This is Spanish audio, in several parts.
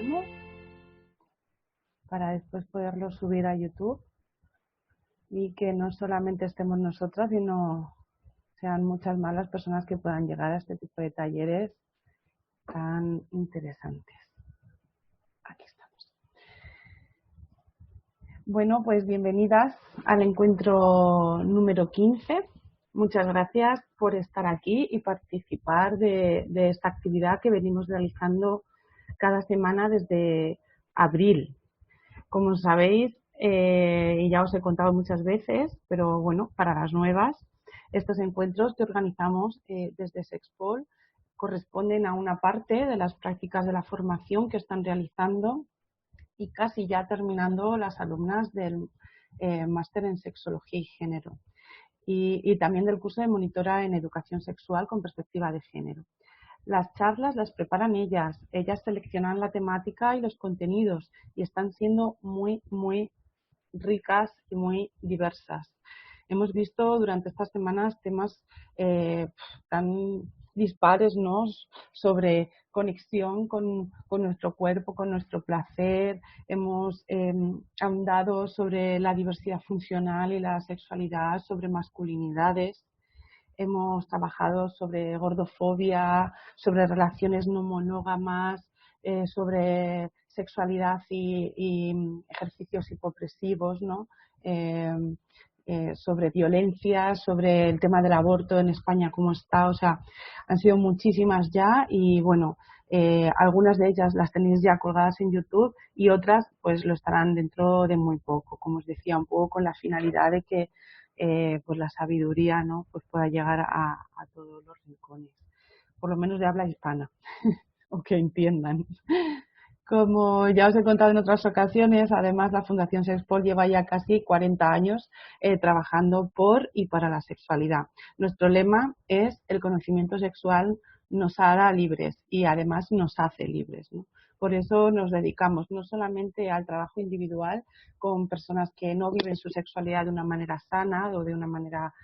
grabando para después poderlo subir a YouTube y que no solamente estemos nosotras, sino sean muchas más las personas que puedan llegar a este tipo de talleres tan interesantes. Aquí estamos. Bueno, pues bienvenidas al encuentro número 15. Muchas gracias por estar aquí y participar de esta actividad que venimos realizando cada semana desde abril. Como sabéis, y ya os he contado muchas veces, pero bueno, para las nuevas, estos encuentros que organizamos desde Sexpol corresponden a una parte de las prácticas de la formación que están realizando y casi ya terminando las alumnas del máster en sexología y género y también del curso de monitora en educación sexual con perspectiva de género. Las charlas las preparan ellas seleccionan la temática y los contenidos y están siendo muy ricas y muy diversas. Hemos visto durante estas semanas temas tan dispares, ¿no?, sobre conexión con nuestro cuerpo, con nuestro placer. Hemos ahondado sobre la diversidad funcional y la sexualidad, sobre masculinidades. Hemos trabajado sobre gordofobia, sobre relaciones no monógamas, sobre sexualidad y ejercicios hipopresivos, ¿no? Sobre violencia, sobre el tema del aborto en España, cómo está. O sea, han sido muchísimas ya y bueno, algunas de ellas las tenéis ya colgadas en YouTube y otras pues lo estarán dentro de muy poco. Como os decía, un poco con la finalidad de que pues la sabiduría, ¿no?, pues pueda llegar a todos los rincones, por lo menos de habla hispana, o que entiendan. Como ya os he contado en otras ocasiones, además la Fundación Sexpol lleva ya casi 40 años trabajando por y para la sexualidad. Nuestro lema es: el conocimiento sexual nos hará libres y además nos hace libres, ¿no? Por eso nos dedicamos no solamente al trabajo individual con personas que no viven su sexualidad de una manera sana o de una manera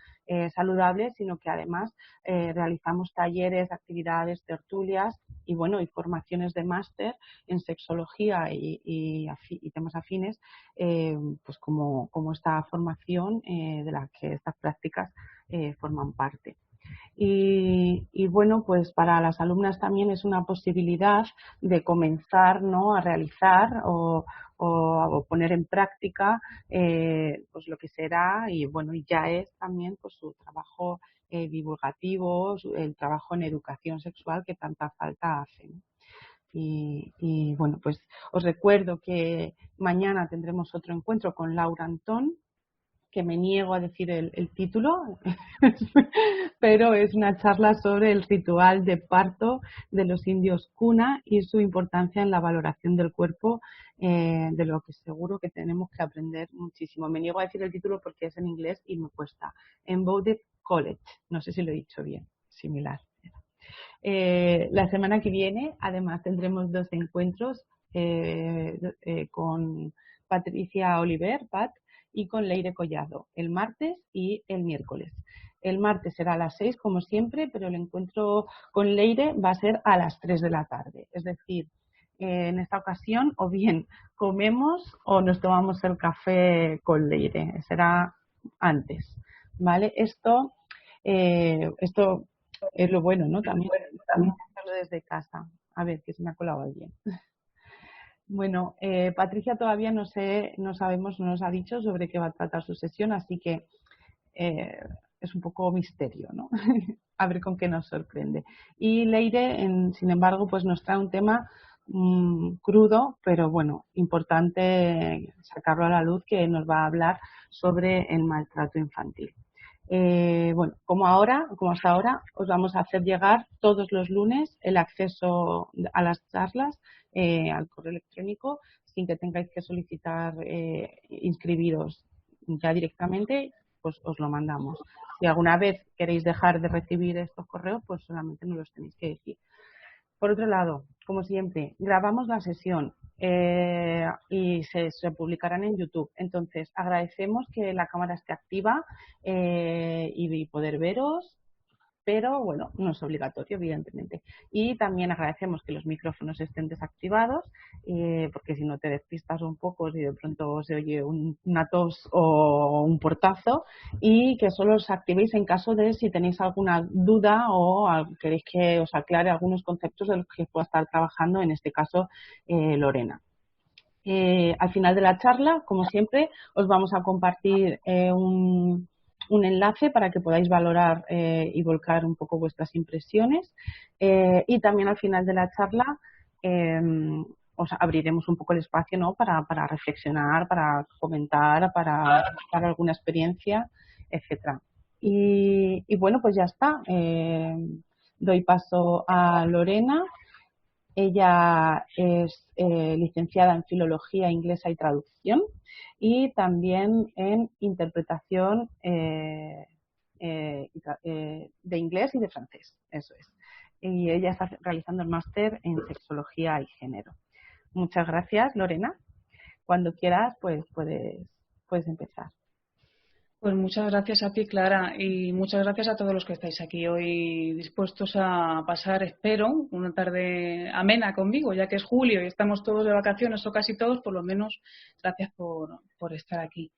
saludable, sino que además realizamos talleres, actividades, tertulias y bueno, y formaciones de máster en sexología y temas afines, pues como esta formación de la que estas prácticas forman parte. Y bueno, pues para las alumnas también es una posibilidad de comenzar, ¿no?, a realizar o poner en práctica pues lo que será y bueno, y ya es también pues su trabajo divulgativo, el trabajo en educación sexual que tanta falta hace, ¿no? Y bueno, pues os recuerdo que mañana tendremos otro encuentro con Laura Antón, que me niego a decir el título, pero es una charla sobre el ritual de parto de los indios Kuna y su importancia en la valoración del cuerpo, de lo que seguro que tenemos que aprender muchísimo. Me niego a decir el título porque es en inglés y me cuesta. Embodied College, no sé si lo he dicho bien, similar. La semana que viene, además, tendremos 2 encuentros con Patricia Oliver, Pat, y con Leire Collado, el martes y el miércoles. El martes será a las 6, como siempre, pero el encuentro con Leire va a ser a las 3 de la tarde. Es decir, en esta ocasión o bien comemos o nos tomamos el café con Leire. Será antes, ¿vale? Esto es lo bueno, ¿no? También hacerlo desde casa. A ver, que se me ha colado alguien. Bueno, Patricia todavía no sabemos, no nos ha dicho sobre qué va a tratar su sesión, así que es un poco misterio, ¿no? A ver con qué nos sorprende. Y Leire, sin embargo, pues nos trae un tema crudo, pero bueno, importante sacarlo a la luz, que nos va a hablar sobre el maltrato infantil. Bueno, como hasta ahora, os vamos a hacer llegar todos los lunes el acceso a las charlas al correo electrónico sin que tengáis que solicitar inscribiros ya directamente, pues os lo mandamos. Si alguna vez queréis dejar de recibir estos correos, pues solamente nos los tenéis que decir. Por otro lado, como siempre, grabamos la sesión y se publicarán en YouTube. Entonces, agradecemos que la cámara esté activa y poder veros, pero bueno, no es obligatorio, evidentemente. Y también agradecemos que los micrófonos estén desactivados, porque si no te despistas un poco, si de pronto se oye una tos o un portazo, y que solo os activéis en caso de si tenéis alguna duda o queréis que os aclare algunos conceptos de los que pueda estar trabajando, en este caso Lorena. Al final de la charla, como siempre, os vamos a compartir un enlace para que podáis valorar y volcar un poco vuestras impresiones. Y también al final de la charla os abriremos un poco el espacio, ¿no?, para reflexionar, para comentar, para contar alguna experiencia, etcétera. Y bueno, pues ya está. Doy paso a Lorena. Ella es licenciada en Filología Inglesa y Traducción y también en Interpretación de inglés y de francés. Eso es. Y ella está realizando el máster en Sexología y Género. Muchas gracias, Lorena. Cuando quieras, pues puedes empezar. Pues muchas gracias a ti, Clara, y muchas gracias a todos los que estáis aquí hoy dispuestos a pasar, espero, una tarde amena conmigo, ya que es julio y estamos todos de vacaciones, o casi todos, por lo menos gracias por estar aquí.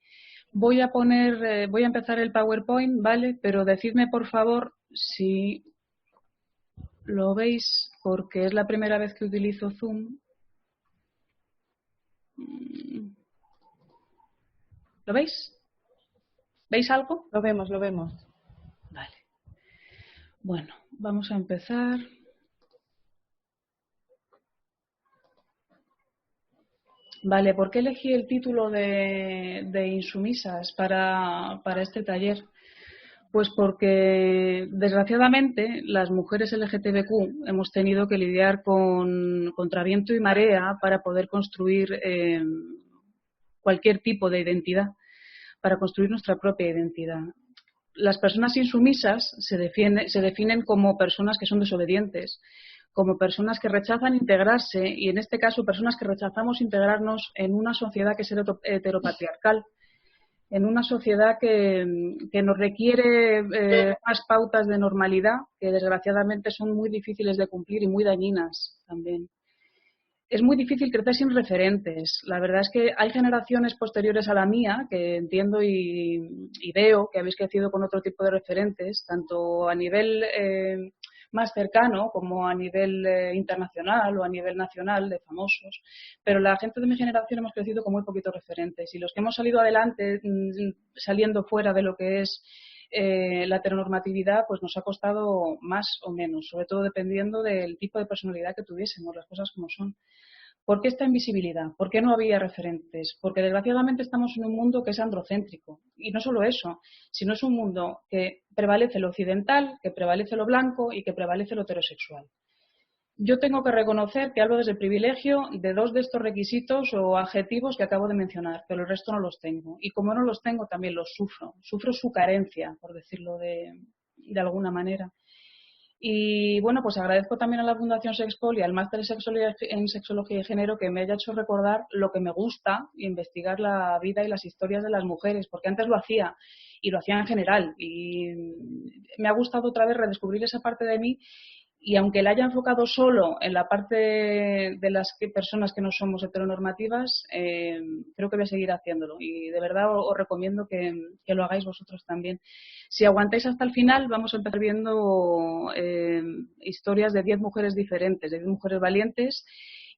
Voy a empezar el PowerPoint, ¿vale? Pero decidme, por favor, si lo veis, porque es la primera vez que utilizo Zoom. ¿Lo veis? ¿Veis algo? Lo vemos, lo vemos. Vale. Bueno, vamos a empezar. Vale, ¿por qué elegí el título de Insumisas para este taller? Pues porque, desgraciadamente, las mujeres LGTBQ hemos tenido que lidiar con contraviento y marea para poder construir cualquier tipo de identidad, para construir nuestra propia identidad. Las personas insumisas se definen como personas que son desobedientes, como personas que rechazan integrarse y, en este caso, personas que rechazamos integrarnos en una sociedad que es heteropatriarcal, en una sociedad que nos requiere más pautas de normalidad que, desgraciadamente, son muy difíciles de cumplir y muy dañinas también. Es muy difícil crecer sin referentes. La verdad es que hay generaciones posteriores a la mía que entiendo y veo que habéis crecido con otro tipo de referentes, tanto a nivel más cercano como a nivel internacional o a nivel nacional de famosos. Pero la gente de mi generación hemos crecido con muy poquitos referentes y los que hemos salido adelante saliendo fuera de lo que es la heteronormatividad, pues nos ha costado más o menos, sobre todo dependiendo del tipo de personalidad que tuviésemos, las cosas como son. ¿Por qué esta invisibilidad? ¿Por qué no había referentes? Porque, desgraciadamente, estamos en un mundo que es androcéntrico. Y no solo eso, sino es un mundo que prevalece lo occidental, que prevalece lo blanco y que prevalece lo heterosexual. Yo tengo que reconocer que hablo desde el privilegio de dos de estos requisitos o adjetivos que acabo de mencionar, pero el resto no los tengo. Y como no los tengo, también los sufro. Sufro su carencia, por decirlo de alguna manera. Y bueno, pues agradezco también a la Fundación Sexpol y al máster en Sexología y Género que me haya hecho recordar lo que me gusta, investigar la vida y las historias de las mujeres, porque antes lo hacía y lo hacía en general. Y me ha gustado otra vez redescubrir esa parte de mí. Y aunque la haya enfocado solo en la parte de las personas que no somos heteronormativas, creo que voy a seguir haciéndolo. Y de verdad os recomiendo que lo hagáis vosotros también. Si aguantáis hasta el final, vamos a empezar viendo historias de 10 mujeres diferentes, de 10 mujeres valientes.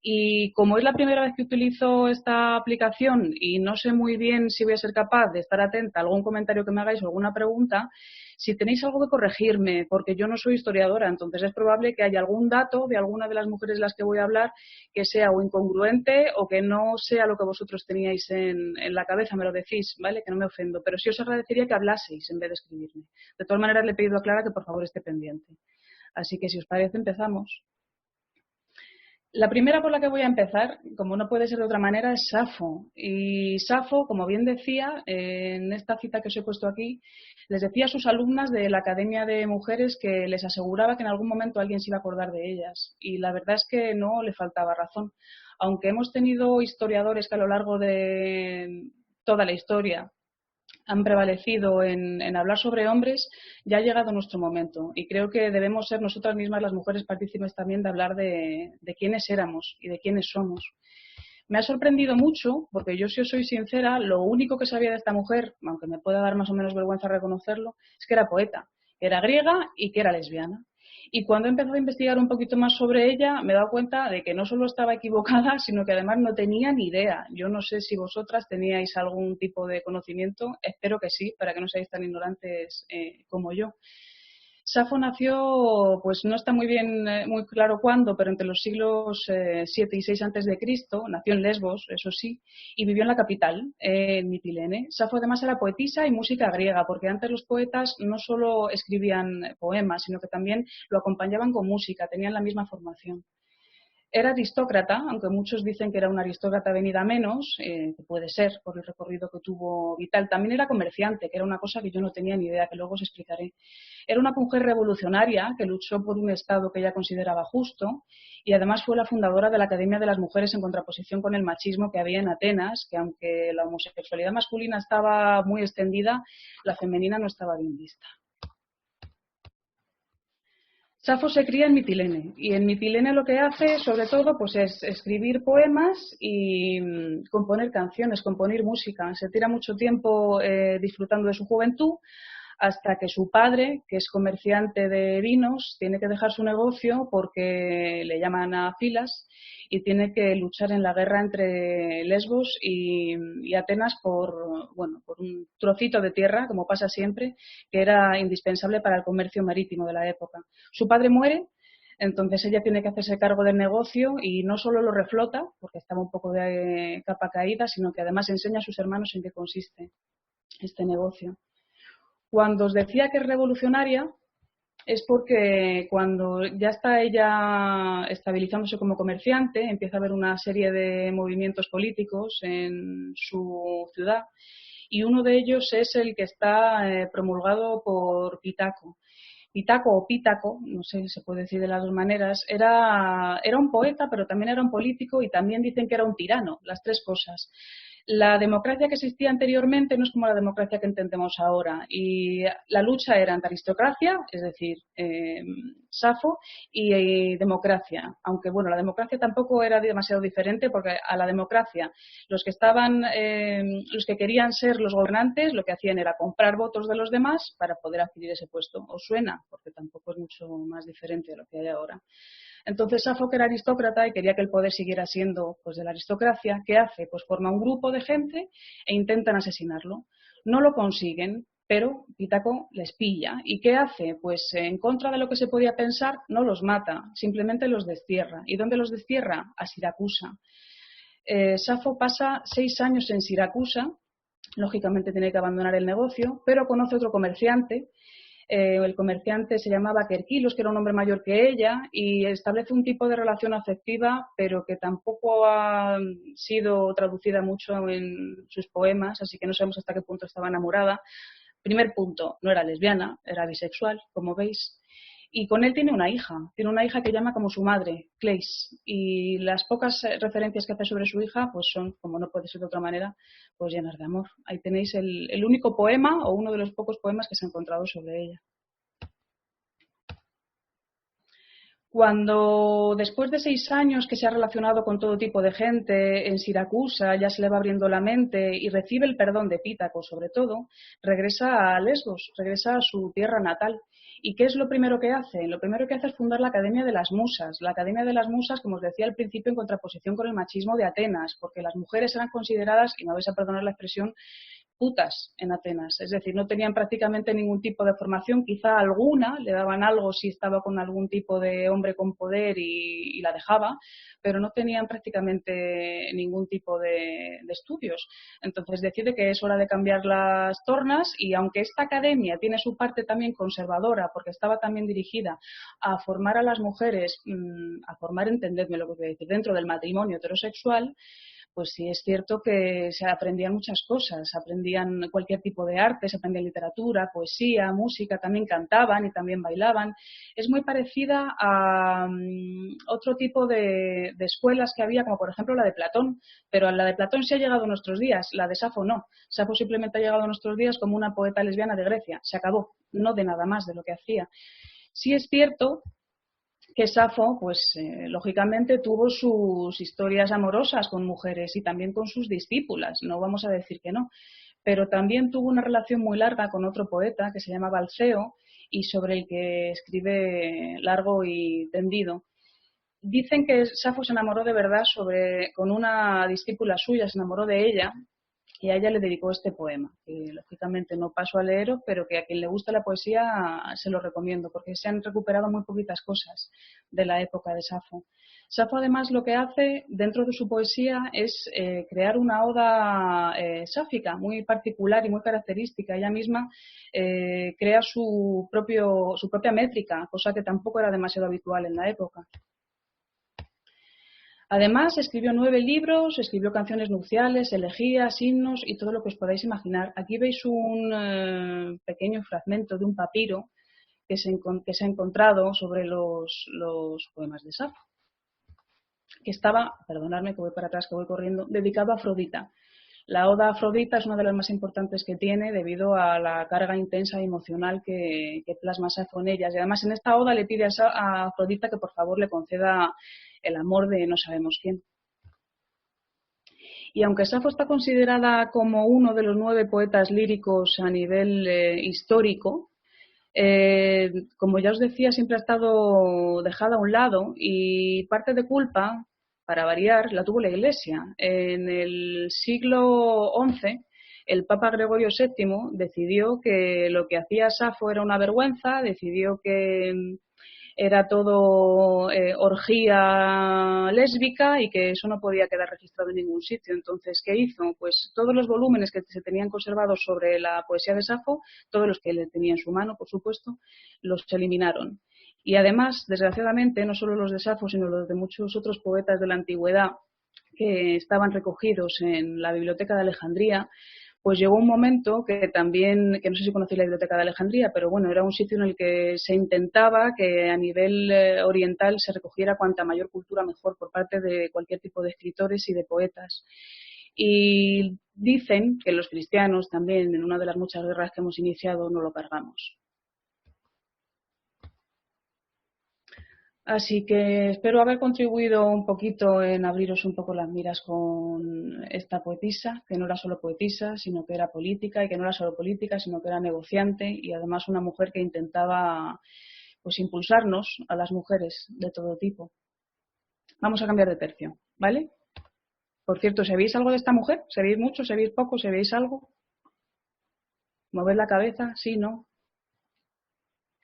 Y como es la primera vez que utilizo esta aplicación y no sé muy bien si voy a ser capaz de estar atenta a algún comentario que me hagáis o alguna pregunta, si tenéis algo que corregirme, porque yo no soy historiadora, entonces es probable que haya algún dato de alguna de las mujeres de las que voy a hablar que sea o incongruente o que no sea lo que vosotros teníais en la cabeza, me lo decís, ¿vale? Que no me ofendo, pero sí os agradecería que hablaseis en vez de escribirme. De todas maneras, le he pedido a Clara que por favor esté pendiente. Así que si os parece, empezamos. La primera por la que voy a empezar, como no puede ser de otra manera, es Safo. Y Safo, como bien decía, en esta cita que os he puesto aquí, les decía a sus alumnas de la Academia de Mujeres que les aseguraba que en algún momento alguien se iba a acordar de ellas. Y la verdad es que no le faltaba razón. Aunque hemos tenido historiadores que a lo largo de toda la historia han prevalecido en hablar sobre hombres, ya ha llegado nuestro momento. Y creo que debemos ser nosotras mismas, las mujeres, partícipes también de hablar de quiénes éramos y de quiénes somos. Me ha sorprendido mucho, porque yo, si os soy sincera, lo único que sabía de esta mujer, aunque me pueda dar más o menos vergüenza reconocerlo, es que era poeta, que era griega y que era lesbiana. Y cuando he empezado a investigar un poquito más sobre ella, me he dado cuenta de que no solo estaba equivocada, sino que además no tenía ni idea. Yo no sé si vosotras teníais algún tipo de conocimiento, espero que sí, para que no seáis tan ignorantes como yo. Safo nació, pues no está muy bien, muy claro cuándo, pero entre los siglos 7 y 6 antes de Cristo. Nació en Lesbos, eso sí, y vivió en la capital, en Mitilene. Safo además era poetisa y música griega, porque antes los poetas no solo escribían poemas, sino que también lo acompañaban con música, tenían la misma formación. Era aristócrata, aunque muchos dicen que era una aristócrata venida a menos, que puede ser por el recorrido que tuvo vital. También era comerciante, que era una cosa que yo no tenía ni idea, que luego os explicaré. Era una mujer revolucionaria que luchó por un Estado que ella consideraba justo, y además fue la fundadora de la Academia de las Mujeres, en contraposición con el machismo que había en Atenas, que aunque la homosexualidad masculina estaba muy extendida, la femenina no estaba bien vista. Safo se cría en Mitilene, y en Mitilene lo que hace sobre todo pues es escribir poemas y componer canciones, componer música. Se tira mucho tiempo disfrutando de su juventud, hasta que su padre, que es comerciante de vinos, tiene que dejar su negocio porque le llaman a filas y tiene que luchar en la guerra entre Lesbos y Atenas por, bueno, por un trocito de tierra, como pasa siempre, que era indispensable para el comercio marítimo de la época. Su padre muere, entonces ella tiene que hacerse cargo del negocio y no solo lo reflota, porque estaba un poco de capa caída, sino que además enseña a sus hermanos en qué consiste este negocio. Cuando os decía que es revolucionaria, es porque cuando ya está ella estabilizándose como comerciante, empieza a haber una serie de movimientos políticos en su ciudad, y uno de ellos es el que está promulgado por Pittaco. Pittaco o Pítaco, no sé, se puede decir de las dos maneras, era un poeta, pero también era un político, y también dicen que era un tirano, las tres cosas. La democracia que existía anteriormente no es como la democracia que entendemos ahora, y la lucha era entre aristocracia, es decir, Safo, y democracia, aunque bueno, la democracia tampoco era demasiado diferente, porque a la democracia los que querían ser los gobernantes lo que hacían era comprar votos de los demás para poder adquirir ese puesto. ¿Os suena? Porque tampoco es mucho más diferente de lo que hay ahora. Entonces Safo, que era aristócrata y quería que el poder siguiera siendo pues de la aristocracia, ¿qué hace? Pues forma un grupo de gente e intentan asesinarlo. No lo consiguen, pero Pittaco les pilla. ¿Y qué hace? Pues en contra de lo que se podía pensar, no los mata, simplemente los destierra. ¿Y dónde los destierra? A Siracusa. Safo pasa 6 años en Siracusa, lógicamente tiene que abandonar el negocio, pero conoce otro comerciante. El comerciante se llamaba Kerkilos, que era un hombre mayor que ella, y establece un tipo de relación afectiva, pero que tampoco ha sido traducida mucho en sus poemas, así que no sabemos hasta qué punto estaba enamorada. Primer punto, no era lesbiana, era bisexual, como veis. Y con él tiene una hija que llama como su madre, Cleis, y las pocas referencias que hace sobre su hija pues son, como no puede ser de otra manera, pues llenas de amor. Ahí tenéis el único poema, o uno de los pocos poemas que se ha encontrado sobre ella. Cuando después de 6 años que se ha relacionado con todo tipo de gente en Siracusa, ya se le va abriendo la mente y recibe el perdón de Pítaco sobre todo, regresa a Lesbos, regresa a su tierra natal. ¿Y qué es lo primero que hace? Lo primero que hace es fundar la Academia de las Musas. La Academia de las Musas, como os decía al principio, en contraposición con el machismo de Atenas, porque las mujeres eran consideradas, y me vais a perdonar la expresión, putas en Atenas, es decir, no tenían prácticamente ningún tipo de formación, quizá alguna, le daban algo si estaba con algún tipo de hombre con poder y la dejaba, pero no tenían prácticamente ningún tipo de estudios. Entonces decide que es hora de cambiar las tornas, y aunque esta academia tiene su parte también conservadora, porque estaba también dirigida a formar a las mujeres, a formar, entendedme lo que voy a decir, dentro del matrimonio heterosexual, pues sí es cierto que se aprendían muchas cosas, aprendían cualquier tipo de arte, se aprendía literatura, poesía, música, también cantaban y también bailaban. Es muy parecida a otro tipo de escuelas que había, como por ejemplo la de Platón, pero la de Platón sí ha llegado a nuestros días, la de Safo no. Safo simplemente ha llegado a nuestros días como una poeta lesbiana de Grecia, se acabó, no de nada más de lo que hacía. Sí es cierto que Safo, pues lógicamente tuvo sus historias amorosas con mujeres y también con sus discípulas, no vamos a decir que no, pero también tuvo una relación muy larga con otro poeta que se llamaba Alceo y sobre el que escribe largo y tendido. Dicen que Safo se enamoró de verdad con una discípula suya, se enamoró de ella y a ella le dedicó este poema, que lógicamente no paso a leeros, pero que a quien le gusta la poesía se lo recomiendo, porque se han recuperado muy poquitas cosas de la época de Safo. Safo además lo que hace dentro de su poesía es crear una oda sáfica muy particular y muy característica. Ella misma crea su propia métrica, cosa que tampoco era demasiado habitual en la época. Además, escribió 9 libros, escribió canciones nupciales, elegías, himnos y todo lo que os podáis imaginar. Aquí veis un pequeño fragmento de un papiro que se ha encontrado sobre los poemas de Safo, que estaba, perdonadme que voy para atrás, que voy corriendo, dedicado a Afrodita. La oda a Afrodita es una de las más importantes que tiene debido a la carga intensa y emocional que plasma Safo en ellas. Y además en esta oda le pide a Afrodita que por favor le conceda el amor de no sabemos quién. Y aunque Safo está considerada como uno de los 9 poetas líricos a nivel histórico, como ya os decía, siempre ha estado dejada a un lado y parte de culpa, para variar, la tuvo la Iglesia. En el siglo XI, el Papa Gregorio VII decidió que lo que hacía Safo era una vergüenza, decidió que era todo orgía lésbica y que eso no podía quedar registrado en ningún sitio. Entonces, ¿qué hizo? Pues todos los volúmenes que se tenían conservados sobre la poesía de Safo, todos los que le tenía en su mano, por supuesto, los eliminaron. Y además, desgraciadamente, no solo los de Safo, sino los de muchos otros poetas de la antigüedad que estaban recogidos en la Biblioteca de Alejandría, pues llegó un momento que también, que no sé si conocéis la Biblioteca de Alejandría, pero bueno, era un sitio en el que se intentaba que a nivel oriental se recogiera cuanta mayor cultura mejor por parte de cualquier tipo de escritores y de poetas. Y dicen que los cristianos también, en una de las muchas guerras que hemos iniciado, no lo cargamos. Así que espero haber contribuido un poquito en abriros un poco las miras con esta poetisa, que no era solo poetisa, sino que era política, y que no era solo política, sino que era negociante y además una mujer que intentaba pues impulsarnos a las mujeres de todo tipo. Vamos a cambiar de tercio, ¿vale? Por cierto, ¿sabéis algo de esta mujer? ¿Sabéis mucho? ¿Sabéis poco? ¿Sabéis algo? ¿Movéis la cabeza? ¿Sí? ¿No?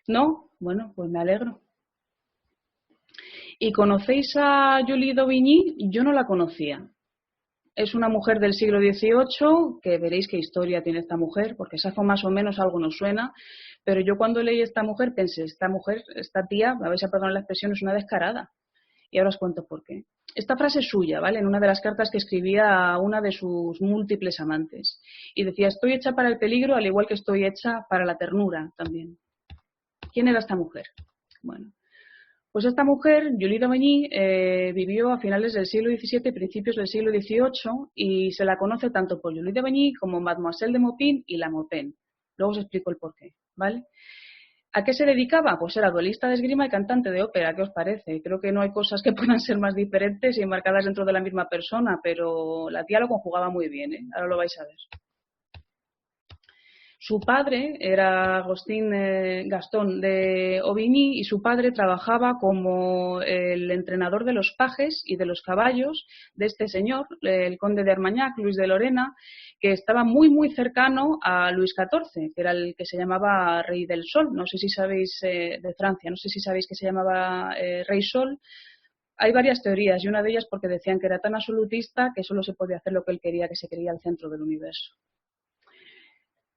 ¿No? Bueno, pues me alegro. ¿Y conocéis a Julie d'Aubigny? Yo no la conocía. Es una mujer del siglo XVIII, que veréis qué historia tiene esta mujer, porque Safo más o menos algo nos suena, pero yo cuando leí esta mujer pensé, esta mujer, esta tía, me vais a perdonar la expresión, es una descarada. Y ahora os cuento por qué. Esta frase es suya, ¿vale? En una de las cartas que escribía a una de sus múltiples amantes. Y decía, estoy hecha para el peligro, al igual que estoy hecha para la ternura también. ¿Quién era esta mujer? Bueno, pues esta mujer, Julie d'Aubigny, vivió a finales del siglo XVII y principios del siglo XVIII y se la conoce tanto por Julie d'Aubigny como Mademoiselle de Maupin y La Maupin. Luego os explico el porqué, ¿vale? ¿A qué se dedicaba? Pues era duelista de esgrima y cantante de ópera. ¿Qué os parece? Creo que no hay cosas que puedan ser más diferentes y enmarcadas dentro de la misma persona, pero la tía lo conjugaba muy bien, ¿eh? Ahora lo vais a ver. Su padre era Gastón de Aubigny y su padre trabajaba como el entrenador de los pajes y de los caballos de este señor, el conde de Armagnac, Luis de Lorena, que estaba muy, muy cercano a Luis XIV, que era el que se llamaba Rey del Sol. No sé si sabéis de Francia, no sé si sabéis que se llamaba Rey Sol. Hay varias teorías y una de ellas porque decían que era tan absolutista que solo se podía hacer lo que él quería, que se creía el centro del universo.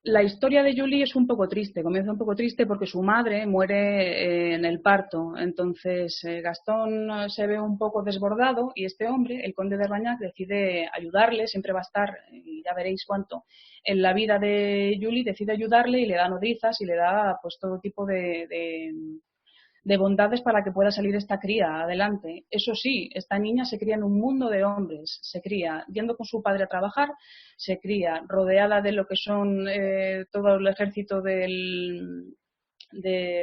La historia de Julie es un poco triste, comienza un poco triste porque su madre muere en el parto. Entonces Gastón se ve un poco desbordado y este hombre, el conde de Armagnac, decide ayudarle, siempre va a estar, y ya veréis cuánto, en la vida de Julie, decide ayudarle y le da nodrizas y le da pues todo tipo de de bondades para que pueda salir esta cría adelante. Eso sí, esta niña se cría en un mundo de hombres, se cría yendo con su padre a trabajar, se cría rodeada de lo que son todo el ejército de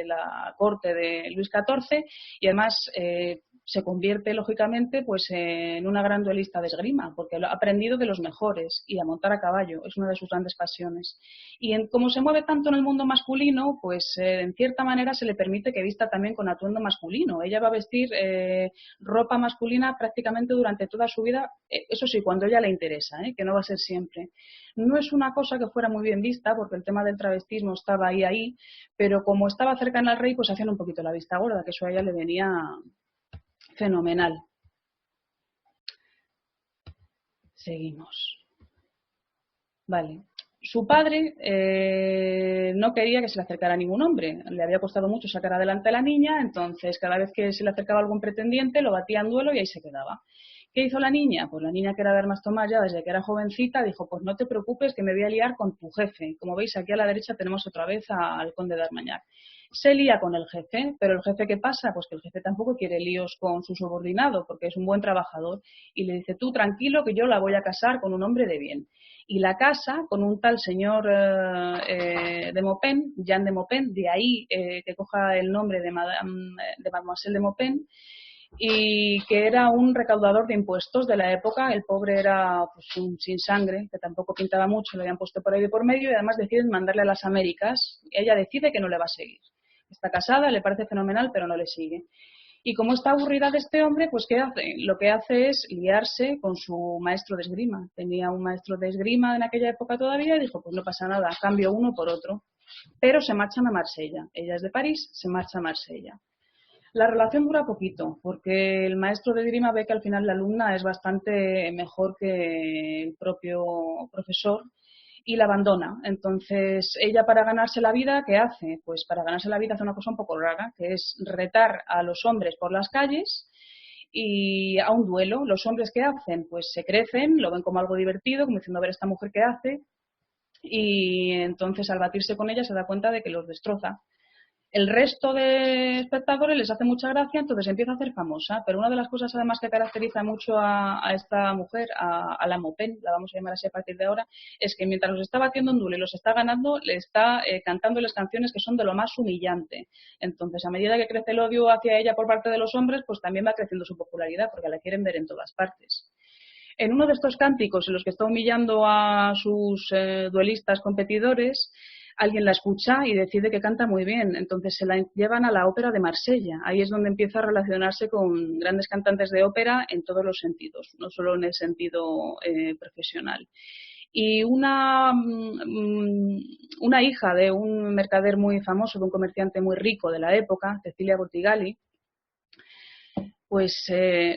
la corte de Luis XIV y además se convierte lógicamente pues en una gran duelista de esgrima porque ha aprendido de los mejores y a montar a caballo es una de sus grandes pasiones y como se mueve tanto en el mundo masculino pues en cierta manera se le permite que vista también con atuendo masculino. Ella va a vestir ropa masculina prácticamente durante toda su vida, eso sí, cuando a ella le interesa, que no va a ser siempre. No es una cosa que fuera muy bien vista porque el tema del travestismo estaba ahí, pero como estaba cercana al rey pues hacían un poquito la vista gorda, que eso a ella le venía fenomenal. Seguimos. Vale. Su padre no quería que se le acercara a ningún hombre. Le había costado mucho sacar adelante a la niña, entonces cada vez que se le acercaba algún pretendiente lo batía en duelo y ahí se quedaba. ¿Qué hizo la niña? Pues la niña, que era de armas tomar ya desde que era jovencita, dijo, pues no te preocupes que me voy a liar con tu jefe. Como veis aquí a la derecha tenemos otra vez al conde de Armañac. Se lía con el jefe, pero el jefe, ¿qué pasa? Pues que el jefe tampoco quiere líos con su subordinado porque es un buen trabajador y le dice, tú tranquilo que yo la voy a casar con un hombre de bien. Y la casa con un tal señor de Maupin, Jean de Maupin, de ahí que coja el nombre de Mademoiselle de Maupin, y que era un recaudador de impuestos de la época. El pobre era pues, sin sangre, que tampoco pintaba mucho, lo habían puesto por ahí de por medio y además deciden mandarle a las Américas. Ella decide que no le va a seguir. Está casada, le parece fenomenal, pero no le sigue. Y como está aburrida de este hombre, pues ¿qué hace? Lo que hace es liarse con su maestro de esgrima. Tenía un maestro de esgrima en aquella época todavía y dijo, pues no pasa nada, cambio uno por otro. Pero se marchan a Marsella. Ella es de París, se marcha a Marsella. La relación dura poquito, porque el maestro de esgrima ve que al final la alumna es bastante mejor que el propio profesor y la abandona. Entonces, ella para ganarse la vida, ¿qué hace? Pues para ganarse la vida hace una cosa un poco rara, que es retar a los hombres por las calles y a un duelo. Los hombres, ¿qué hacen? Pues se crecen, lo ven como algo divertido, como diciendo, a ver esta mujer qué hace, y entonces al batirse con ella se da cuenta de que los destroza. El resto de espectadores les hace mucha gracia, entonces empieza a hacer famosa. Pero una de las cosas además que caracteriza mucho a esta mujer, a la Maupin, la vamos a llamar así a partir de ahora, es que mientras los está batiendo en duelo y los está ganando, le está cantándoles canciones que son de lo más humillante. Entonces, a medida que crece el odio hacia ella por parte de los hombres, pues también va creciendo su popularidad, porque la quieren ver en todas partes. En uno de estos cánticos en los que está humillando a sus duelistas competidores, alguien la escucha y decide que canta muy bien. Entonces se la llevan a la ópera de Marsella. Ahí es donde empieza a relacionarse con grandes cantantes de ópera en todos los sentidos, no solo en el sentido profesional. Y una hija de un mercader muy famoso, de un comerciante muy rico de la época, Cecilia Bortigali, pues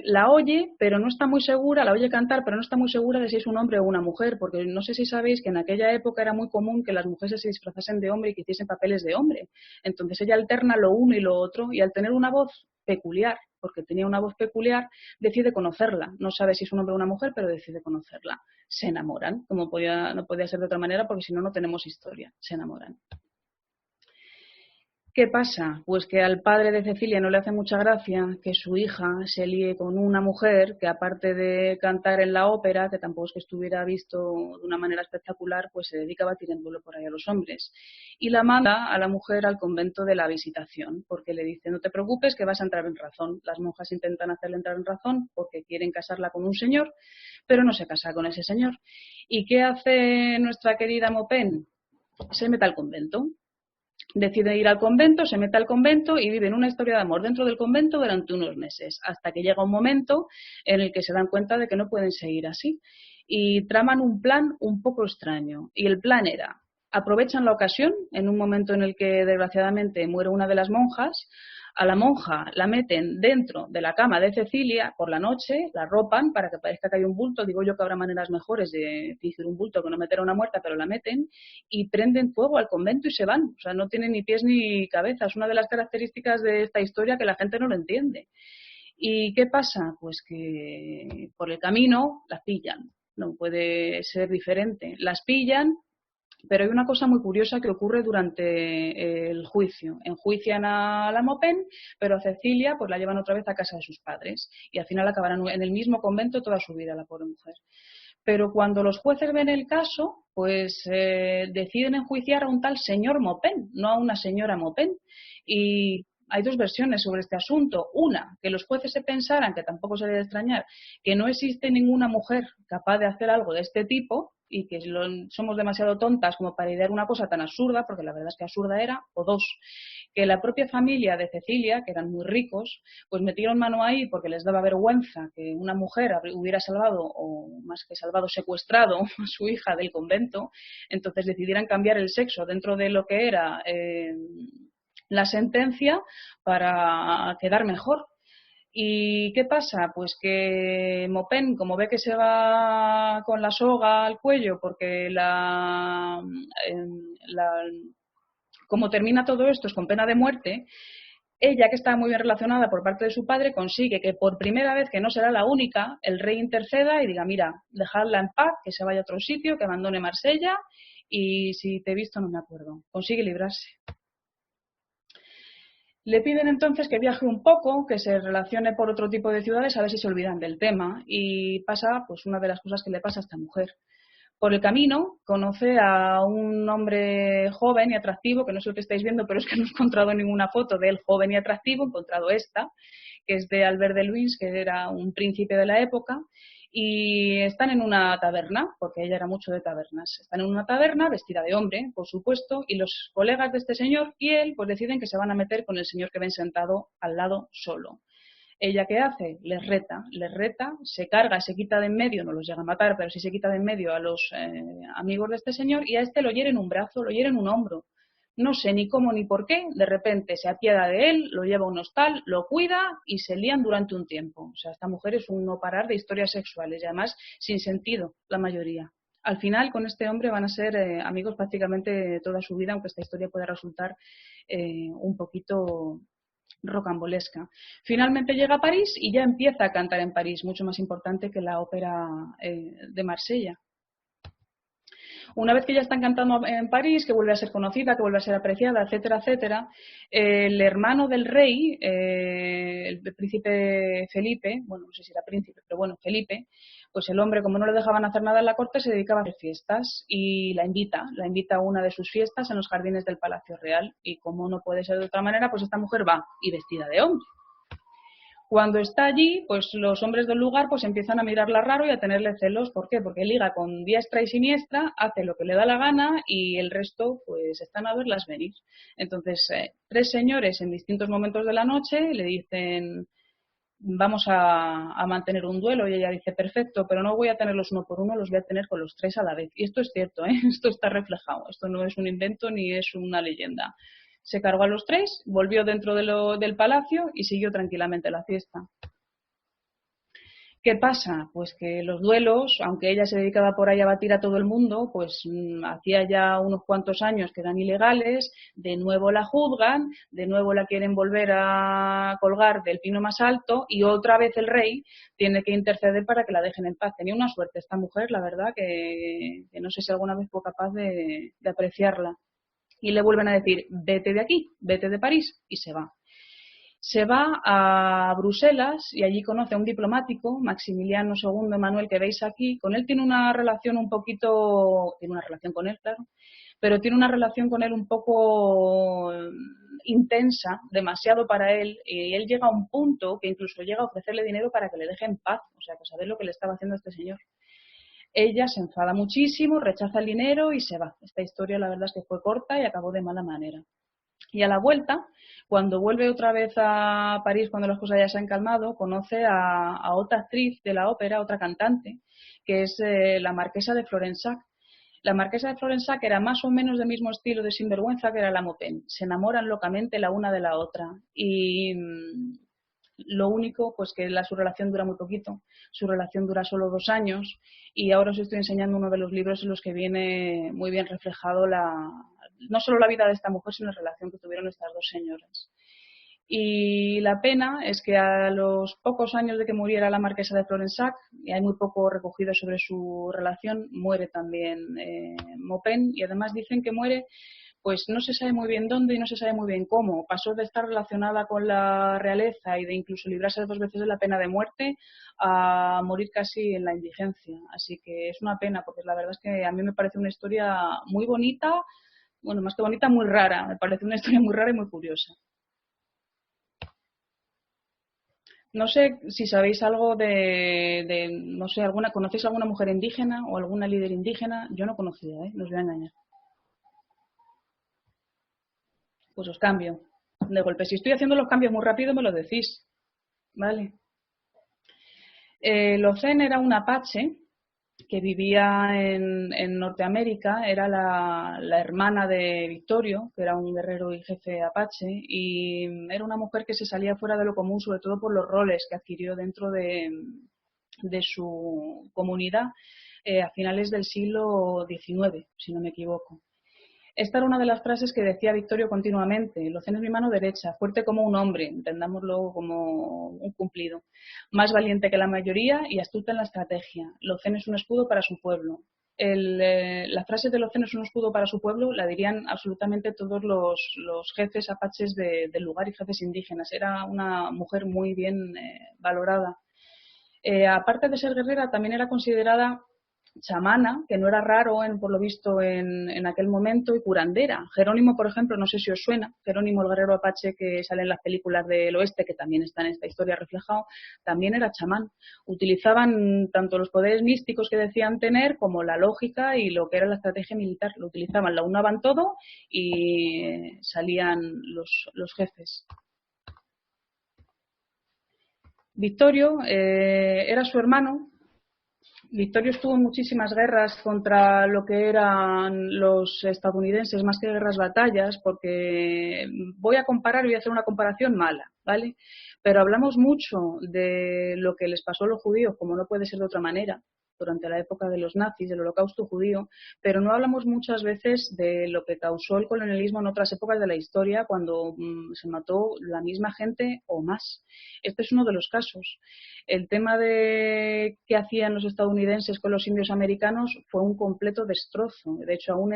la oye, pero no está muy segura, la oye cantar, pero no está muy segura de si es un hombre o una mujer, porque no sé si sabéis que en aquella época era muy común que las mujeres se disfrazasen de hombre y que hiciesen papeles de hombre. Entonces ella alterna lo uno y lo otro, y al tener una voz peculiar, porque tenía una voz peculiar, decide conocerla. No sabe si es un hombre o una mujer, pero decide conocerla. Se enamoran, como no podía ser de otra manera, porque si no, no tenemos historia. Se enamoran. ¿Qué pasa? Pues que al padre de Cecilia no le hace mucha gracia que su hija se líe con una mujer que, aparte de cantar en la ópera, que tampoco es que estuviera visto de una manera espectacular, pues se dedica a batir en duelo por ahí a los hombres. Y la manda a la mujer al convento de la Visitación, porque le dice, no te preocupes que vas a entrar en razón. Las monjas intentan hacerle entrar en razón porque quieren casarla con un señor, pero no se casa con ese señor. ¿Y qué hace nuestra querida Maupin? Se mete al convento. Decide ir al convento, se mete al convento y viven una historia de amor dentro del convento durante unos meses, hasta que llega un momento en el que se dan cuenta de que no pueden seguir así y traman un plan un poco extraño. Y el plan era, aprovechan la ocasión en un momento en el que desgraciadamente muere una de las monjas. A la monja la meten dentro de la cama de Cecilia por la noche, la ropan para que parezca que hay un bulto. Digo yo que habrá maneras mejores de fingir un bulto que no meter a una muerta, pero la meten y prenden fuego al convento y se van. O sea, no tienen ni pies ni cabeza. Es una de las características de esta historia que la gente no lo entiende. ¿Y qué pasa? Pues que por el camino las pillan. No puede ser diferente. Las pillan Pero hay una cosa muy curiosa que ocurre durante el juicio. Enjuician a la Maupin, pero a Cecilia pues la llevan otra vez a casa de sus padres y al final acabarán en el mismo convento toda su vida, la pobre mujer. Pero cuando los jueces ven el caso, pues deciden enjuiciar a un tal señor Maupin, no a una señora Maupin. Y hay dos versiones sobre este asunto. Una, que los jueces se pensaran, que tampoco se debe extrañar, que no existe ninguna mujer capaz de hacer algo de este tipo y que somos demasiado tontas como para idear una cosa tan absurda, porque la verdad es que absurda era. O dos, que la propia familia de Cecilia, que eran muy ricos, pues metieron mano ahí porque les daba vergüenza que una mujer hubiera salvado, o más que salvado, secuestrado a su hija del convento, entonces decidieran cambiar el sexo dentro de lo que era la sentencia para quedar mejor. ¿Y qué pasa? Pues que Maupin, como ve que se va con la soga al cuello, porque como termina todo esto es con pena de muerte, ella, que estaba muy bien relacionada por parte de su padre, consigue que por primera vez, que no será la única, el rey interceda y diga, mira, dejadla en paz, que se vaya a otro sitio, que abandone Marsella, y si te he visto no me acuerdo. Consigue librarse. Le piden entonces que viaje un poco, que se relacione por otro tipo de ciudades a ver si se olvidan del tema. Y pasa pues una de las cosas que le pasa a esta mujer. Por el camino conoce a un hombre joven y atractivo, que no sé lo que estáis viendo, pero es que no he encontrado ninguna foto de él joven y atractivo, he encontrado esta, que es de Albert de Luis, que era un príncipe de la época, y están en una taberna, porque ella era mucho de tabernas. Están en una taberna, vestida de hombre, por supuesto, y los colegas de este señor y él pues deciden que se van a meter con el señor que ven sentado al lado solo. ¿Ella qué hace? Les reta, se carga, se quita de en medio, no los llega a matar, pero sí se quita de en medio a los amigos de este señor y a este lo hiere en un brazo, lo hiere en un hombro. No sé ni cómo ni por qué, de repente se apiada de él, lo lleva a un hostal, lo cuida y se lían durante un tiempo. O sea, esta mujer es un no parar de historias sexuales y además sin sentido, la mayoría. Al final, con este hombre van a ser amigos prácticamente toda su vida, aunque esta historia pueda resultar un poquito rocambolesca. Finalmente llega a París y ya empieza a cantar en París, mucho más importante que la ópera de Marsella. Una vez que ya están cantando en París, que vuelve a ser conocida, que vuelve a ser apreciada, etcétera, etcétera, el hermano del rey, el príncipe Felipe, bueno, no sé si era príncipe, pero bueno, Felipe, pues el hombre, como no le dejaban hacer nada en la corte, se dedicaba a hacer fiestas y la invita a una de sus fiestas en los jardines del Palacio Real y como no puede ser de otra manera, pues esta mujer va y vestida de hombre. Cuando está allí, pues los hombres del lugar pues empiezan a mirarla raro y a tenerle celos. ¿Por qué? Porque liga con diestra y siniestra, hace lo que le da la gana y el resto pues están a verlas venir. Entonces, tres señores en distintos momentos de la noche le dicen vamos a mantener un duelo y ella dice perfecto, pero no voy a tenerlos uno por uno, los voy a tener con los tres a la vez. Y esto es cierto, ¿eh? Esto está reflejado, esto no es un invento ni es una leyenda. Se cargó a los tres, volvió dentro del palacio y siguió tranquilamente la fiesta. ¿Qué pasa? Pues que los duelos, aunque ella se dedicaba por ahí a batir a todo el mundo, pues hacía ya unos cuantos años que eran ilegales, de nuevo la juzgan, de nuevo la quieren volver a colgar del pino más alto y otra vez el rey tiene que interceder para que la dejen en paz. Tenía una suerte esta mujer, la verdad, que no sé si alguna vez fue capaz de apreciarla. Y le vuelven a decir, vete de aquí, vete de París, y se va. Se va a Bruselas y allí conoce a un diplomático, Maximiliano II Emanuel, que veis aquí. Con él tiene una relación un poquito, tiene una relación con él, claro, pero tiene una relación con él un poco intensa, demasiado para él, y él llega a un punto que incluso llega a ofrecerle dinero para que le deje en paz, o sea, que sabéis lo que le estaba haciendo a este señor. Ella se enfada muchísimo, rechaza el dinero y se va. Esta historia la verdad es que fue corta y acabó de mala manera. Y a la vuelta, cuando vuelve otra vez a París, cuando las cosas ya se han calmado, conoce a otra actriz de la ópera, otra cantante, que es la marquesa de Florensac. La marquesa de Florensac era más o menos del mismo estilo de sinvergüenza que era la Maupin. Se enamoran locamente la una de la otra. Y lo único, pues que su relación dura muy poquito. Su relación dura solo 2 años. Y ahora os estoy enseñando uno de los libros en los que viene muy bien reflejado no solo la vida de esta mujer, sino la relación que tuvieron estas dos señoras. Y la pena es que a los pocos años de que muriera la marquesa de Florensac, y hay muy poco recogido sobre su relación, muere también Maupin, y además dicen que muere, pues no se sabe muy bien dónde y no se sabe muy bien cómo. Pasó de estar relacionada con la realeza y de incluso librarse 2 veces de la pena de muerte a morir casi en la indigencia. Así que es una pena, porque la verdad es que a mí me parece una historia muy bonita, bueno, más que bonita, muy rara. Me parece una historia muy rara y muy curiosa. No sé si sabéis algo no sé, ¿conocéis alguna mujer indígena o alguna líder indígena? Yo no conocía, no os voy a engañar. Pues os cambio. De golpe, si estoy haciendo los cambios muy rápido, me lo decís. ¿Vale? Locén era un apache que vivía en Norteamérica, era la hermana de Victorio, que era un guerrero y jefe apache, y era una mujer que se salía fuera de lo común, sobre todo por los roles que adquirió dentro de su comunidad a finales del siglo XIX, si no me equivoco. Esta era una de las frases que decía Victorio continuamente: Locén es mi mano derecha, fuerte como un hombre, entendámoslo como un cumplido, más valiente que la mayoría y astuta en la estrategia. Locén es un escudo para su pueblo. La frase de Locén es un escudo para su pueblo la dirían absolutamente todos los jefes apaches del lugar y jefes indígenas. Era una mujer muy bien valorada. Aparte de ser guerrera, también era considerada chamana, que no era raro por lo visto en aquel momento, y curandera. Jerónimo, por ejemplo, no sé si os suena, Jerónimo el guerrero apache que sale en las películas del oeste, que también está en esta historia reflejado, también era chamán. Utilizaban tanto los poderes místicos que decían tener como la lógica y lo que era la estrategia militar. Lo utilizaban, la unaban todo y salían los jefes. Victorio era su hermano. Victorio estuvo en muchísimas guerras contra lo que eran los estadounidenses, más que guerras, batallas, porque voy a hacer una comparación mala, ¿vale? Pero hablamos mucho de lo que les pasó a los judíos, como no puede ser de otra manera, durante la época de los nazis, del holocausto judío, pero no hablamos muchas veces de lo que causó el colonialismo en otras épocas de la historia, cuando se mató la misma gente o más. Este es uno de los casos. El tema de qué hacían los estadounidenses con los indios americanos fue un completo destrozo. De hecho, aún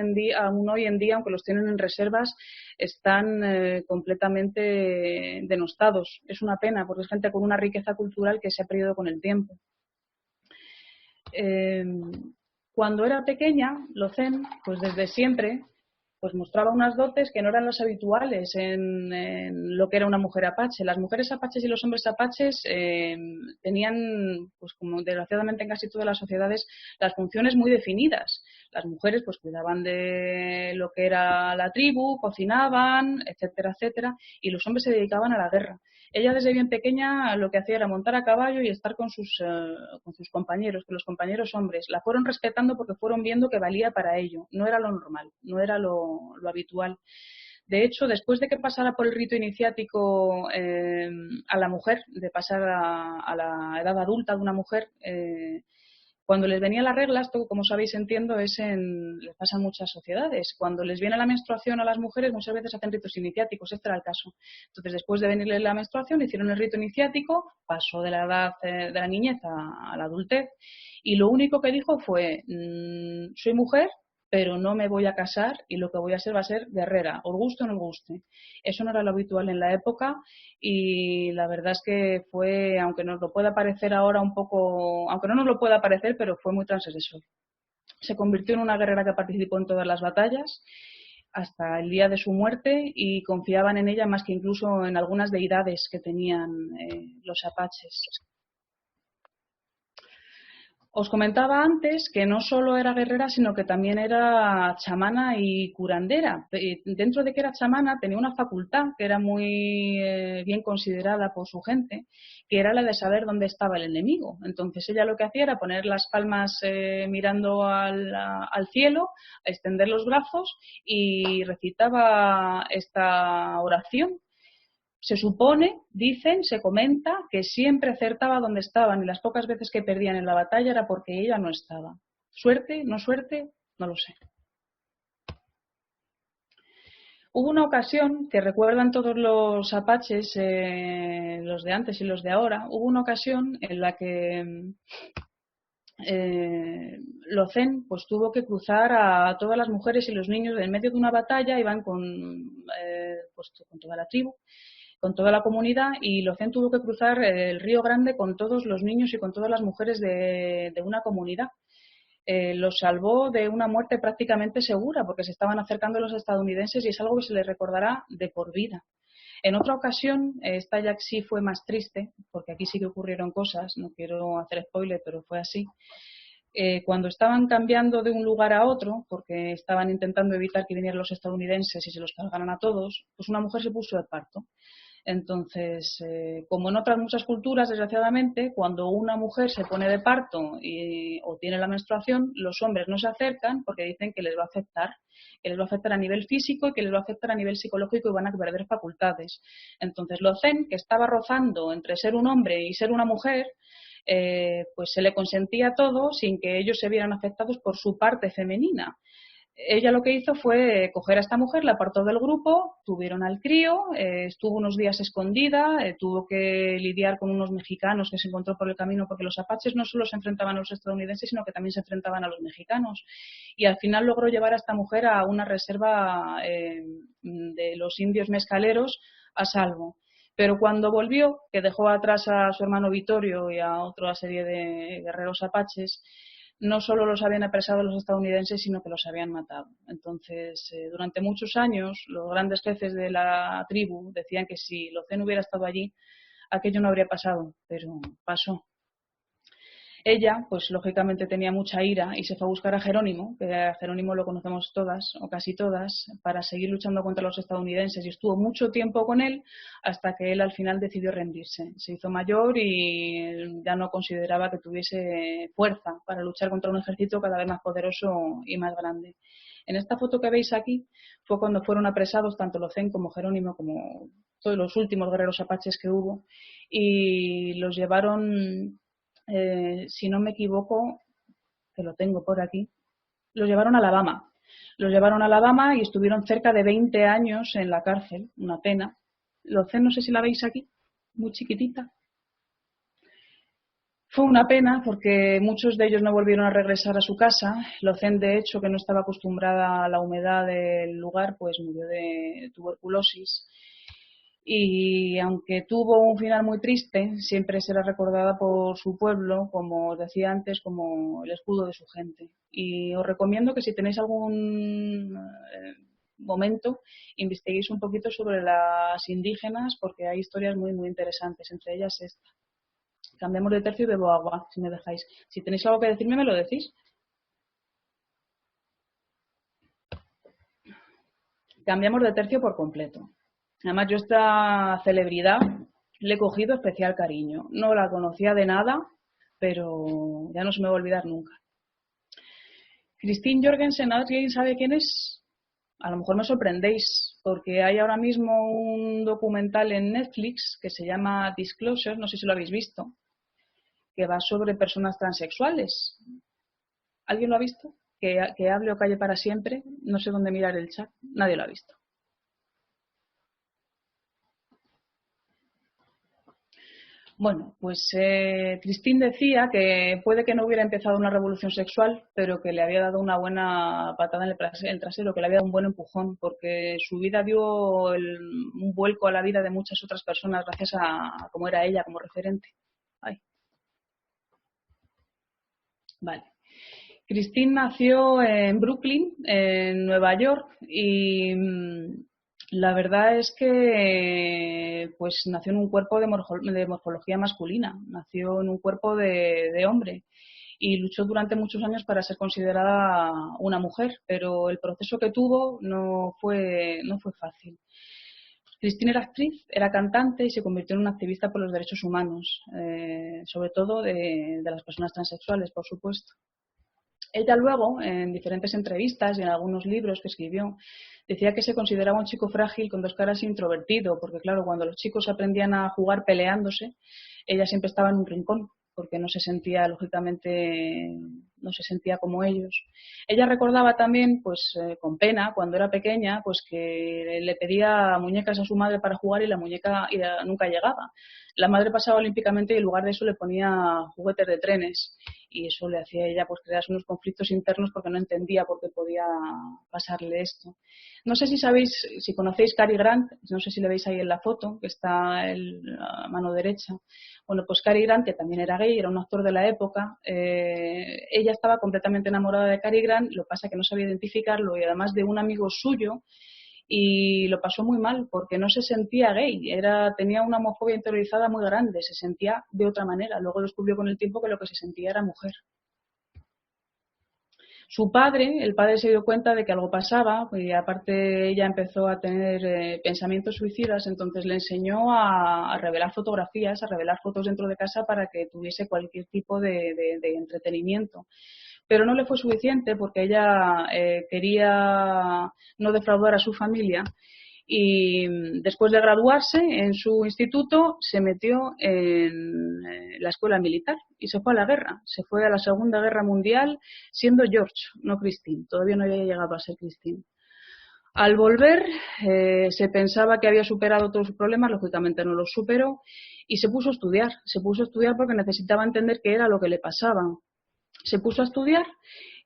hoy en día, aunque los tienen en reservas, están completamente denostados. Es una pena, porque es gente con una riqueza cultural que se ha perdido con el tiempo. Cuando era pequeña, Locén, pues desde siempre, pues mostraba unas dotes que no eran las habituales en lo que era una mujer apache. Las mujeres apaches y los hombres apaches tenían, pues como desgraciadamente en casi todas las sociedades, las funciones muy definidas. Las mujeres pues cuidaban de lo que era la tribu, cocinaban, etcétera, etcétera, y los hombres se dedicaban a la guerra. Ella desde bien pequeña lo que hacía era montar a caballo y estar con sus compañeros, que los compañeros hombres la fueron respetando porque fueron viendo que valía para ello. No era lo normal, no era lo habitual. De hecho, después de que pasara por el rito iniciático a la mujer, de pasar a la edad adulta de una mujer, cuando les venía la regla, esto como sabéis entiendo, les pasa en muchas sociedades. Cuando les viene la menstruación a las mujeres, muchas veces hacen ritos iniciáticos, este era el caso. Entonces, después de venirle la menstruación, hicieron el rito iniciático, pasó de la edad de la niñez a la adultez, y lo único que dijo fue: soy mujer, pero no me voy a casar y lo que voy a ser va a ser guerrera, os guste o no os guste. Eso no era lo habitual en la época y la verdad es que fue, aunque nos lo pueda parecer ahora un poco, aunque no nos lo pueda parecer, pero fue muy transgresor. Se convirtió en una guerrera que participó en todas las batallas hasta el día de su muerte y confiaban en ella más que incluso en algunas deidades que tenían los apaches. Os comentaba antes que no solo era guerrera, sino que también era chamana y curandera. Dentro de que era chamana, tenía una facultad que era muy bien considerada por su gente, que era la de saber dónde estaba el enemigo. Entonces ella lo que hacía era poner las palmas mirando al cielo, extender los brazos y recitaba esta oración. Se supone, dicen, se comenta que siempre acertaba donde estaban y las pocas veces que perdían en la batalla era porque ella no estaba. Suerte, no lo sé. Hubo una ocasión que recuerdan todos los apaches, los de antes y los de ahora, hubo una ocasión en la que Locén pues tuvo que cruzar a todas las mujeres y los niños en medio de una batalla, iban pues, con toda la tribu, con toda la comunidad, y Locén tuvo que cruzar el río Grande con todos los niños y con todas las mujeres de una comunidad. Los salvó de una muerte prácticamente segura porque se estaban acercando los estadounidenses y es algo que se les recordará de por vida. En otra ocasión, esta ya sí fue más triste, porque aquí sí que ocurrieron cosas, no quiero hacer spoiler, pero fue así. Cuando estaban cambiando de un lugar a otro, porque estaban intentando evitar que vinieran los estadounidenses y se los cargaran a todos, pues una mujer se puso de parto. Entonces, como en otras muchas culturas, desgraciadamente, cuando una mujer se pone de parto o tiene la menstruación, los hombres no se acercan porque dicen que les va a afectar a nivel físico y que les va a afectar a nivel psicológico y van a perder facultades. Entonces, Locén, que estaba rozando entre ser un hombre y ser una mujer, pues se le consentía todo sin que ellos se vieran afectados por su parte femenina. Ella lo que hizo fue coger a esta mujer, la apartó del grupo, tuvieron al crío, estuvo unos días escondida, tuvo que lidiar con unos mexicanos que se encontró por el camino, porque los apaches no solo se enfrentaban a los estadounidenses, sino que también se enfrentaban a los mexicanos. Y al final logró llevar a esta mujer a una reserva de los indios mezcaleros a salvo. Pero cuando volvió, que dejó atrás a su hermano Vittorio y a otra serie de guerreros apaches, no solo los habían apresado los estadounidenses, sino que los habían matado. Entonces, durante muchos años, los grandes jefes de la tribu decían que si Locén hubiera estado allí, aquello no habría pasado, pero pasó. Ella, pues lógicamente tenía mucha ira y se fue a buscar a Jerónimo, que a Jerónimo lo conocemos todas o casi todas, para seguir luchando contra los estadounidenses, y estuvo mucho tiempo con él hasta que él al final decidió rendirse. Se hizo mayor y ya no consideraba que tuviese fuerza para luchar contra un ejército cada vez más poderoso y más grande. En esta foto que veis aquí fue cuando fueron apresados tanto Locén como Jerónimo, como todos los últimos guerreros apaches que hubo, y los llevaron, si no me equivoco, que lo tengo por aquí, los llevaron a Alabama. Los llevaron a Alabama y estuvieron cerca de 20 años en la cárcel, una pena. Locén, no sé si la veis aquí, muy chiquitita. Fue una pena porque muchos de ellos no volvieron a regresar a su casa. Locén, de hecho, que no estaba acostumbrada a la humedad del lugar, pues murió de tuberculosis. Y aunque tuvo un final muy triste, siempre será recordada por su pueblo, como os decía antes, como el escudo de su gente. Y os recomiendo que si tenéis algún momento, investiguéis un poquito sobre las indígenas, porque hay historias muy, muy interesantes, entre ellas esta. Cambiamos de tercio y bebo agua, si me dejáis. Si tenéis algo que decirme, me lo decís. Cambiamos de tercio por completo. Además, yo esta celebridad le he cogido especial cariño. No la conocía de nada, pero ya no se me va a olvidar nunca. Christine Jorgensen, ¿alguien sabe quién es? A lo mejor me sorprendéis, porque hay ahora mismo un documental en Netflix que se llama Disclosure, no sé si lo habéis visto, que va sobre personas transexuales. ¿Alguien lo ha visto? Que hable o calle para siempre. No sé dónde mirar el chat. Nadie lo ha visto. Bueno, pues Christine decía que puede que no hubiera empezado una revolución sexual, pero que le había dado una buena patada en el trasero, que le había dado un buen empujón, porque su vida dio un vuelco a la vida de muchas otras personas gracias a cómo era ella como referente. Ay. Vale. Christine nació en Brooklyn, en Nueva York, y la verdad es que pues nació en un cuerpo de morfología masculina, nació en un cuerpo de hombre y luchó durante muchos años para ser considerada una mujer, pero el proceso que tuvo no fue fácil. Christine era actriz, era cantante y se convirtió en una activista por los derechos humanos, sobre todo de las personas transexuales, por supuesto. Ella luego, en diferentes entrevistas y en algunos libros que escribió, decía que se consideraba un chico frágil con dos caras e introvertido, porque claro, cuando los chicos aprendían a jugar peleándose, ella siempre estaba en un rincón. porque no se sentía, lógicamente, no se sentía como ellos. Ella recordaba también, pues con pena, cuando era pequeña, pues que le pedía muñecas a su madre para jugar y la muñeca nunca llegaba. La madre pasaba olímpicamente y en lugar de eso le ponía juguetes de trenes y eso le hacía a ella pues crear unos conflictos internos porque no entendía por qué podía pasarle esto. No sé si sabéis, si conocéis Cary Grant, no sé si le veis ahí en la foto, que está a mano derecha. Bueno, pues Cary Grant, que también era gay, era un actor de la época, ella estaba completamente enamorada de Cary Grant, lo que pasa es que no sabía identificarlo y además de un amigo suyo, y lo pasó muy mal porque no se sentía gay, tenía una homofobia interiorizada muy grande, se sentía de otra manera. Luego descubrió con el tiempo que lo que se sentía era mujer. Su padre, el padre se dio cuenta de que algo pasaba y aparte ella empezó a tener pensamientos suicidas, entonces le enseñó a revelar fotografías, a revelar fotos dentro de casa para que tuviese cualquier tipo de entretenimiento. Pero no le fue suficiente porque ella quería no defraudar a su familia y después de graduarse en su instituto se metió en la escuela militar y se fue a la guerra. Se fue a la Segunda Guerra Mundial siendo George, no Christine. Todavía no había llegado a ser Christine. Al volver se pensaba que había superado todos sus problemas, lógicamente no los superó y se puso a estudiar. Se puso a estudiar porque necesitaba entender qué era lo que le pasaba. Se puso a estudiar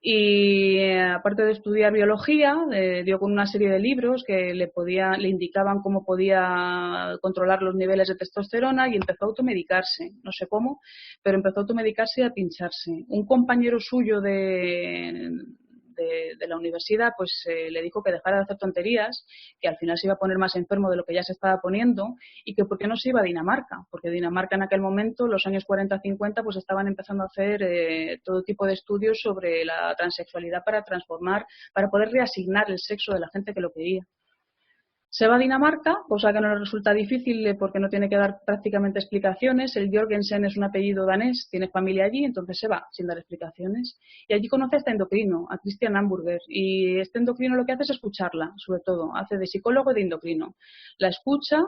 y aparte de estudiar biología dio con una serie de libros que le indicaban cómo podía controlar los niveles de testosterona y empezó a automedicarse, no sé cómo, pero empezó a automedicarse y a pincharse. Un compañero suyo de la universidad pues le dijo que dejara de hacer tonterías, que al final se iba a poner más enfermo de lo que ya se estaba poniendo y que por qué no se iba a Dinamarca, porque Dinamarca en aquel momento, los años 40-50, pues estaban empezando a hacer todo tipo de estudios sobre la transexualidad para poder reasignar el sexo de la gente que lo quería. Se va a Dinamarca, cosa que no le resulta difícil porque no tiene que dar prácticamente explicaciones. El Jorgensen es un apellido danés, tiene familia allí, entonces se va sin dar explicaciones. Y allí conoce a este endocrino, a Christian Hamburger. Y este endocrino lo que hace es escucharla, sobre todo. Hace de psicólogo y de endocrino. La escucha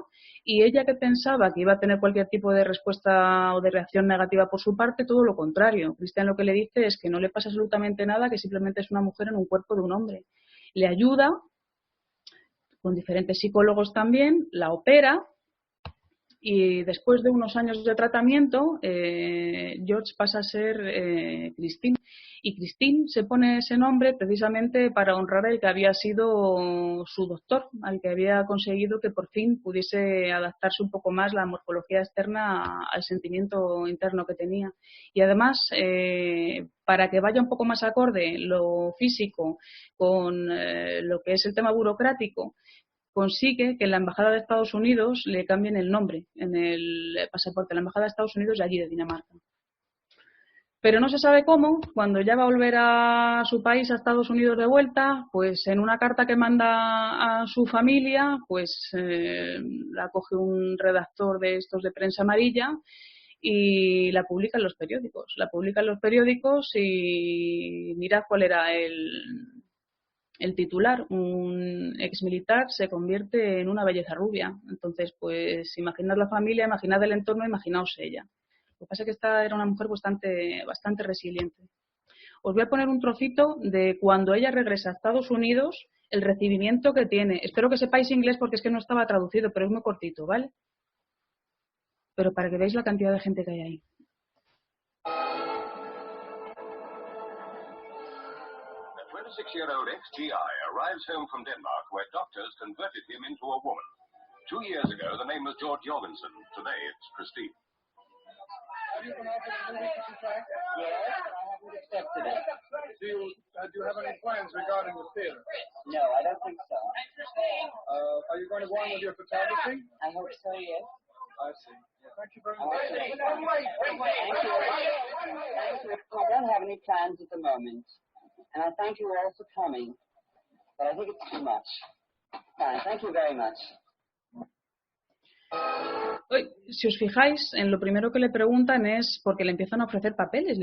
y ella, que pensaba que iba a tener cualquier tipo de respuesta o de reacción negativa por su parte, todo lo contrario. Christian lo que le dice es que no le pasa absolutamente nada, que simplemente es una mujer en un cuerpo de un hombre. Le ayuda con diferentes psicólogos también, la opera y después de unos años de tratamiento George pasa a ser Christine. Y Christine se pone ese nombre precisamente para honrar al que había sido su doctor, al que había conseguido que por fin pudiese adaptarse un poco más la morfología externa al sentimiento interno que tenía. Y además, para que vaya un poco más acorde lo físico con lo que es el tema burocrático, consigue que en la Embajada de Estados Unidos le cambien el nombre en el pasaporte de la Embajada de Estados Unidos de allí, de Dinamarca. Pero no se sabe cómo, cuando ya va a volver a su país, a Estados Unidos de vuelta, pues en una carta que manda a su familia, pues la coge un redactor de estos de prensa amarilla y la publica en los periódicos. La publica en los periódicos y mirad cuál era el titular: un exmilitar se convierte en una belleza rubia. Entonces, pues imaginad la familia, imaginad el entorno, imaginaos ella. Lo que pasa es que esta era una mujer bastante resiliente. Os voy a poner un trocito de cuando ella regresa a Estados Unidos, el recibimiento que tiene. Espero que sepáis inglés porque es que no estaba traducido, pero es muy cortito, ¿vale? Pero para que veáis la cantidad de gente que hay ahí. A 26-year-old ex-GI arrives home from Denmark where doctors converted him into a woman. 2 years ago, the name was George Jorgensen. Today, it's Christine. Have you been offered a movie contract? Yes, I haven't accepted it. Do you have any plans regarding the theater? No, I don't think so. Are you going to go on with your photography? I hope so, yes. I see. Thank you very much. Thank you. I don't have any plans at the moment. And I thank you all for coming. But I think it's too much. Fine, thank you very much. Si os fijáis, en lo primero que le preguntan es porque le empiezan a ofrecer papeles,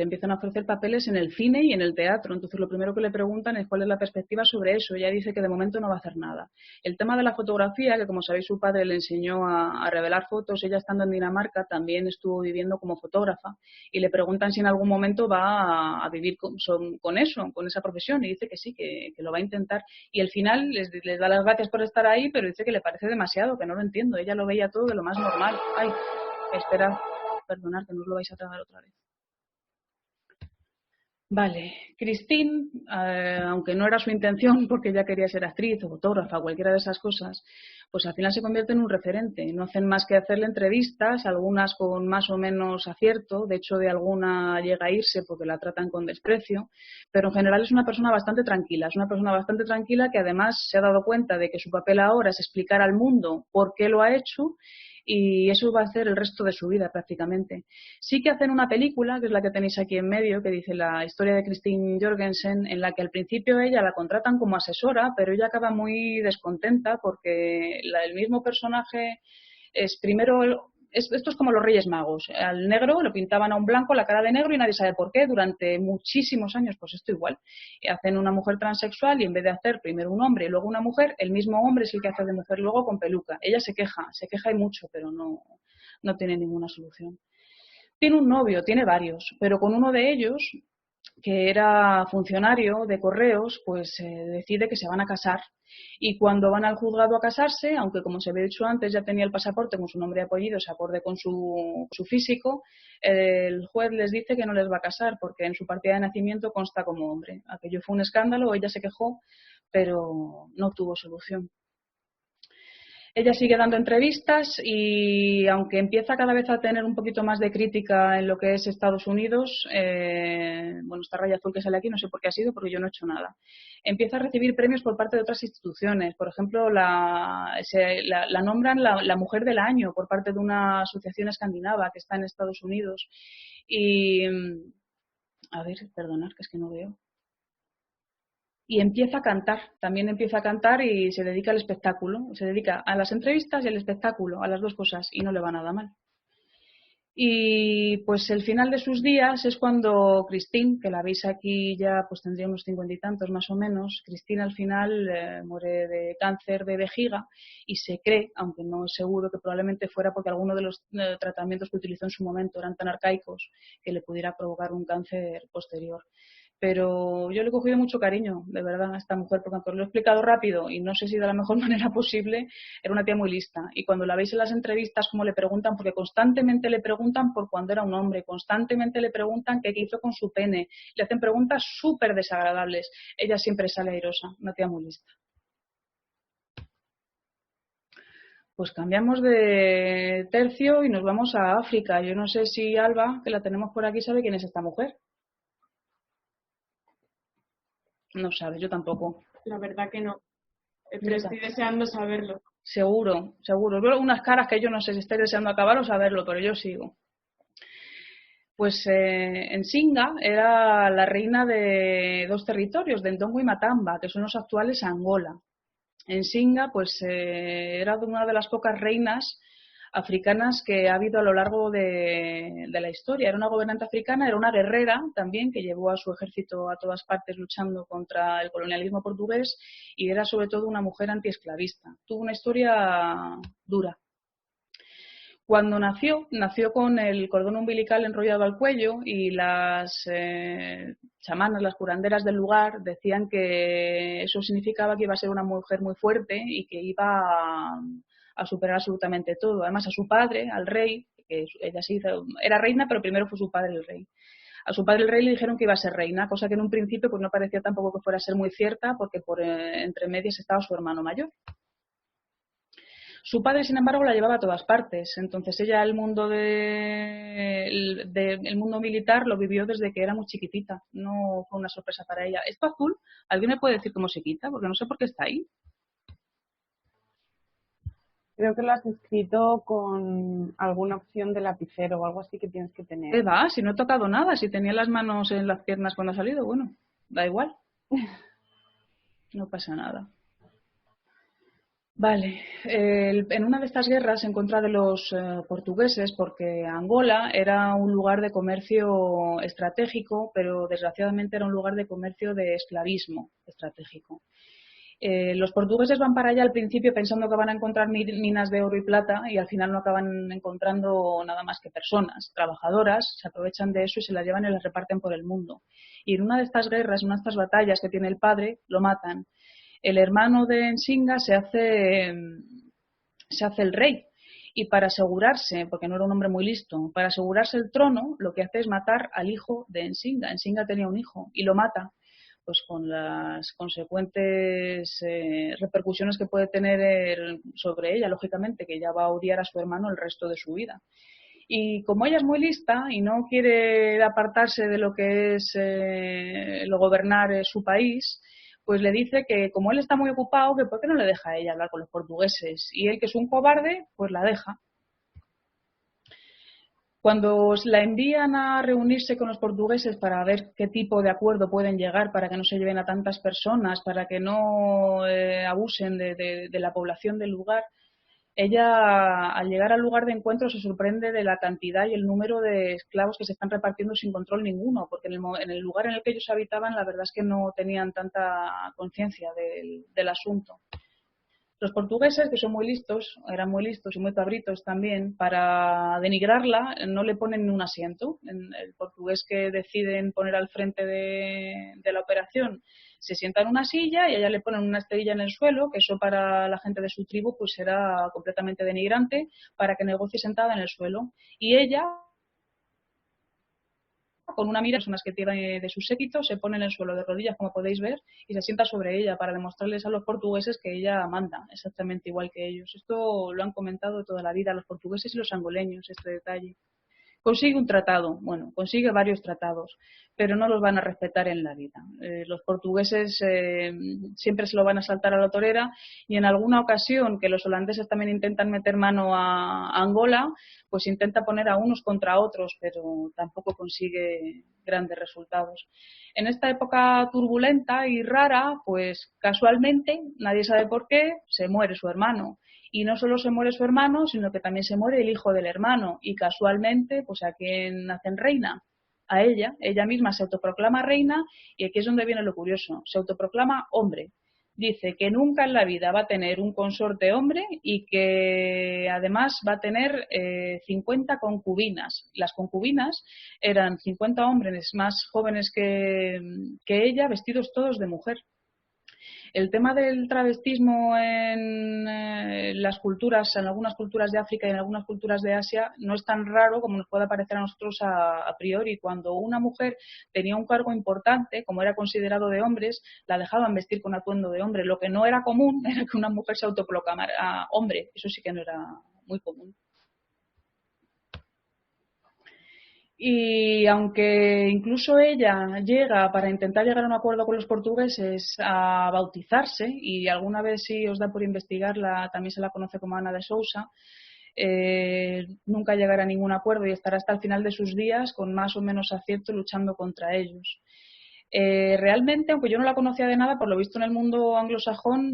en el cine y en el teatro. Entonces, lo primero que le preguntan es cuál es la perspectiva sobre eso. Ella dice que de momento no va a hacer nada. El tema de la fotografía, que como sabéis su padre le enseñó a revelar fotos, ella estando en Dinamarca también estuvo viviendo como fotógrafa y le preguntan si en algún momento va a vivir con eso, con esa profesión, y dice que sí, que lo va a intentar. Y al final les da las gracias por estar ahí, pero dice que le parece demasiado, que no lo entiendo. Ella lo veía todo de lo más normal. Ay, esperad, perdonad que no os lo vais a tragar otra vez. Vale, Christine, aunque no era su intención porque ella quería ser actriz o fotógrafa, cualquiera de esas cosas, pues al final se convierte en un referente. No hacen más que hacerle entrevistas, algunas con más o menos acierto, de hecho de alguna llega a irse porque la tratan con desprecio, pero en general es una persona bastante tranquila, que además se ha dado cuenta de que su papel ahora es explicar al mundo por qué lo ha hecho, y eso va a hacer el resto de su vida prácticamente. Sí que hacen una película, que es la que tenéis aquí en medio, que dice la historia de Christine Jorgensen, en la que al principio ella la contratan como asesora, pero ella acaba muy descontenta porque el mismo personaje es primero... Esto es como los Reyes Magos. Al negro lo pintaban a un blanco la cara de negro y nadie sabe por qué durante muchísimos años. Pues esto igual. Hacen una mujer transexual y en vez de hacer primero un hombre y luego una mujer, el mismo hombre es el que hace de mujer luego con peluca. Ella se queja y mucho, pero no tiene ninguna solución. Tiene un novio, tiene varios, pero con uno de ellos, que era funcionario de correos, pues decide que se van a casar. Y cuando van al juzgado a casarse, aunque como se había dicho antes ya tenía el pasaporte con su nombre y apellidos acorde con su físico, el juez les dice que no les va a casar porque en su partida de nacimiento consta como hombre. Aquello fue un escándalo, ella se quejó, pero no tuvo solución. Ella sigue dando entrevistas y aunque empieza cada vez a tener un poquito más de crítica en lo que es Estados Unidos, bueno, esta raya azul que sale aquí no sé por qué ha sido, porque yo no he hecho nada. Empieza a recibir premios por parte de otras instituciones. Por ejemplo, la nombran la Mujer del Año por parte de una asociación escandinava que está en Estados Unidos. Y, a ver, perdonad, que es que no veo. Y también empieza a cantar y se dedica al espectáculo, se dedica a las entrevistas y al espectáculo, a las dos cosas, y no le va nada mal. Y pues el final de sus días es cuando Christine, que la veis aquí ya, pues tendría unos 50 y tantos más o menos, Christine al final muere de cáncer de vejiga y se cree, aunque no es seguro, que probablemente fuera porque alguno de los tratamientos que utilizó en su momento eran tan arcaicos que le pudiera provocar un cáncer posterior. Pero yo le he cogido mucho cariño, de verdad, a esta mujer, porque lo he explicado rápido y no sé si de la mejor manera posible. Era una tía muy lista. Y cuando la veis en las entrevistas, como le preguntan, porque constantemente le preguntan por cuando era un hombre, constantemente le preguntan qué hizo con su pene, le hacen preguntas súper desagradables. Ella siempre sale airosa, una tía muy lista. Pues cambiamos de tercio y nos vamos a África. Yo no sé si Alba, que la tenemos por aquí, sabe quién es esta mujer. No sabes, yo tampoco. La verdad que no. Pero estoy deseando saberlo. Seguro. Veo unas caras que yo no sé si estoy deseando acabar o saberlo, pero yo sigo. Pues Nsinga era la reina de dos territorios, de Ndongo y Matamba, que son los actuales Angola. Nsinga pues era una de las pocas reinas africanas que ha habido a lo largo de la historia. Era una gobernante africana, era una guerrera también que llevó a su ejército a todas partes luchando contra el colonialismo portugués y era sobre todo una mujer antiesclavista. Tuvo una historia dura. Cuando nació con el cordón umbilical enrollado al cuello y las chamanas, las curanderas del lugar decían que eso significaba que iba a ser una mujer muy fuerte y que iba a superar absolutamente todo. Además, a su padre, al rey, que ella sí era reina, pero primero fue su padre el rey. A su padre el rey le dijeron que iba a ser reina, cosa que en un principio pues no parecía tampoco que fuera a ser muy cierta, porque por entre medias estaba su hermano mayor. Su padre, sin embargo, la llevaba a todas partes. Entonces ella el mundo el mundo militar lo vivió desde que era muy chiquitita. No fue una sorpresa para ella. Esto azul, ¿alguien me puede decir cómo se quita? Porque no sé por qué está ahí. Creo que lo has escrito con alguna opción de lapicero o algo así que tienes que tener. ¿Qué va? Si no he tocado nada, si tenía las manos en las piernas cuando ha salido, bueno, da igual. No pasa nada. Vale, en una de estas guerras en contra de los portugueses, porque Angola era un lugar de comercio estratégico, pero desgraciadamente era un lugar de comercio de esclavismo estratégico. Los portugueses van para allá al principio pensando que van a encontrar minas de oro y plata y al final no acaban encontrando nada más que personas trabajadoras, se aprovechan de eso y se las llevan y las reparten por el mundo. Y en una de estas guerras, en una de estas batallas que tiene el padre, lo matan. El hermano de Nsinga se hace el rey y para asegurarse, porque no era un hombre muy listo, para asegurarse el trono, lo que hace es matar al hijo de Nsinga. Nsinga tenía un hijo y lo mata, pues con las consecuentes repercusiones que puede tener sobre ella, lógicamente, que ella va a odiar a su hermano el resto de su vida. Y como ella es muy lista y no quiere apartarse de lo que es el gobernar su país, pues le dice que como él está muy ocupado, que por qué no le deja a ella hablar con los portugueses. Y él, que es un cobarde, pues la deja. Cuando la envían a reunirse con los portugueses para ver qué tipo de acuerdo pueden llegar para que no se lleven a tantas personas, para que no abusen de la población del lugar, ella, al llegar al lugar de encuentro, se sorprende de la cantidad y el número de esclavos que se están repartiendo sin control ninguno, porque en el lugar en el que ellos habitaban, la verdad es que no tenían tanta conciencia del asunto. Los portugueses, que son muy listos, eran muy listos y muy cabritos también, para denigrarla no le ponen ni un asiento. El portugués que deciden poner al frente de la operación se sienta en una silla y a ella le ponen una esterilla en el suelo, que eso para la gente de su tribu pues era completamente denigrante, para que negocie sentada en el suelo. Y ella, con una mira, personas que tiene de su séquito, se pone en el suelo de rodillas, como podéis ver, y se sienta sobre ella para demostrarles a los portugueses que ella manda, exactamente igual que ellos. Esto lo han comentado toda la vida los portugueses y los angoleños, este detalle. Consigue un tratado, bueno, consigue varios tratados, pero no los van a respetar en la vida. Los portugueses siempre se lo van a saltar a la torera y en alguna ocasión que los holandeses también intentan meter mano a Angola, pues intenta poner a unos contra otros, pero tampoco consigue grandes resultados. En esta época turbulenta y rara, pues casualmente, nadie sabe por qué, se muere su hermano. Y no solo se muere su hermano, sino que también se muere el hijo del hermano. Y casualmente, pues ¿a quién hacen reina? A ella. Ella misma se autoproclama reina y aquí es donde viene lo curioso. Se autoproclama hombre. Dice que nunca en la vida va a tener un consorte hombre y que además va a tener 50 concubinas. Las concubinas eran 50 hombres más jóvenes que ella, vestidos todos de mujer. El tema del travestismo en las culturas, en algunas culturas de África y en algunas culturas de Asia, no es tan raro como nos puede parecer a nosotros a priori. Cuando una mujer tenía un cargo importante, como era considerado de hombres, la dejaban vestir con atuendo de hombre. Lo que no era común era que una mujer se autoproclamara hombre. Eso sí que no era muy común. Y aunque incluso ella llega, para intentar llegar a un acuerdo con los portugueses, a bautizarse, y alguna vez si os da por investigarla, también se la conoce como Ana de Sousa, nunca llegará a ningún acuerdo y estará hasta el final de sus días con más o menos acierto luchando contra ellos. Realmente, aunque yo no la conocía de nada, por lo visto en el mundo anglosajón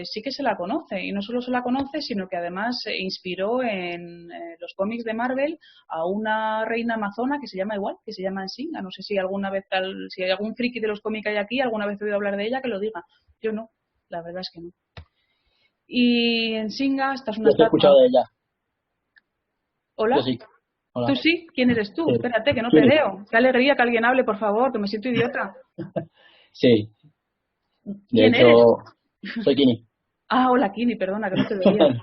sí que se la conoce, y no solo se la conoce, sino que además inspiró en los cómics de Marvel a una reina amazona que se llama igual, que se llama Nsinga. No sé si alguna vez, si hay algún friki de los cómics hay aquí, alguna vez he oído hablar de ella, que lo diga. Yo no, la verdad es que no. Y Nsinga, esta es una Yo he escuchado de ella. ¿Hola? Yo sí. Hola. ¿Tú sí? ¿Quién eres tú? Sí. Espérate, que no te veo. Qué alegría que alguien hable, por favor, que me siento idiota. Sí. De ¿Quién hecho, eres? soy Kini. Ah, hola, Kini, perdona, que no te veía.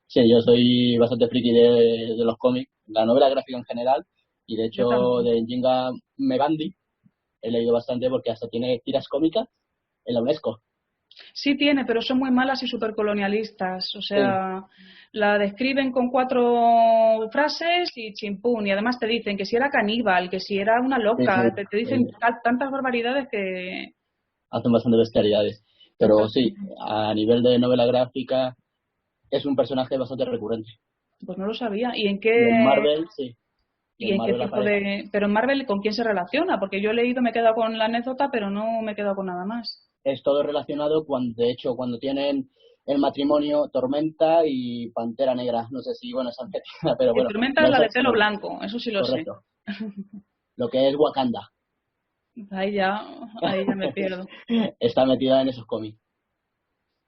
Sí, yo soy bastante friki de los cómics, la novela gráfica en general, y de hecho de Nzinga Mebandi he leído bastante porque hasta tiene tiras cómicas en la UNESCO. Sí tiene, pero son muy malas y supercolonialistas. O sea, la describen con 4 frases y chimpún. Y además te dicen que si era caníbal, que si era una loca. Sí, Te dicen tantas barbaridades que... hacen bastante bestialidades. Pero sí, a nivel de novela gráfica es un personaje bastante recurrente. Pues no lo sabía. ¿Y en Y qué...? en Marvel, sí. ¿Y en qué tipo de...? Pero en Marvel, ¿con quién se relaciona? Porque yo he leído, me he quedado con la anécdota, pero no me he quedado con nada más. Es todo relacionado, de hecho, cuando tienen El matrimonio, Tormenta y Pantera Negra. No sé si, bueno, esa metida, pero bueno. Tormenta es la de pelo blanco, eso sí lo correcto. sé. Lo que es Wakanda. Ahí ya me pierdo. Está metida en esos cómics.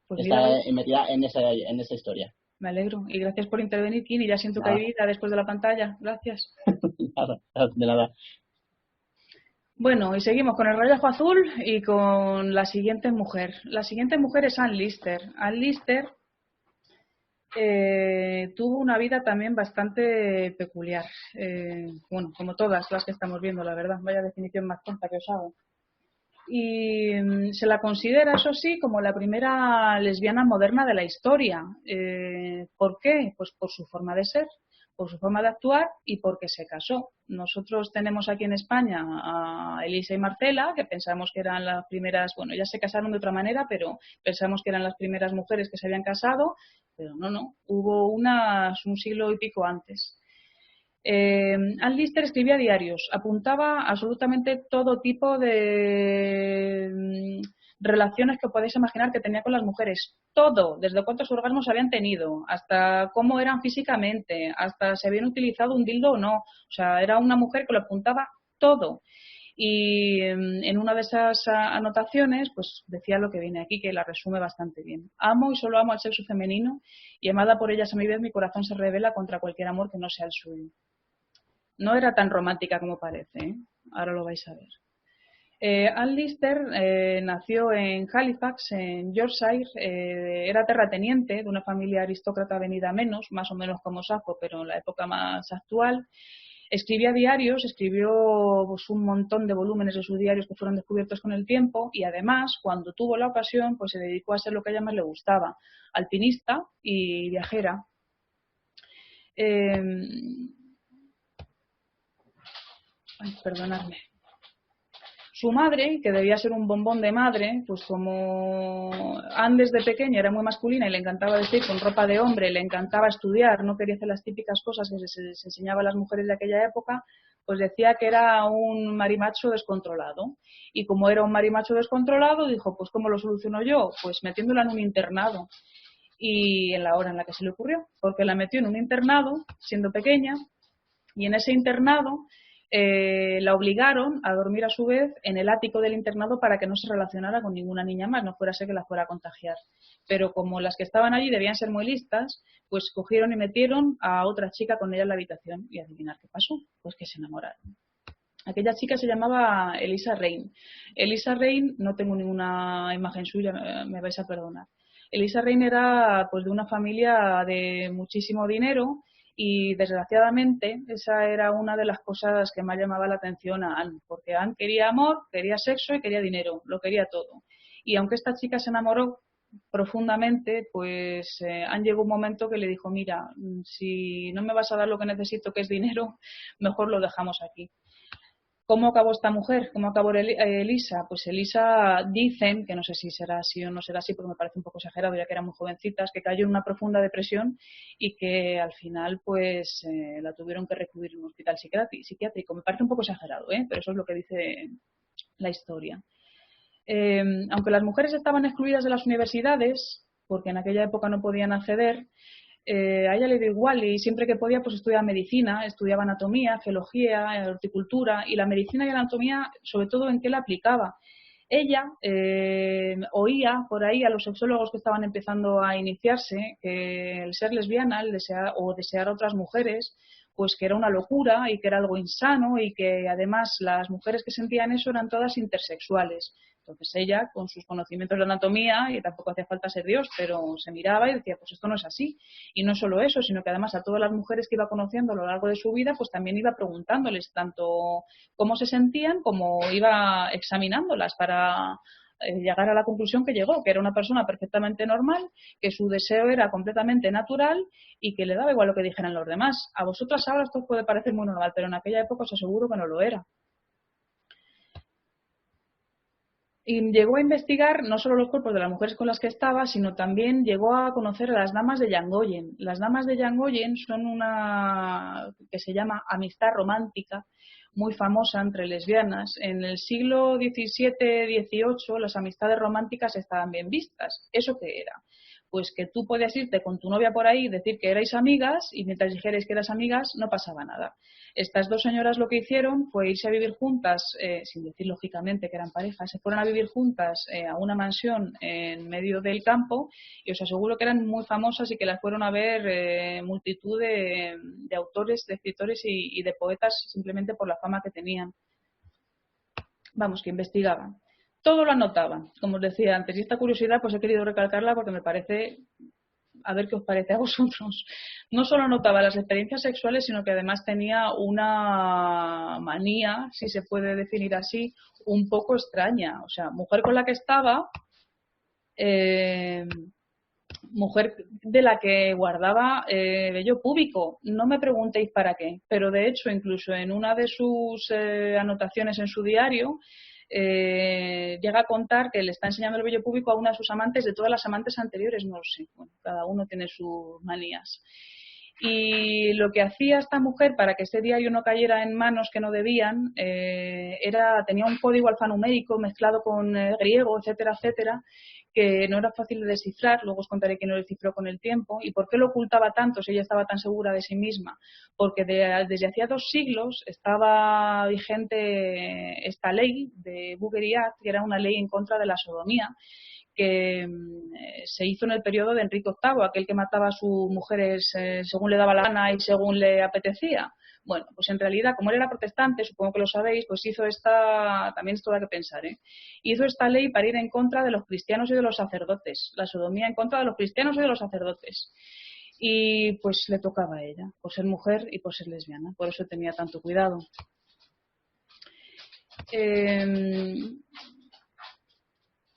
Pues Está mira, metida en esa historia. me alegro. Y gracias por intervenir, Kini. Ya siento que Nada. hay vida después de la pantalla. Gracias. De nada. Bueno, y seguimos con el rayajo azul y con la siguiente mujer. La siguiente mujer es Anne Lister. Anne Lister tuvo una vida también bastante peculiar. Bueno, como todas las que estamos viendo, la verdad. Vaya definición más tonta que os hago. Y se la considera, eso sí, como la primera lesbiana moderna de la historia. ¿Por qué? Pues por su forma de ser, por su forma de actuar y porque se casó. Nosotros tenemos aquí en España a Elisa y Marcela, que pensamos que eran las primeras, bueno, ellas se casaron de otra manera, pero pensamos que eran las primeras mujeres que se habían casado, pero no, hubo unas un siglo y pico antes. Anne Lister escribía diarios, apuntaba absolutamente todo tipo de relaciones que podéis imaginar que tenía con las mujeres. Todo, desde cuántos orgasmos habían tenido, hasta cómo eran físicamente, hasta si habían utilizado un dildo o no. O sea, era una mujer que lo apuntaba todo. Y en una de esas anotaciones, pues decía lo que viene aquí, que la resume bastante bien. Amo y solo amo al sexo femenino y amada por ellas a mi vez mi corazón se revela contra cualquier amor que no sea el suyo. No era tan romántica como parece, ¿eh? Ahora lo vais a ver. Anne Lister nació en Halifax, en Yorkshire. Era terrateniente de una familia aristócrata venida menos, más o menos como Safo, pero en la época más actual. Escribía diarios, escribió pues, un montón de volúmenes de sus diarios que fueron descubiertos con el tiempo y además, cuando tuvo la ocasión, pues se dedicó a ser lo que a ella más le gustaba, alpinista y viajera. Perdonadme. Su madre, que debía ser un bombón de madre, pues como Anne desde pequeña era muy masculina y le encantaba vestir con ropa de hombre, le encantaba estudiar, no quería hacer las típicas cosas que se enseñaba a las mujeres de aquella época, pues decía que era un marimacho descontrolado. Y como era un marimacho descontrolado, dijo, pues ¿cómo lo soluciono yo? Pues metiéndola en un internado. Y en la hora en la que se le ocurrió, porque la metió en un internado, siendo pequeña, y en ese internado la obligaron a dormir a su vez en el ático del internado para que no se relacionara con ninguna niña más, no fuera a ser que la fuera a contagiar. Pero como las que estaban allí debían ser muy listas, pues cogieron y metieron a otra chica con ella en la habitación y adivinar qué pasó, pues que se enamoraron. Aquella chica se llamaba Elisa Rein. Elisa Rein, no tengo ninguna imagen suya, me vais a perdonar. Elisa Rein era pues de una familia de muchísimo dinero y desgraciadamente esa era una de las cosas que más llamaba la atención a Anne, porque Anne quería amor, quería sexo y quería dinero, lo quería todo. Y aunque esta chica se enamoró profundamente, pues Anne llegó un momento que le dijo, mira, si no me vas a dar lo que necesito, que es dinero, mejor lo dejamos aquí. ¿Cómo acabó esta mujer? ¿Cómo acabó Elisa? Pues Elisa dicen, que no sé si será así o no será así, porque me parece un poco exagerado ya que eran muy jovencitas, que cayó en una profunda depresión y que al final pues la tuvieron que recluir en un hospital psiquiátrico. Me parece un poco exagerado, pero eso es lo que dice la historia. Aunque las mujeres estaban excluidas de las universidades, porque en aquella época no podían acceder, a ella le dio igual y siempre que podía pues estudiaba medicina, estudiaba anatomía, geología, horticultura y la medicina y la anatomía sobre todo en qué la aplicaba. Ella oía por ahí a los sexólogos que estaban empezando a iniciarse que el ser lesbiana, el desear a otras mujeres, pues que era una locura y que era algo insano y que además las mujeres que sentían eso eran todas intersexuales. Entonces ella, con sus conocimientos de anatomía, y tampoco hacía falta ser Dios, pero se miraba y decía, pues esto no es así. Y no solo eso, sino que además a todas las mujeres que iba conociendo a lo largo de su vida, pues también iba preguntándoles tanto cómo se sentían como iba examinándolas para llegar a la conclusión que llegó, que era una persona perfectamente normal, que su deseo era completamente natural y que le daba igual lo que dijeran los demás. A vosotras ahora esto puede parecer muy normal, pero en aquella época os aseguro que no lo era. Y llegó a investigar no solo los cuerpos de las mujeres con las que estaba, sino también llegó a conocer a las damas de Llangollen. Las damas de Llangollen son una que se llama amistad romántica, muy famosa entre lesbianas. En el siglo XVII-XVIII las amistades románticas estaban bien vistas. ¿Eso qué era? pues que tú podías irte con tu novia por ahí, decir que erais amigas y mientras dijerais que eras amigas no pasaba nada. Estas dos señoras lo que hicieron fue irse a vivir juntas, sin decir lógicamente que eran parejas, se fueron a vivir juntas a una mansión en medio del campo y os aseguro que eran muy famosas y que las fueron a ver multitud de autores, de escritores y de poetas simplemente por la fama que tenían. Vamos, que investigaban. Todo lo anotaban, como os decía antes. Y esta curiosidad pues he querido recalcarla porque me parece, a ver qué os parece a vosotros. No solo anotaba las experiencias sexuales, sino que además tenía una manía, si se puede definir así, un poco extraña. O sea, mujer con la que estaba, mujer de la que guardaba vello púbico. No me preguntéis para qué, pero de hecho incluso en una de sus anotaciones en su diario llega a contar que le está enseñando el vello púbico a una de sus amantes de todas las amantes anteriores, no lo sé, bueno, cada uno tiene sus manías. Y lo que hacía esta mujer para que este diario no cayera en manos que no debían tenía un código alfanumérico mezclado con griego, etcétera, etcétera, que no era fácil de descifrar. Luego os contaré que no lo descifró con el tiempo. ¿Y por qué lo ocultaba tanto si ella estaba tan segura de sí misma? Porque desde hacía 2 siglos estaba vigente esta ley de Bugueriat, que era una ley en contra de la sodomía, que se hizo en el periodo de Enrique VIII, aquel que mataba a sus mujeres según le daba la gana y según le apetecía. Bueno, pues en realidad, como él era protestante, supongo que lo sabéis, pues hizo también esto da que pensar, hizo esta ley para ir en contra de los cristianos y de los sacerdotes, la sodomía en contra de los cristianos y de los sacerdotes. Y pues le tocaba a ella, por ser mujer y por ser lesbiana, por eso tenía tanto cuidado.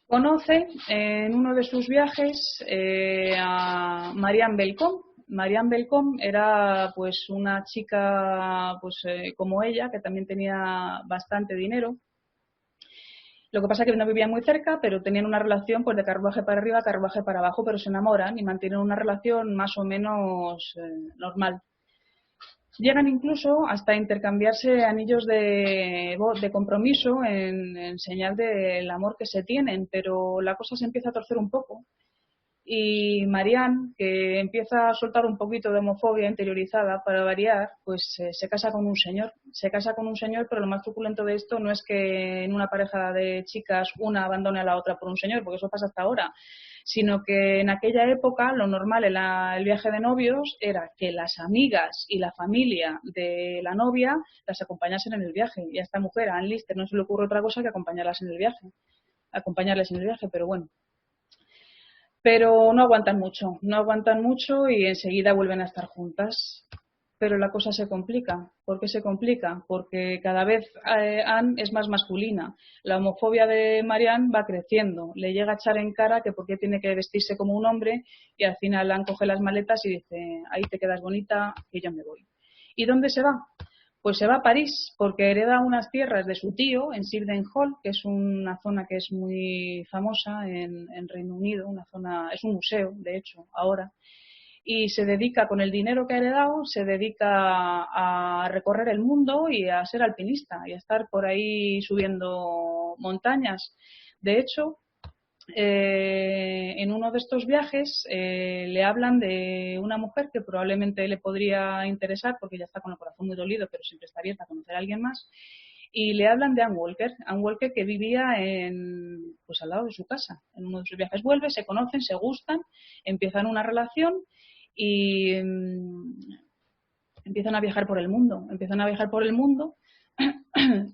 Conoce en uno de sus viajes a Marianne Belcom. Marianne Belcom era pues una chica pues como ella, que también tenía bastante dinero. Lo que pasa es que no vivían muy cerca, pero tenían una relación pues de carruaje para arriba, carruaje para abajo, pero se enamoran y mantienen una relación más o menos normal. Llegan incluso hasta intercambiarse anillos de compromiso en señal del amor que se tienen, pero la cosa se empieza a torcer un poco. Y Marianne, que empieza a soltar un poquito de homofobia interiorizada para variar, pues se casa con un señor. Se casa con un señor, pero lo más truculento de esto no es que en una pareja de chicas una abandone a la otra por un señor, porque eso pasa hasta ahora, sino que en aquella época lo normal en el viaje de novios era que las amigas y la familia de la novia las acompañasen en el viaje. Y a esta mujer, a Anne Lister, no se le ocurre otra cosa que acompañarles en el viaje, pero bueno. Pero no aguantan mucho y enseguida vuelven a estar juntas. Pero la cosa se complica. ¿Por qué se complica? Porque cada vez Anne es más masculina. La homofobia de Marianne va creciendo. Le llega a echar en cara que por qué tiene que vestirse como un hombre y al final Anne coge las maletas y dice, ahí te quedas bonita, que yo me voy. ¿Y dónde se va? Pues se va a París porque hereda unas tierras de su tío en Sirden Hall, que es una zona que es muy famosa en Reino Unido, es un museo, de hecho, ahora. Y se dedica, con el dinero que ha heredado, se dedica a recorrer el mundo y a ser alpinista y a estar por ahí subiendo montañas. De hecho, en uno de estos viajes le hablan de una mujer que probablemente le podría interesar porque ya está con el corazón muy dolido, pero siempre está abierta a conocer a alguien más, y le hablan de Anne Walker que vivía pues al lado de su casa. En uno de sus viajes vuelve, se conocen, se gustan, empiezan una relación y empiezan a viajar por el mundo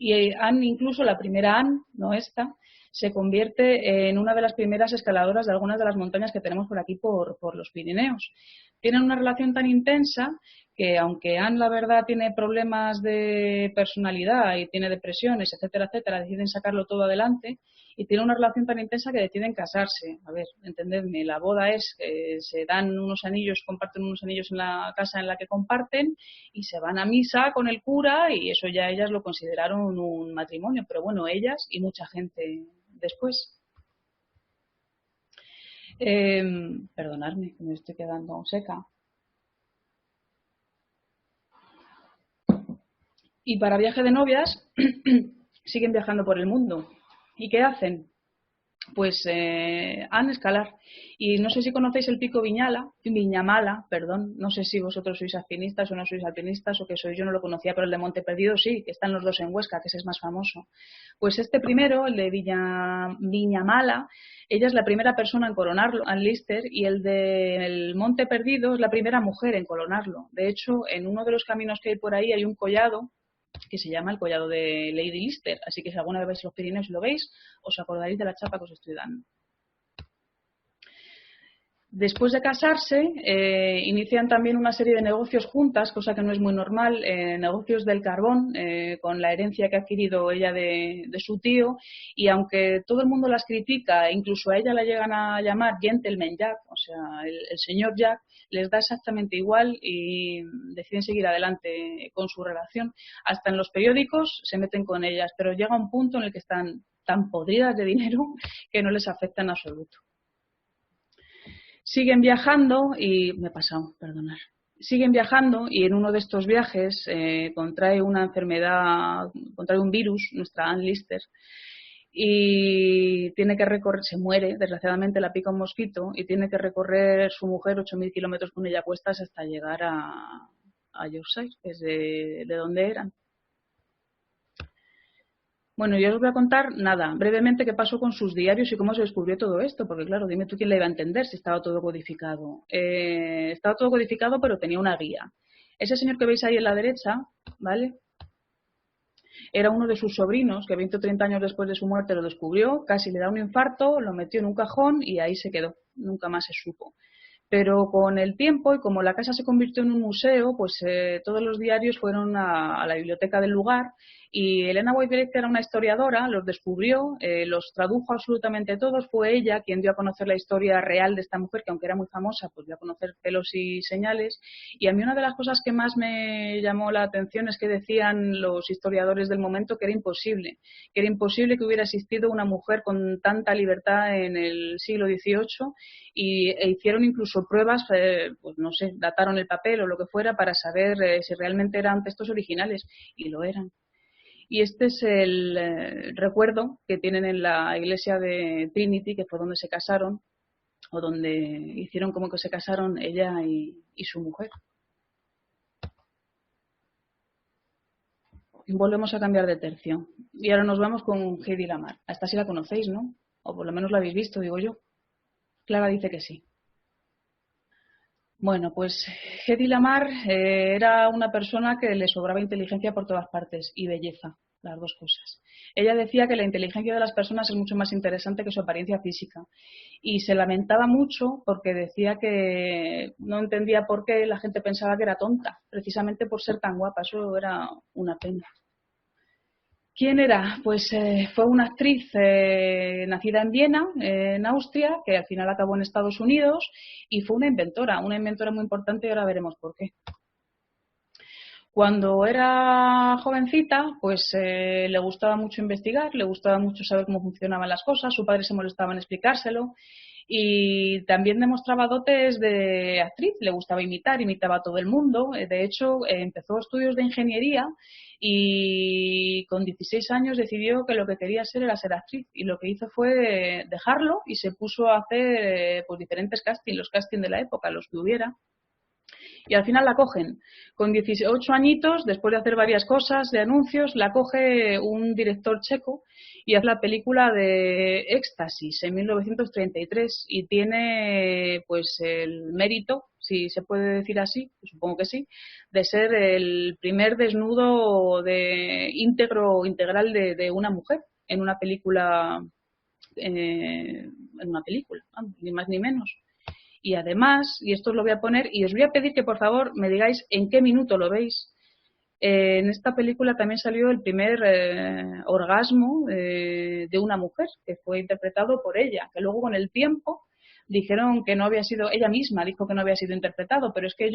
y Anne, incluso la primera Anne, no esta, se convierte en una de las primeras escaladoras de algunas de las montañas que tenemos por aquí, por los Pirineos. Tienen una relación tan intensa que, aunque Anne, la verdad, tiene problemas de personalidad y tiene depresiones, etcétera, etcétera, deciden sacarlo todo adelante y tiene una relación tan intensa que deciden casarse. A ver, entendedme, la boda es que se dan unos anillos, comparten unos anillos en la casa en la que comparten y se van a misa con el cura y eso ya ellas lo consideraron un matrimonio, pero bueno, ellas y mucha gente después. Perdonadme, que me estoy quedando seca. Y para viaje de novias siguen viajando por el mundo. ¿Y qué hacen? pues han escalar. Y no sé si conocéis el pico Viñamala, perdón, no sé si vosotros sois alpinistas o no sois alpinistas o qué sois, yo no lo conocía, pero el de Monte Perdido sí, que están los dos en Huesca, que ese es más famoso. Pues este primero, el de Viñamala, ella es la primera persona en coronarlo, Ann Lister, y el del Monte Perdido es la primera mujer en coronarlo. De hecho, en uno de los caminos que hay por ahí hay un collado que se llama el collado de Lady Lister, así que si alguna vez vais los Pirineos y lo veis, os acordaréis de la chapa que os estoy dando. Después de casarse, inician también una serie de negocios juntas, cosa que no es muy normal, negocios del carbón, con la herencia que ha adquirido ella de su tío, y aunque todo el mundo las critica, incluso a ella la llegan a llamar Gentleman Jack, o sea, el señor Jack, les da exactamente igual y deciden seguir adelante con su relación. Hasta en los periódicos se meten con ellas, pero llega un punto en el que están tan podridas de dinero que no les afecta en absoluto. Siguen viajando y me he pasado, perdonad. Siguen viajando y en uno de estos viajes contrae una enfermedad, contrae un virus, nuestra Ann Lister, y tiene que recorrer, se muere, desgraciadamente la pica un mosquito y tiene que recorrer su mujer 8.000 kilómetros con ella a cuestas hasta llegar a Yorkshire, que es de donde eran. Bueno, yo os voy a contar nada, brevemente qué pasó con sus diarios y cómo se descubrió todo esto, porque claro, dime tú quién le iba a entender si estaba todo codificado. Estaba todo codificado, pero tenía una guía. Ese señor que veis ahí en la derecha, ¿vale? Era uno de sus sobrinos que 20 o 30 años después de su muerte lo descubrió, casi le da un infarto, lo metió en un cajón y ahí se quedó, nunca más se supo. Pero con el tiempo, y como la casa se convirtió en un museo, pues todos los diarios fueron a la biblioteca del lugar y Elena White, que era una historiadora, los descubrió, los tradujo absolutamente todos. Fue ella quien dio a conocer la historia real de esta mujer, que aunque era muy famosa, pues dio a conocer pelos y señales. Y a mí una de las cosas que más me llamó la atención es que decían los historiadores del momento que era imposible que hubiera existido una mujer con tanta libertad en el siglo XVIII e hicieron incluso pruebas, pues no sé, dataron el papel o lo que fuera para saber si realmente eran textos originales, y lo eran. Y este es el recuerdo que tienen en la iglesia de Trinity, que fue donde se casaron, o donde hicieron como que se casaron ella y su mujer. Volvemos a cambiar de tercio. Y ahora nos vamos con Hedy Lamarr. A esta sí la conocéis, ¿no? O por lo menos la habéis visto, digo yo. Clara dice que sí. Bueno, pues Hedy Lamarr era una persona que le sobraba inteligencia por todas partes y belleza, las dos cosas. Ella decía que la inteligencia de las personas es mucho más interesante que su apariencia física y se lamentaba mucho porque decía que no entendía por qué la gente pensaba que era tonta, precisamente por ser tan guapa. Eso era una pena. ¿Quién era? Pues fue una actriz nacida en Viena, en Austria, que al final acabó en Estados Unidos, y fue una inventora muy importante, y ahora veremos por qué. Cuando era jovencita, pues le gustaba mucho investigar, le gustaba mucho saber cómo funcionaban las cosas, su padre se molestaba en explicárselo, y también demostraba dotes de actriz, le gustaba imitar, imitaba a todo el mundo. De hecho, empezó estudios de ingeniería y con 16 años decidió que lo que quería ser era ser actriz, y lo que hizo fue dejarlo y se puso a hacer pues diferentes castings, los castings de la época, los que hubiera. Y al final la cogen. Con 18 añitos, después de hacer varias cosas, de anuncios, la coge un director checo y hace la película de Éxtasis en 1933 y tiene pues el mérito, si se puede decir así, supongo que sí, de ser el primer desnudo integral de una mujer en una película, ni más ni menos. Y además, y esto os lo voy a poner, y os voy a pedir que por favor me digáis en qué minuto lo veis. En esta película también salió el primer orgasmo de una mujer, que fue interpretado por ella, que luego con el tiempo dijeron que no había sido, ella misma dijo que no había sido interpretado, pero es que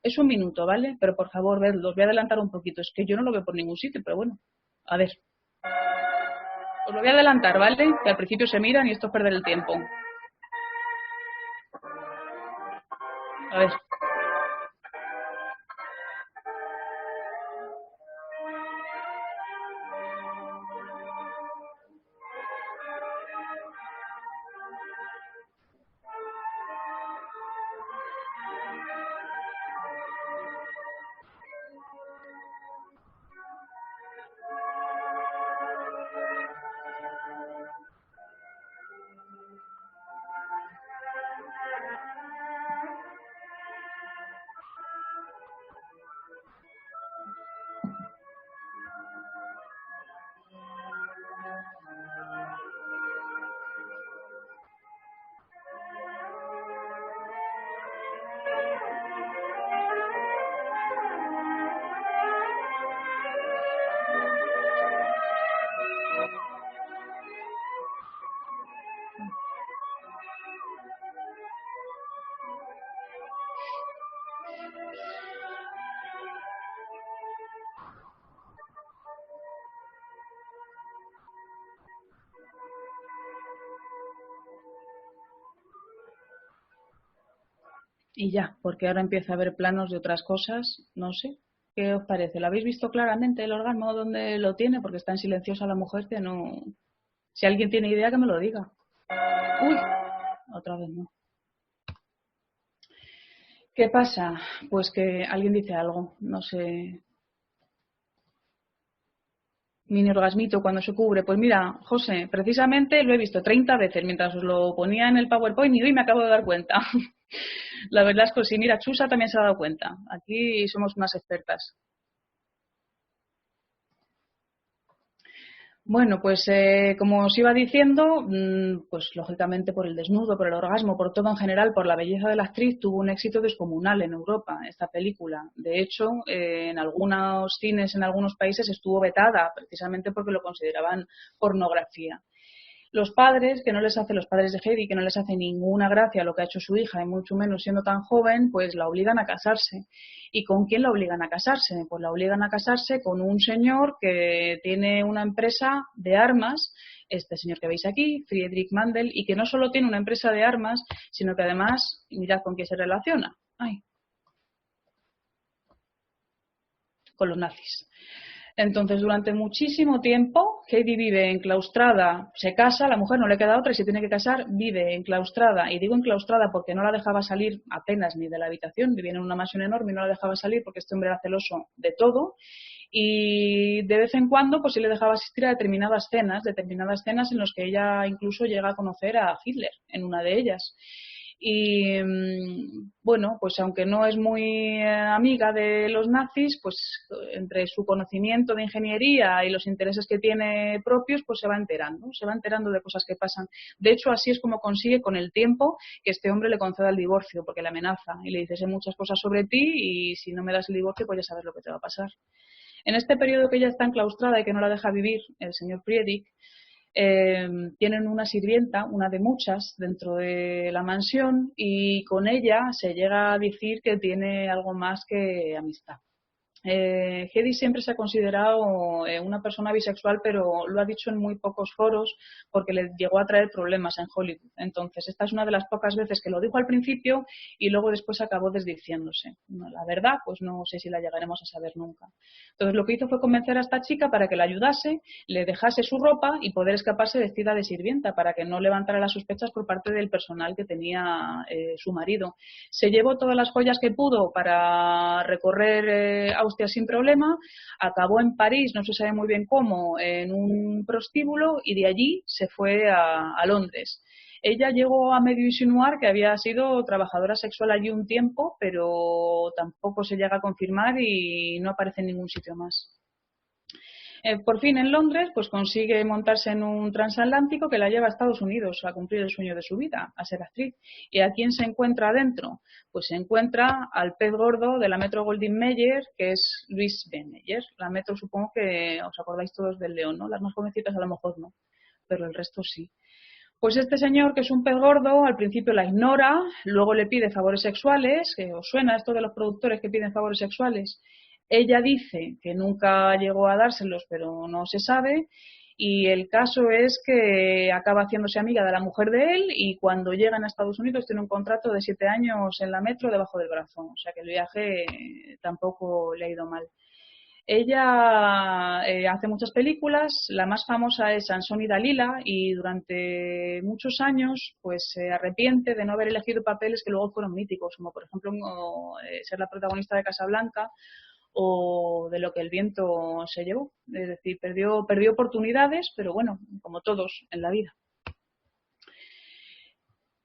es un minuto, ¿vale? Pero por favor, vedlo, os voy a adelantar un poquito, es que yo no lo veo por ningún sitio, pero bueno, a ver. Os lo voy a adelantar, ¿vale? Que al principio se miran y esto es perder el tiempo. A ver. Y ya, porque ahora empieza a haber planos de otras cosas, no sé. ¿Qué os parece? ¿Lo habéis visto claramente el orgasmo donde lo tiene? Porque está en silenciosa la mujer que no... Si alguien tiene idea, que me lo diga. Uy, otra vez no. ¿Qué pasa? Pues que alguien dice algo, no sé. Mini orgasmito cuando se cubre. Pues mira, José, precisamente lo he visto 30 veces mientras os lo ponía en el PowerPoint y hoy me acabo de dar cuenta. La verdad es que sí, mira, Chusa también se ha dado cuenta. Aquí somos unas expertas. Bueno, pues como os iba diciendo, pues lógicamente por el desnudo, por el orgasmo, por todo en general, por la belleza de la actriz, tuvo un éxito descomunal en Europa esta película. De hecho, en algunos cines, en algunos países estuvo vetada precisamente porque lo consideraban pornografía. Los padres, los padres de Heidi, que no les hace ninguna gracia lo que ha hecho su hija, y mucho menos siendo tan joven, pues la obligan a casarse. ¿Y con quién la obligan a casarse? Pues la obligan a casarse con un señor que tiene una empresa de armas, este señor que veis aquí, Friedrich Mandel, y que no solo tiene una empresa de armas, sino que además, mirad con quién se relaciona. Con los nazis. Entonces, durante muchísimo tiempo, Heidi vive enclaustrada, se casa, la mujer no le queda otra y se tiene que casar, vive enclaustrada. Y digo enclaustrada porque no la dejaba salir apenas ni de la habitación, vivía en una mansión enorme y no la dejaba salir porque este hombre era celoso de todo. Y de vez en cuando, pues sí le dejaba asistir a determinadas cenas en las que ella incluso llega a conocer a Hitler, en una de ellas. Y bueno, pues aunque no es muy amiga de los nazis, pues entre su conocimiento de ingeniería y los intereses que tiene propios, pues se va enterando de cosas que pasan. De hecho, así es como consigue con el tiempo que este hombre le conceda el divorcio, porque le amenaza y le dice: sé muchas cosas sobre ti y si no me das el divorcio, pues ya sabes lo que te va a pasar. En este periodo que ella está enclaustrada y que no la deja vivir el señor Friedrich, tienen una sirvienta, una de muchas, dentro de la mansión, y con ella se llega a decir que tiene algo más que amistad. Heidi siempre se ha considerado una persona bisexual, pero lo ha dicho en muy pocos foros porque le llegó a traer problemas en Hollywood. Entonces, esta es una de las pocas veces que lo dijo al principio y luego después acabó desdiciéndose. No, la verdad, pues no sé si la llegaremos a saber nunca. Entonces, lo que hizo fue convencer a esta chica para que la ayudase, le dejase su ropa y poder escaparse vestida de sirvienta para que no levantara las sospechas por parte del personal que tenía su marido. Se llevó todas las joyas que pudo para recorrer Austria sin problema, acabó en París, no se sabe muy bien cómo, en un prostíbulo y de allí se fue a Londres. Ella llegó a medio insinuar que había sido trabajadora sexual allí un tiempo, pero tampoco se llega a confirmar y no aparece en ningún sitio más. Por fin en Londres pues consigue montarse en un transatlántico que la lleva a Estados Unidos a cumplir el sueño de su vida, a ser actriz. ¿Y a quién se encuentra adentro? Pues se encuentra al pez gordo de la Metro Goldwyn Mayer, que es Louis B. Mayer. La Metro, supongo que os acordáis todos del León, ¿no? Las más jovencitas a lo mejor no, pero el resto sí. Pues este señor, que es un pez gordo, al principio la ignora, luego le pide favores sexuales, que os suena esto de los productores que piden favores sexuales. Ella dice que nunca llegó a dárselos, pero no se sabe, y el caso es que acaba haciéndose amiga de la mujer de él y cuando llegan a Estados Unidos tiene un contrato de 7 años en la Metro debajo del brazo, o sea que el viaje tampoco le ha ido mal. Ella hace muchas películas, la más famosa es Sansón y Dalila, y durante muchos años pues se arrepiente de no haber elegido papeles que luego fueron míticos, como por ejemplo ser la protagonista de Casablanca o de Lo que el viento se llevó. Es decir, perdió oportunidades, pero bueno, como todos en la vida.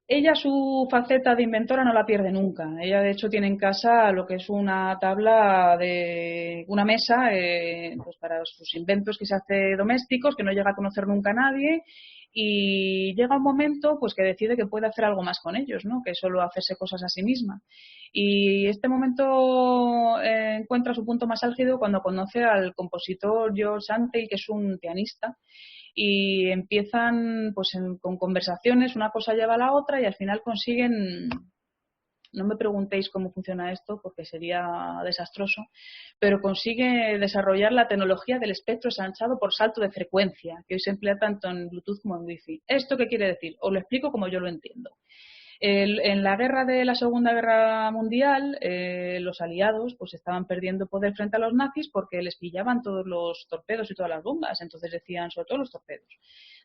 Ella su faceta de inventora no la pierde nunca. Ella de hecho tiene en casa lo que es una tabla de una mesa pues para sus inventos que se hace domésticos, que no llega a conocer nunca a nadie, y llega un momento pues que decide que puede hacer algo más con ellos, ¿no? Que solo hacerse cosas a sí misma. Y este momento encuentra su punto más álgido cuando conoce al compositor George Antheil, que es un pianista, y empiezan pues con conversaciones, una cosa lleva a la otra y al final consiguen, no me preguntéis cómo funciona esto porque sería desastroso, pero consigue desarrollar la tecnología del espectro ensanchado por salto de frecuencia, que hoy se emplea tanto en Bluetooth como en Wi-Fi. ¿Esto qué quiere decir? Os lo explico como yo lo entiendo. En la guerra de la Segunda Guerra Mundial, los aliados pues estaban perdiendo poder frente a los nazis porque les pillaban todos los torpedos y todas las bombas. Entonces decían, sobre todo los torpedos.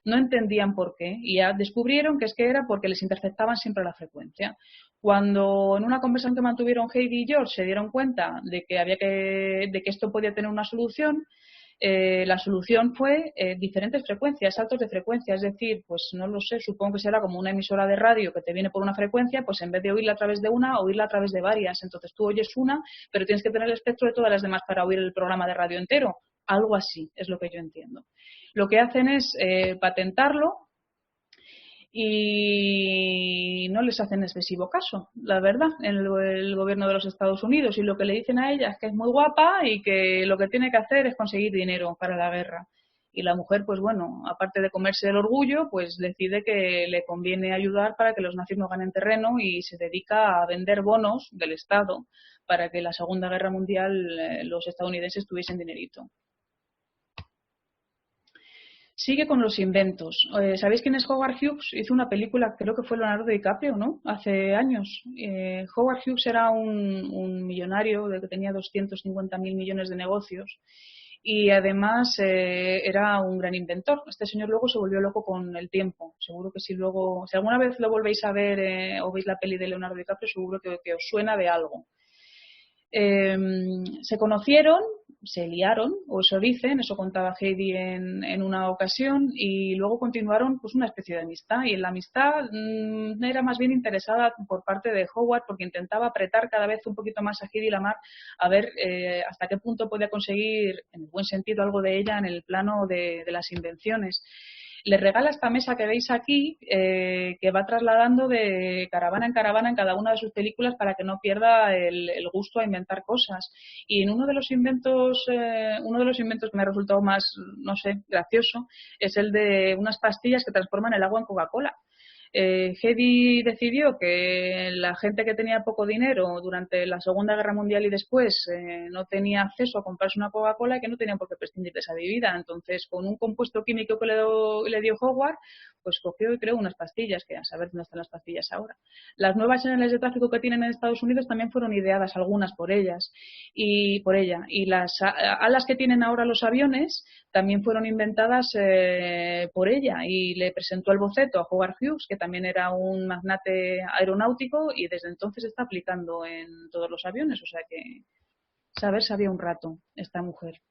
No entendían por qué y ya descubrieron que era porque les interceptaban siempre la frecuencia. Cuando en una conversación que mantuvieron Heidi y George se dieron cuenta de que esto podía tener una solución, la solución fue diferentes frecuencias, saltos de frecuencia, es decir, pues no lo sé, supongo que será como una emisora de radio que te viene por una frecuencia, pues en vez de oírla a través de una, oírla a través de varias. Entonces tú oyes una, pero tienes que tener el espectro de todas las demás para oír el programa de radio entero. Algo así es lo que yo entiendo. Lo que hacen es patentarlo y no les hacen excesivo caso, la verdad, en el gobierno de los Estados Unidos. Y lo que le dicen a ella es que es muy guapa y que lo que tiene que hacer es conseguir dinero para la guerra. Y la mujer, pues bueno, aparte de comerse el orgullo, pues decide que le conviene ayudar para que los nazis no ganen terreno y se dedica a vender bonos del Estado para que en la Segunda Guerra Mundial los estadounidenses tuviesen dinerito. Sigue con los inventos. ¿Sabéis quién es Howard Hughes? Hizo una película, creo que fue Leonardo DiCaprio, ¿no? Hace años. Howard Hughes era un millonario que tenía 250.000 millones de negocios y además era un gran inventor. Este señor luego se volvió loco con el tiempo. Seguro que si alguna vez lo volvéis a ver o veis la peli de Leonardo DiCaprio, seguro que os suena de algo. Se conocieron, se liaron, o eso dicen, eso contaba Heidi en una ocasión, y luego continuaron pues una especie de amistad. Y en la amistad era más bien interesada por parte de Howard porque intentaba apretar cada vez un poquito más a Hedy Lamarr a ver hasta qué punto podía conseguir, en el buen sentido, algo de ella en el plano de las invenciones. Le regala esta mesa que veis aquí, que va trasladando de caravana en caravana en cada una de sus películas para que no pierda el gusto a inventar cosas. Y en uno de los inventos que me ha resultado más, no sé, gracioso, es el de unas pastillas que transforman el agua en Coca-Cola. Heidi decidió que la gente que tenía poco dinero durante la Segunda Guerra Mundial y después no tenía acceso a comprarse una Coca-Cola y que no tenían por qué prescindir de esa bebida. Entonces, con un compuesto químico que le dio Howard, pues cogió y creó unas pastillas, que a saber dónde están las pastillas ahora. Las nuevas señales de tráfico que tienen en Estados Unidos también fueron ideadas algunas por ella. Y las alas que tienen ahora los aviones también fueron inventadas por ella, y le presentó el boceto a Howard Hughes, que también era un magnate aeronáutico, y desde entonces está aplicando en todos los aviones. O sea que sabía un rato esta mujer.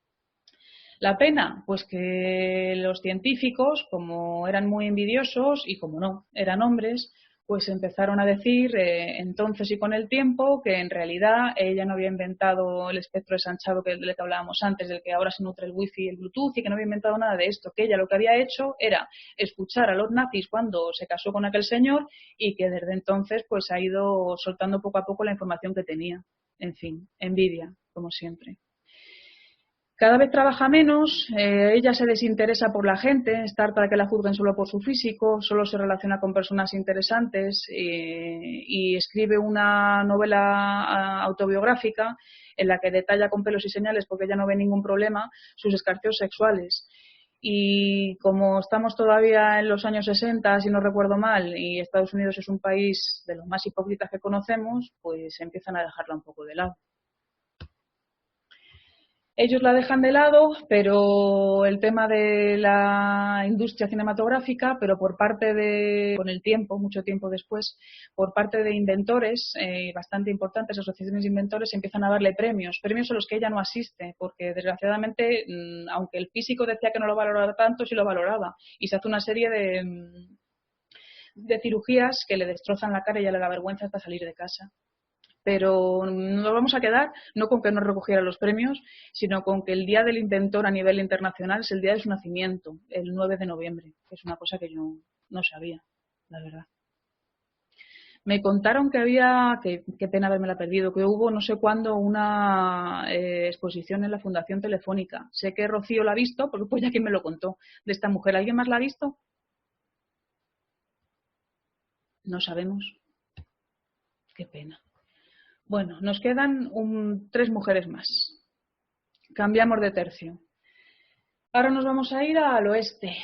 La pena, pues que los científicos, como eran muy envidiosos y como no, eran hombres, pues empezaron a decir entonces y con el tiempo que en realidad ella no había inventado el espectro ensanchado del que hablábamos antes, del que ahora se nutre el wifi y el bluetooth, y que no había inventado nada de esto, que ella lo que había hecho era escuchar a los nazis cuando se casó con aquel señor y que desde entonces pues ha ido soltando poco a poco la información que tenía. En fin, envidia, como siempre. Cada vez trabaja menos, ella se desinteresa por la gente, está harta de que la juzguen solo por su físico, solo se relaciona con personas interesantes y escribe una novela autobiográfica en la que detalla con pelos y señales, porque ella no ve ningún problema, sus escarceos sexuales. Y como estamos todavía en los años 60, si no recuerdo mal, y Estados Unidos es un país de los más hipócritas que conocemos, pues empiezan a dejarla un poco de lado. Ellos la dejan de lado, pero el tema de la industria cinematográfica, pero por parte con el tiempo, mucho tiempo después, por parte de inventores bastante importantes, asociaciones de inventores, empiezan a darle premios a los que ella no asiste, porque desgraciadamente, aunque el físico decía que no lo valoraba tanto, sí lo valoraba, y se hace una serie de cirugías que le destrozan la cara y ya le da vergüenza hasta salir de casa. Pero nos vamos a quedar no con que no recogiera los premios, sino con que el Día del Inventor a nivel internacional es el día de su nacimiento, el 9 de noviembre, que es una cosa que yo no sabía, la verdad. Me contaron que había, qué pena haberme perdido, que hubo no sé cuándo una exposición en la Fundación Telefónica. Sé que Rocío la ha visto, porque pues ya quien me lo contó, de esta mujer. ¿Alguien más la ha visto? No sabemos. Qué pena. Bueno, nos quedan 3 mujeres más. Cambiamos de tercio. Ahora nos vamos a ir al oeste,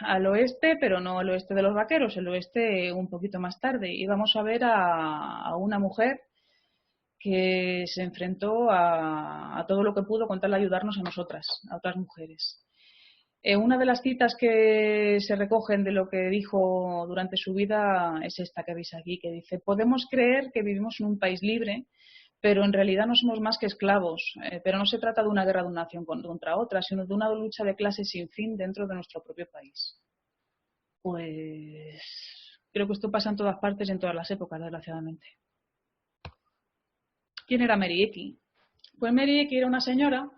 al oeste, pero no al oeste de los vaqueros, el oeste un poquito más tarde. Y vamos a ver a una mujer que se enfrentó a todo lo que pudo con tal de ayudarnos a nosotras, a otras mujeres. Una de las citas que se recogen de lo que dijo durante su vida es esta que veis aquí, que dice: podemos creer que vivimos en un país libre, pero en realidad no somos más que esclavos. Pero no se trata de una guerra de una nación contra otra, sino de una lucha de clases sin fin dentro de nuestro propio país. Pues creo que esto pasa en todas partes y en todas las épocas, desgraciadamente. ¿Quién era Mary Eki? Pues Mary Eki era una señora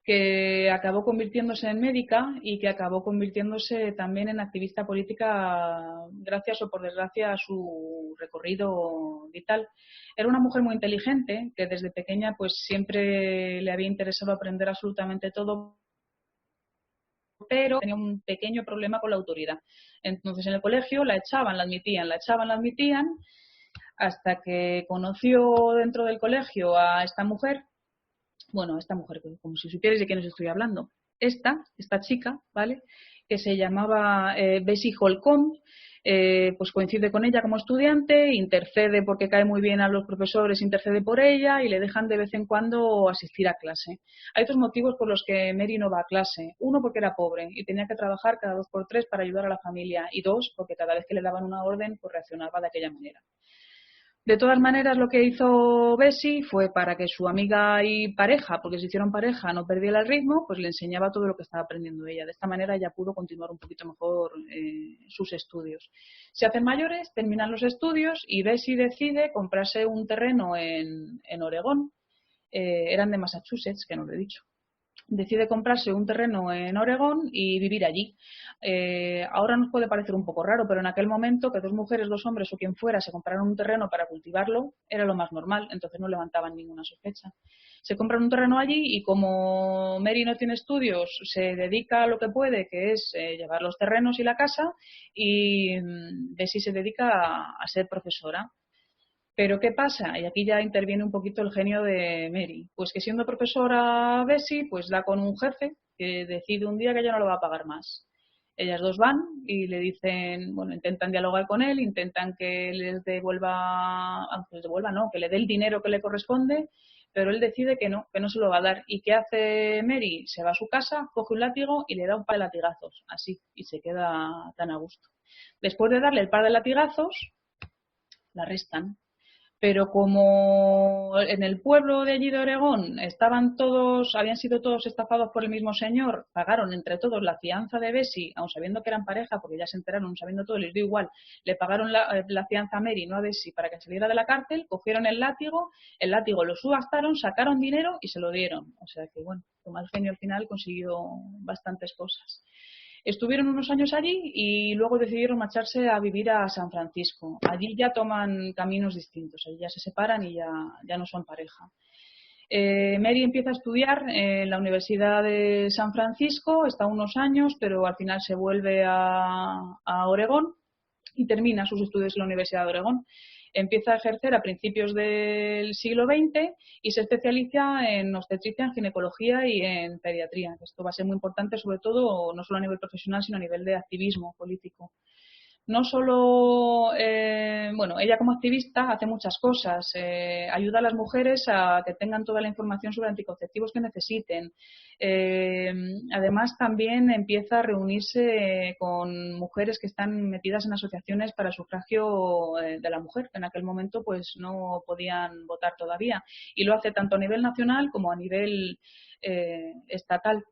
que acabó convirtiéndose en médica y que acabó convirtiéndose también en activista política gracias o por desgracia a su recorrido vital. Era una mujer muy inteligente que desde pequeña pues siempre le había interesado aprender absolutamente todo, pero tenía un pequeño problema con la autoridad. Entonces en el colegio la echaban, la admitían, hasta que conoció dentro del colegio a esta mujer. Bueno, esta mujer, como si supierais de quién os estoy hablando. Esta chica, ¿vale? Que se llamaba Bessie Holcomb, pues coincide con ella como estudiante, intercede porque cae muy bien a los profesores, intercede por ella y le dejan de vez en cuando asistir a clase. Hay dos motivos por los que Mary no va a clase. Uno, porque era pobre y tenía que trabajar cada 2 por 3 para ayudar a la familia. Y dos, porque cada vez que le daban una orden, pues reaccionaba de aquella manera. De todas maneras, lo que hizo Bessie fue para que su amiga y pareja, porque se hicieron pareja, no perdiera el ritmo, pues le enseñaba todo lo que estaba aprendiendo ella. De esta manera ella pudo continuar un poquito mejor sus estudios. Se hacen mayores, terminan los estudios y Bessie decide comprarse un terreno en Oregón. Eran de Massachusetts, que no lo he dicho. Decide comprarse un terreno en Oregón y vivir allí. Ahora nos puede parecer un poco raro, pero en aquel momento que 2 mujeres, 2 hombres o quien fuera se compraran un terreno para cultivarlo era lo más normal, entonces no levantaban ninguna sospecha. Se compran un terreno allí y como Mary no tiene estudios, se dedica a lo que puede, que es llevar los terrenos y la casa, y Bessie se dedica a ser profesora. Pero ¿qué pasa? Y aquí ya interviene un poquito el genio de Mary. Pues que siendo profesora Bessie, pues da con un jefe que decide un día que ya no lo va a pagar más. Ellas dos van y le dicen, bueno, intentan dialogar con él, intentan que les devuelva, no, que le dé el dinero que le corresponde, pero él decide que no se lo va a dar. ¿Y qué hace Mary? Se va a su casa, coge un látigo y le da un par de latigazos, así, y se queda tan a gusto. Después de darle el par de latigazos, la arrestan. Pero como en el pueblo de allí de Oregón habían sido todos estafados por el mismo señor, pagaron entre todos la fianza de Bessie, aun sabiendo que eran pareja, porque ya se enteraron, sabiendo todo, les dio igual, le pagaron la fianza a Mary, no a Bessie, para que saliera de la cárcel, cogieron el látigo lo subastaron, sacaron dinero y se lo dieron. O sea que, bueno, Tomás Genio al final consiguió bastantes cosas. Estuvieron unos años allí y luego decidieron marcharse a vivir a San Francisco. Allí ya toman caminos distintos, allí ya se separan y ya no son pareja. Mary empieza a estudiar en la Universidad de San Francisco, está unos años, pero al final se vuelve a Oregón y termina sus estudios en la Universidad de Oregón. Empieza a ejercer a principios del siglo XX y se especializa en obstetricia, en ginecología y en pediatría. Esto va a ser muy importante, sobre todo, no solo a nivel profesional, sino a nivel de activismo político. No solo, ella como activista hace muchas cosas, ayuda a las mujeres a que tengan toda la información sobre anticonceptivos que necesiten. Además, también empieza a reunirse con mujeres que están metidas en asociaciones para el sufragio de la mujer, que en aquel momento pues no podían votar todavía. Y lo hace tanto a nivel nacional como a nivel estatal.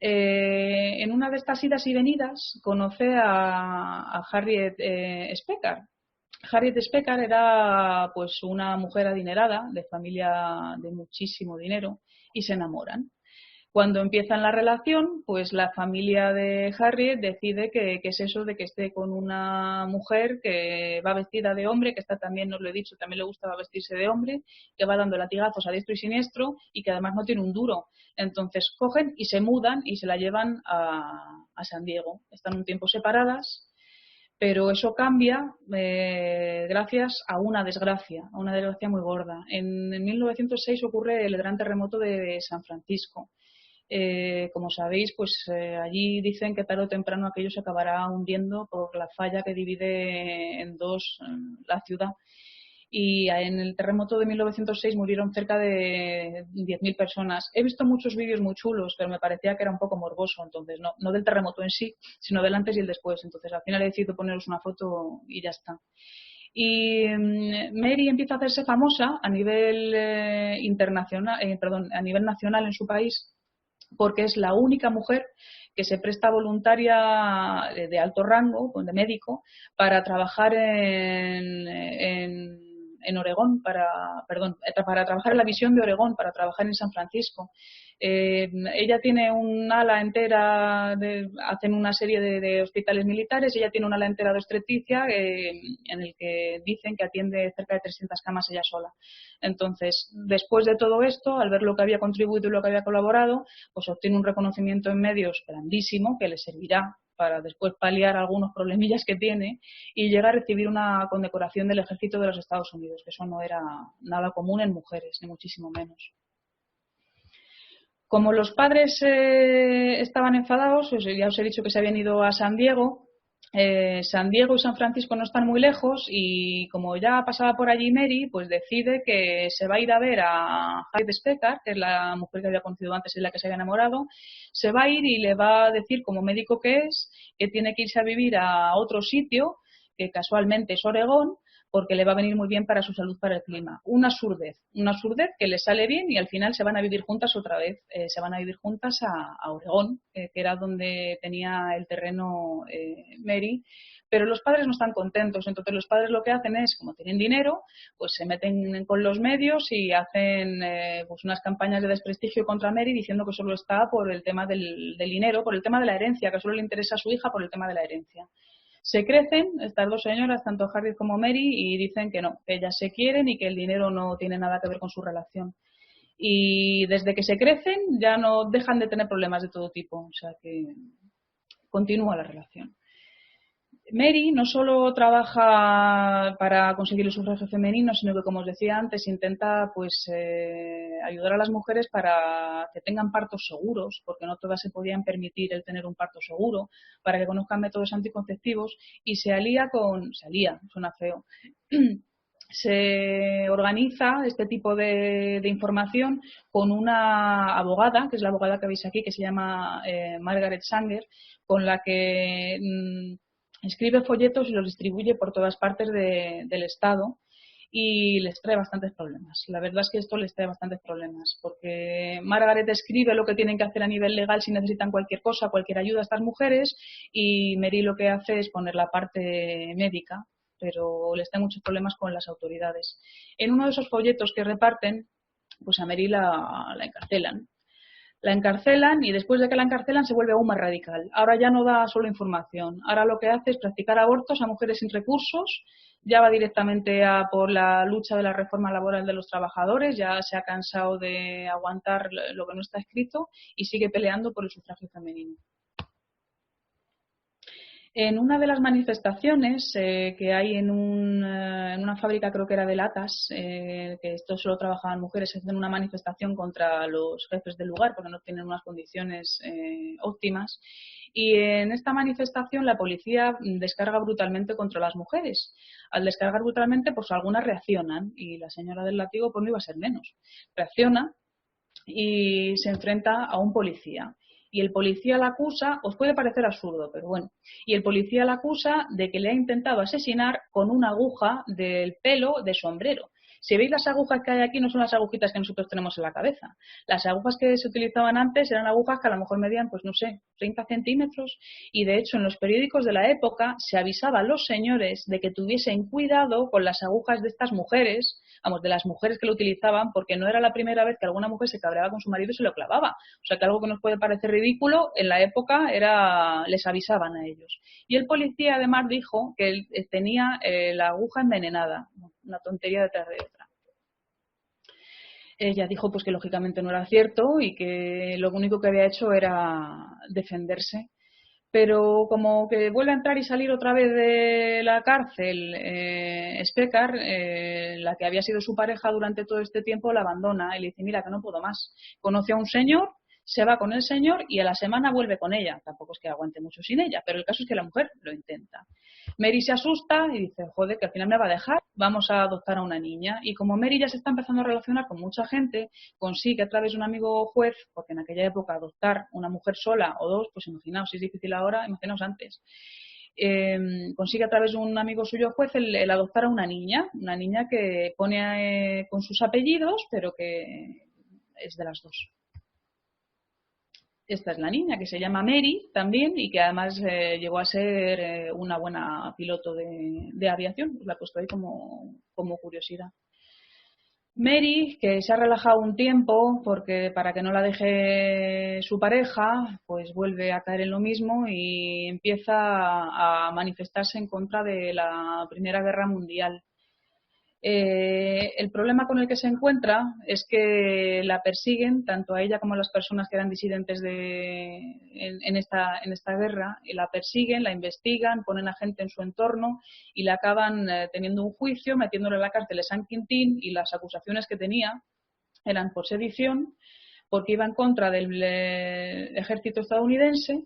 En una de estas idas y venidas conoce a Harriet Speckard. Harriet Speckard era pues una mujer adinerada, de familia de muchísimo dinero, y se enamoran. Cuando empiezan la relación, pues la familia de Harriet decide que es eso de que esté con una mujer que va vestida de hombre, que está también, os lo he dicho, también le gustaba vestirse de hombre, que va dando latigazos a diestro y siniestro y que además no tiene un duro. Entonces cogen y se mudan y se la llevan a San Diego. Están un tiempo separadas, pero eso cambia gracias a una desgracia muy gorda. En 1906 ocurre el gran terremoto de San Francisco. Como sabéis, pues allí dicen que tarde o temprano aquello se acabará hundiendo por la falla que divide en dos la ciudad. Y en el terremoto de 1906 murieron cerca de 10.000 personas. He visto muchos vídeos muy chulos, pero me parecía que era un poco morboso, entonces no del terremoto en sí, sino del antes y el después. Entonces al final he decidido poneros una foto y ya está. Y Mary empieza a hacerse famosa a nivel internacional, a nivel nacional en su país, porque es la única mujer que se presta voluntaria de alto rango, de médico, para trabajar en Oregón, para trabajar en la visión de Oregón, para trabajar en San Francisco. Ella tiene un ala entera, hacen una serie de hospitales militares, ella tiene un ala entera de obstetricia en el que dicen que atiende cerca de 300 camas ella sola. Entonces, después de todo esto, al ver lo que había contribuido y lo que había colaborado, pues obtiene un reconocimiento en medios grandísimo que le servirá para después paliar algunos problemillas que tiene y llega a recibir una condecoración del Ejército de los Estados Unidos, que eso no era nada común en mujeres, ni muchísimo menos. Como los padres estaban enfadados, pues ya os he dicho que se habían ido a San Diego. San Diego y San Francisco no están muy lejos y como ya pasaba por allí Mary, pues decide que se va a ir a ver a Harriet Speckart, que es la mujer que había conocido antes y la que se había enamorado. Se va a ir y le va a decir, como médico que es, que tiene que irse a vivir a otro sitio, que casualmente es Oregón, porque le va a venir muy bien para su salud, para el clima. Una absurdez que le sale bien y al final se van a vivir juntas otra vez. Se van a vivir juntas a Oregón, que era donde tenía el terreno Mary, pero los padres no están contentos. Entonces los padres lo que hacen es, como tienen dinero, pues se meten con los medios y hacen pues unas campañas de desprestigio contra Mary diciendo que solo está por el tema del dinero, por el tema de la herencia, que solo le interesa a su hija por el tema de la herencia. Se crecen estas dos señoras, tanto Harriet como Mary, y dicen que no, que ellas se quieren y que el dinero no tiene nada que ver con su relación. Y desde que se crecen ya no dejan de tener problemas de todo tipo, o sea que continúa la relación. Mary no solo trabaja para conseguir el sufragio femenino, sino que, como os decía antes, intenta pues ayudar a las mujeres para que tengan partos seguros, porque no todas se podían permitir el tener un parto seguro, para que conozcan métodos anticonceptivos y suena feo, se organiza este tipo de información con una abogada, que es la abogada que veis aquí, que se llama Margaret Sanger, con la que escribe folletos y los distribuye por todas partes del Estado y les trae bastantes problemas. La verdad es que esto les trae bastantes problemas porque Margaret escribe lo que tienen que hacer a nivel legal si necesitan cualquier cosa, cualquier ayuda a estas mujeres y Mary lo que hace es poner la parte médica, pero les trae muchos problemas con las autoridades. En uno de esos folletos que reparten, pues a Mary la encarcelan. La encarcelan y después de que la encarcelan se vuelve aún más radical. Ahora ya no da solo información. Ahora lo que hace es practicar abortos a mujeres sin recursos. Ya va directamente a por la lucha de la reforma laboral de los trabajadores. Ya se ha cansado de aguantar lo que no está escrito y sigue peleando por el sufragio femenino. En una de las manifestaciones que hay en una fábrica, creo que era de latas, que esto solo trabajaban mujeres, hacen una manifestación contra los jefes del lugar porque no tienen unas condiciones óptimas. Y en esta manifestación la policía descarga brutalmente contra las mujeres. Al descargar brutalmente, pues algunas reaccionan y la señora del látigo pues no iba a ser menos. Reacciona y se enfrenta a un policía. Y el policía la acusa, os puede parecer absurdo, pero bueno, y el policía la acusa de que le ha intentado asesinar con una aguja del pelo de sombrero. Si veis las agujas que hay aquí, no son las agujitas que nosotros tenemos en la cabeza. Las agujas que se utilizaban antes eran agujas que a lo mejor medían, pues no sé, 30 centímetros. Y de hecho, en los periódicos de la época se avisaba a los señores de que tuviesen cuidado con las agujas de estas mujeres, vamos, de las mujeres que lo utilizaban, porque no era la primera vez que alguna mujer se cabreaba con su marido y se lo clavaba. O sea que algo que nos puede parecer ridículo, en la época les avisaban a ellos. Y el policía además dijo que él tenía la aguja envenenada, una tontería detrás de otra. Ella dijo pues que lógicamente no era cierto y que lo único que había hecho era defenderse. Pero como que vuelve a entrar y salir otra vez de la cárcel, Speckart, la que había sido su pareja durante todo este tiempo, la abandona y le dice, mira, que no puedo más. Conoce a un señor, se va con el señor y a la semana vuelve con ella. Tampoco es que aguante mucho sin ella, pero el caso es que la mujer lo intenta. Mary se asusta y dice, joder, que al final me va a dejar, vamos a adoptar a una niña. Y como Mary ya se está empezando a relacionar con mucha gente, consigue a través de un amigo juez, porque en aquella época adoptar una mujer sola o dos, pues imaginaos, si es difícil ahora, imaginaos antes. Consigue a través de un amigo suyo juez el adoptar a una niña que pone con sus apellidos, pero que es de las dos. Esta es la niña, que se llama Mary también y que además llegó a ser una buena piloto de aviación. La he puesto ahí como curiosidad. Mary, que se ha relajado un tiempo porque para que no la deje su pareja, pues vuelve a caer en lo mismo y empieza a manifestarse en contra de la Primera Guerra Mundial. El problema con el que se encuentra es que la persiguen, tanto a ella como a las personas que eran disidentes en esta guerra, y la persiguen, la investigan, ponen a gente en su entorno y la acaban teniendo un juicio, metiéndole en la cárcel de San Quintín, y las acusaciones que tenía eran por sedición, porque iba en contra del ejército estadounidense.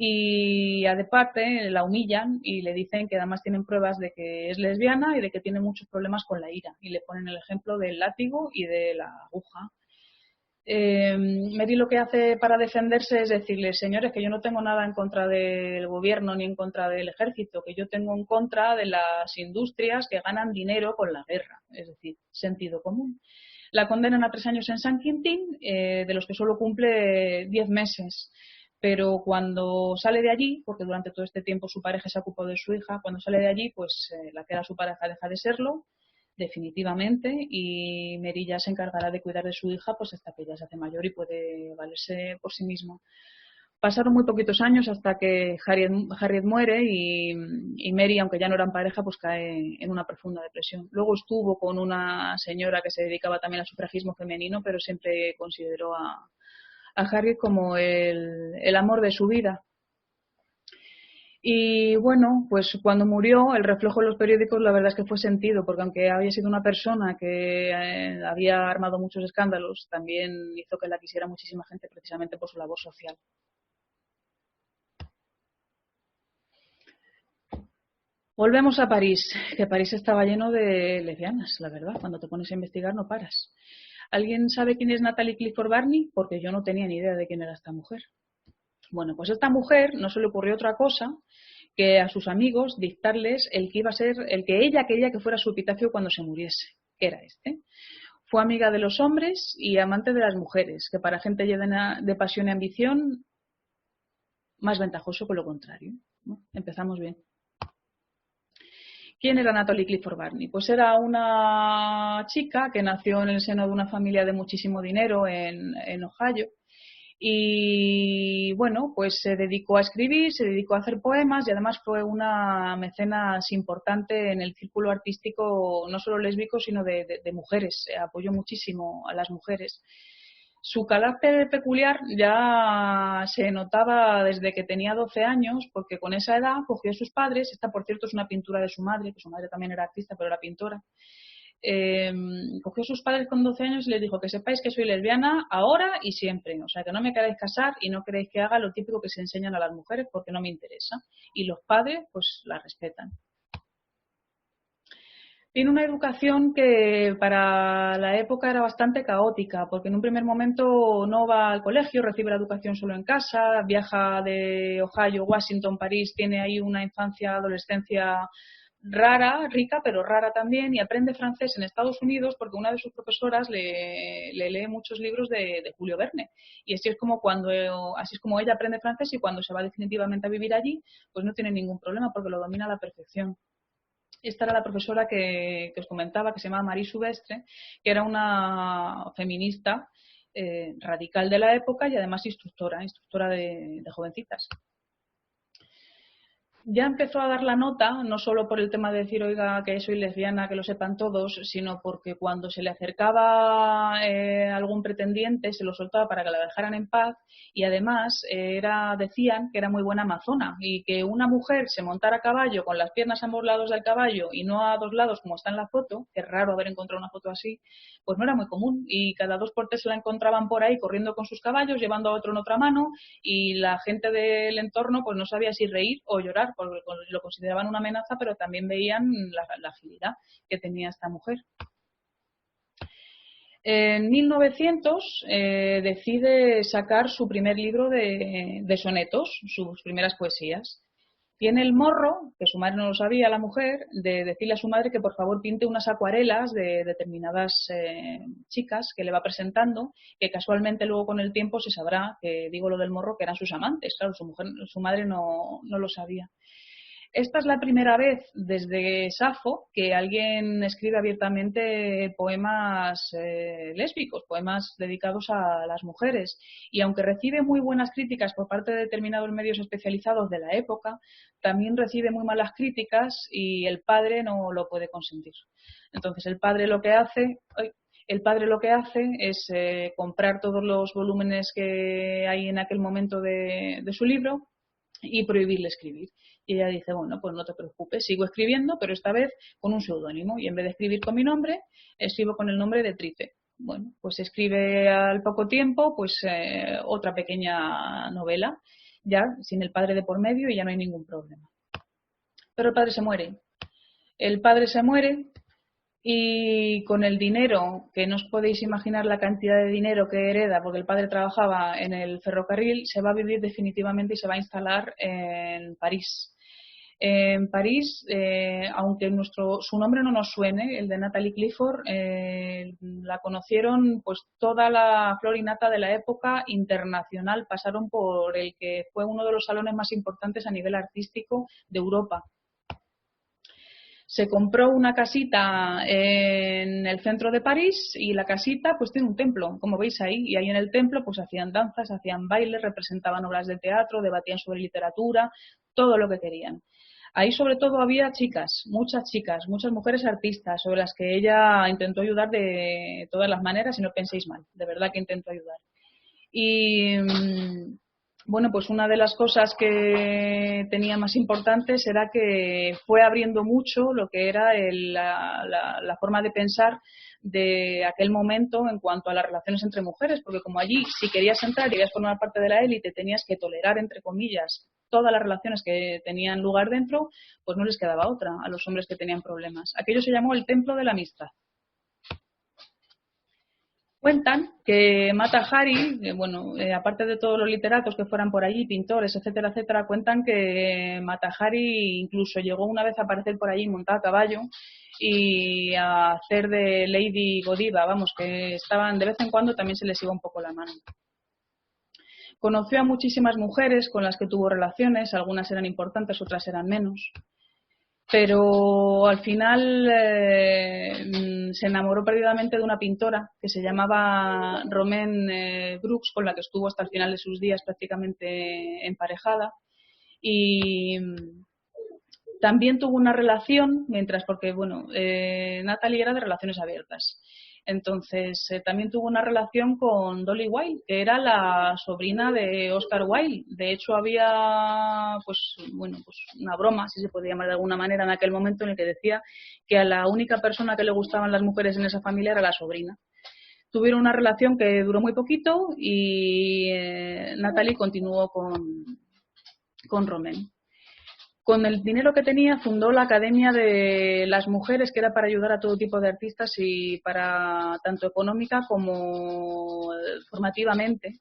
Y aparte la humillan y le dicen que además tienen pruebas de que es lesbiana y de que tiene muchos problemas con la ira. Y le ponen el ejemplo del látigo y de la aguja. Mary lo que hace para defenderse es decirle, señores, que yo no tengo nada en contra del gobierno ni en contra del ejército, que yo tengo en contra de las industrias que ganan dinero con la guerra. Es decir, sentido común. La condenan a 3 años en San Quintín, de los que solo cumple 10 meses. Pero cuando sale de allí, porque durante todo este tiempo su pareja se ocupó de su hija, cuando sale de allí, pues la que era su pareja deja de serlo, definitivamente, y Mary ya se encargará de cuidar de su hija pues hasta que ella se hace mayor y puede valerse por sí misma. Pasaron muy poquitos años hasta que Harriet muere y Mary, aunque ya no eran pareja, pues cae en una profunda depresión. Luego estuvo con una señora que se dedicaba también al sufragismo femenino, pero siempre consideró a Harriet como el amor de su vida. Y bueno, pues cuando murió, el reflejo en los periódicos la verdad es que fue sentido, porque aunque había sido una persona que había armado muchos escándalos, también hizo que la quisiera muchísima gente precisamente por su labor social. Volvemos a París, que París estaba lleno de lesbianas, la verdad, cuando te pones a investigar no paras. ¿Alguien sabe quién es Natalie Clifford Barney? Porque yo no tenía ni idea de quién era esta mujer. Bueno, pues a esta mujer no se le ocurrió otra cosa que a sus amigos dictarles el que iba a ser, el que ella quería que fuera su epitafio cuando se muriese, que era este. Fue amiga de los hombres y amante de las mujeres, que para gente llena de pasión y ambición, más ventajoso que lo contrario. ¿No? Empezamos bien. ¿Quién era Natalie Clifford Barney? Pues era una chica que nació en el seno de una familia de muchísimo dinero en Ohio. Y bueno, pues se dedicó a escribir, se dedicó a hacer poemas y además fue una mecenas importante en el círculo artístico, no solo lésbico, sino de mujeres. Apoyó muchísimo a las mujeres. Su carácter peculiar ya se notaba desde que tenía 12 años, porque con esa edad cogió a sus padres. Esta, por cierto, es una pintura de su madre, que su madre también era artista, pero era pintora. Cogió a sus padres con 12 años y les dijo que sepáis que soy lesbiana ahora y siempre, o sea que no me queréis casar y no queréis que haga lo típico que se enseñan a las mujeres porque no me interesa, y los padres pues la respetan. Tiene una educación que para la época era bastante caótica, porque en un primer momento no va al colegio, recibe la educación solo en casa, viaja de Ohio, Washington, París, tiene ahí una infancia, adolescencia rara, rica, pero rara también, y aprende francés en Estados Unidos porque una de sus profesoras le lee muchos libros de Julio Verne. Y así es como ella aprende francés, y cuando se va definitivamente a vivir allí, pues no tiene ningún problema porque lo domina a la perfección. Esta era la profesora que os comentaba, que se llama Marie Soubestre, que era una feminista radical de la época y además instructora de jovencitas. ya empezó a dar la nota, no solo por el tema de decir, oiga, que soy lesbiana, que lo sepan todos, sino porque cuando se le acercaba algún pretendiente se lo soltaba para que la dejaran en paz, y además decían que era muy buena amazona y que una mujer se montara a caballo con las piernas a ambos lados del caballo y no a dos lados como está en la foto, que es raro haber encontrado una foto así, pues no era muy común, y cada 2 por 3 se la encontraban por ahí corriendo con sus caballos, llevando a otro en otra mano, y la gente del entorno pues no sabía si reír o llorar, porque lo consideraban una amenaza, pero también veían la agilidad que tenía esta mujer. En 1900 decide sacar su primer libro de sonetos, sus primeras poesías. Tiene el morro, que su madre no lo sabía, la mujer, de decirle a su madre que por favor pinte unas acuarelas de determinadas chicas que le va presentando, que casualmente luego con el tiempo se sabrá, que digo lo del morro, que eran sus amantes. Claro, su madre no lo sabía. Esta es la primera vez desde Safo que alguien escribe abiertamente poemas lésbicos, poemas dedicados a las mujeres. Y aunque recibe muy buenas críticas por parte de determinados medios especializados de la época, también recibe muy malas críticas y el padre no lo puede consentir. Entonces el padre lo que hace es comprar todos los volúmenes que hay en aquel momento de su libro y prohibirle escribir. Y ella dice, bueno, pues no te preocupes, sigo escribiendo, pero esta vez con un seudónimo, y en vez de escribir con mi nombre, escribo con el nombre de Trife. Bueno, pues escribe al poco tiempo pues otra pequeña novela, ya sin el padre de por medio, y ya no hay ningún problema. Pero el padre se muere. El padre se muere y con el dinero, que no os podéis imaginar la cantidad de dinero que hereda, porque el padre trabajaba en el ferrocarril, se va a vivir definitivamente y se va a instalar en París. En París, aunque su nombre no nos suene, el de Natalie Clifford, la conocieron pues toda la flor y nata de la época internacional, pasaron por el que fue uno de los salones más importantes a nivel artístico de Europa. Se compró una casita en el centro de París y la casita pues tiene un templo, como veis ahí, y ahí en el templo pues hacían danzas, hacían bailes, representaban obras de teatro, debatían sobre literatura, todo lo que querían. Ahí sobre todo había chicas, muchas mujeres artistas sobre las que ella intentó ayudar de todas las maneras, y no penséis mal, de verdad que intentó ayudar. Y bueno, pues una de las cosas que tenía más importantes era que fue abriendo mucho lo que era la forma de pensar de aquel momento en cuanto a las relaciones entre mujeres, porque como allí, si querías entrar y querías formar parte de la élite, tenías que tolerar, entre comillas, todas las relaciones que tenían lugar dentro, pues no les quedaba otra a los hombres que tenían problemas. Aquello se llamó el Templo de la Amistad. Cuentan que Mata Hari, aparte de todos los literatos que fueran por allí, pintores, etcétera, etcétera, cuentan que Mata Hari incluso llegó una vez a aparecer por allí montada a caballo y a hacer de Lady Godiva, que estaban de vez en cuando, también se les iba un poco la mano. Conoció a muchísimas mujeres con las que tuvo relaciones, algunas eran importantes, otras eran menos. Pero al final se enamoró perdidamente de una pintora que se llamaba Romaine Brooks, con la que estuvo hasta el final de sus días prácticamente emparejada. Y también tuvo una relación, Natalie era de relaciones abiertas. Entonces también tuvo una relación con Dolly Wilde, que era la sobrina de Oscar Wilde. De hecho había una broma, si se puede llamar de alguna manera, en aquel momento en el que decía que a la única persona que le gustaban las mujeres en esa familia era la sobrina. Tuvieron una relación que duró muy poquito y Natalie continuó con Romaine. Con el dinero que tenía fundó la Academia de las Mujeres, que era para ayudar a todo tipo de artistas y para tanto económica como formativamente.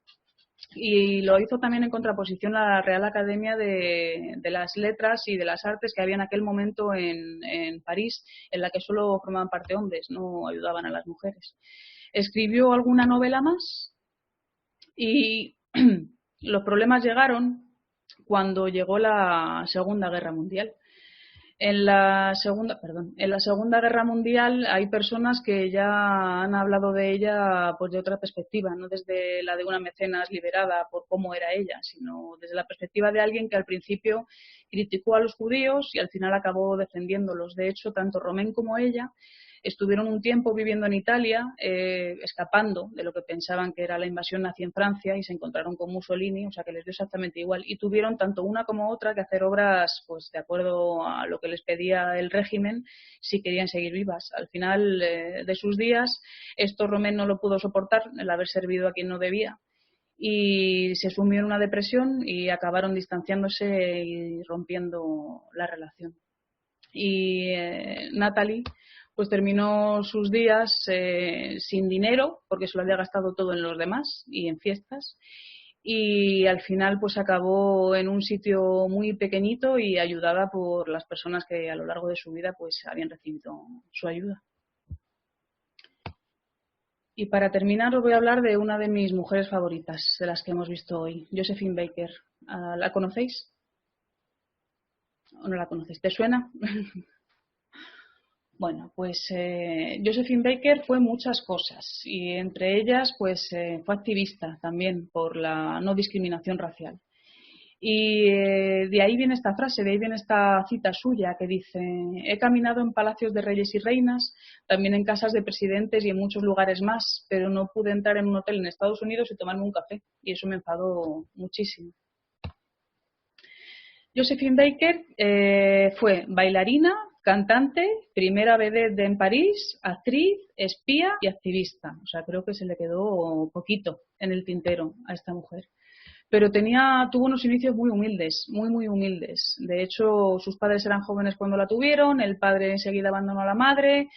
Y lo hizo también en contraposición a la Real Academia de las Letras y de las Artes que había en aquel momento en París, en la que solo formaban parte hombres, no ayudaban a las mujeres. Escribió alguna novela más y los problemas llegaron cuando llegó la Segunda Guerra Mundial. En la Segunda Guerra Mundial hay personas que ya han hablado de ella pues de otra perspectiva, no desde la de una mecenas liberada por cómo era ella, sino desde la perspectiva de alguien que al principio criticó a los judíos y al final acabó defendiéndolos. De hecho, tanto Romain como ella estuvieron un tiempo viviendo en Italia, escapando de lo que pensaban que era la invasión nazi en Francia, y se encontraron con Mussolini, o sea que les dio exactamente igual. Y tuvieron tanto una como otra que hacer obras pues de acuerdo a lo que les pedía el régimen si querían seguir vivas. Al final de sus días, esto Romain no lo pudo soportar, el haber servido a quien no debía. Y se sumió en una depresión y acabaron distanciándose y rompiendo la relación. Y Natalie pues terminó sus días sin dinero, porque se lo había gastado todo en los demás y en fiestas, y al final pues acabó en un sitio muy pequeñito y ayudada por las personas que a lo largo de su vida pues habían recibido su ayuda. Y para terminar os voy a hablar de una de mis mujeres favoritas, de las que hemos visto hoy, Josephine Baker. ¿La conocéis? ¿O no la conocéis? ¿Te suena? Bueno, pues Josephine Baker fue muchas cosas y entre ellas pues fue activista también por la no discriminación racial. Y de ahí viene esta frase, de ahí viene esta cita suya que dice: he caminado en palacios de reyes y reinas, también en casas de presidentes y en muchos lugares más, pero no pude entrar en un hotel en Estados Unidos y tomarme un café, y eso me enfadó muchísimo. Josephine Baker fue bailarina, cantante, primera vedette en París, actriz, espía y activista. O sea, creo que se le quedó poquito en el tintero a esta mujer. Pero tuvo unos inicios muy humildes, muy humildes. De hecho, sus padres eran jóvenes cuando la tuvieron, el padre enseguida abandonó a la madre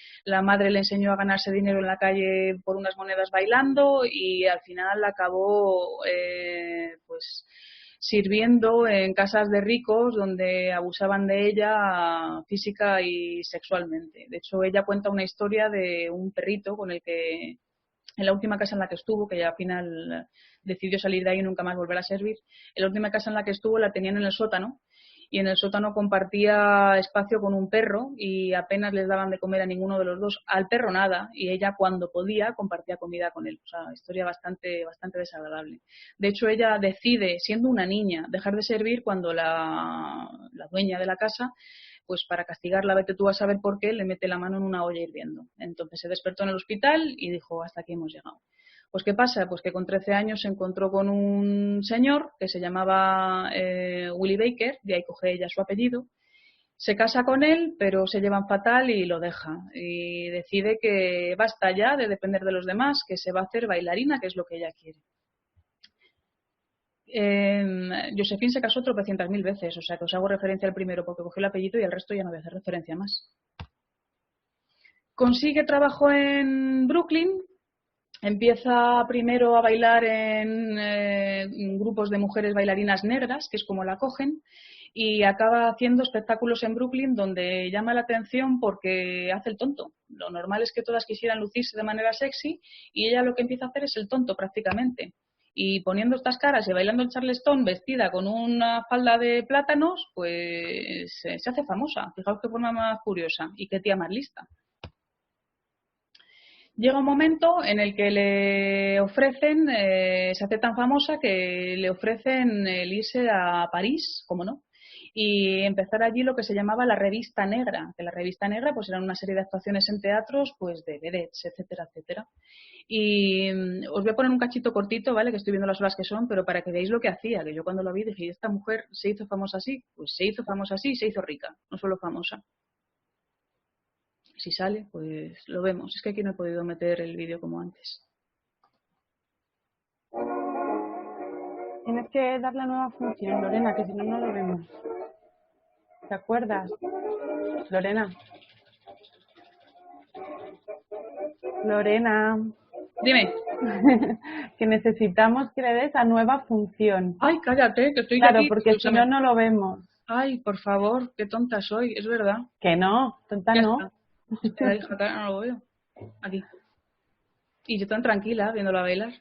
le enseñó a ganarse dinero en la calle por unas monedas bailando, y al final acabó pues sirviendo en casas de ricos donde abusaban de ella física y sexualmente. De hecho, ella cuenta una historia de un perrito con el que, en la última casa en la que estuvo, que ya al final decidió salir de ahí y nunca más volver a servir, en la última casa en la que estuvo la tenían en el sótano, y en el sótano compartía espacio con un perro y apenas les daban de comer a ninguno de los dos. Al perro nada, y ella cuando podía compartía comida con él. O sea, historia bastante desagradable. De hecho, ella decide, siendo una niña, dejar de servir cuando la dueña de la casa, pues para castigarla, vete tú a saber por qué, le mete la mano en una olla hirviendo. Entonces se despertó en el hospital y dijo: hasta aquí hemos llegado. Pues ¿qué pasa? Pues que con 13 años se encontró con un señor que se llamaba Willie Baker, de ahí coge ella su apellido. Se casa con él, pero se llevan fatal y lo deja. Y decide que basta ya de depender de los demás, que se va a hacer bailarina, que es lo que ella quiere. Josephine se casó tropecientas mil veces, o sea que os hago referencia al primero porque cogió el apellido y al resto ya no voy a hacer referencia más. Consigue trabajo en Brooklyn. Empieza primero a bailar en grupos de mujeres bailarinas negras, que es como la cogen, y acaba haciendo espectáculos en Brooklyn donde llama la atención porque hace el tonto. Lo normal es que todas quisieran lucirse de manera sexy y ella lo que empieza a hacer es el tonto prácticamente. Y poniendo estas caras y bailando el charleston vestida con una falda de plátanos, pues se hace famosa. Fijaos qué forma más curiosa y qué tía más lista. Llega un momento en el que le ofrecen, se hace tan famosa que le ofrecen el irse a París, ¿cómo no? Y empezar allí lo que se llamaba la revista negra, que la revista negra pues eran una serie de actuaciones en teatros pues de vedettes, etcétera, etcétera. Y os voy a poner un cachito cortito, ¿vale? Que estoy viendo las horas que son, pero para que veáis lo que hacía, que yo cuando lo vi dije: ¿esta mujer se hizo famosa así? Pues se hizo famosa así y se hizo rica, no solo famosa. Si sale, pues lo vemos. Es que aquí no he podido meter el vídeo como antes. Tienes que dar la nueva función, Lorena, que si no, no lo vemos. ¿Te acuerdas? Lorena. Lorena. Dime. Que necesitamos que le des a nueva función. Ay, cállate, que estoy claro, aquí. Porque si no, no lo vemos. Ay, por favor, qué tonta soy, es verdad. Que no, tonta ya no. Está. Espera, hija, no lo veo. Aquí. Y yo tan tranquila viéndola bailar.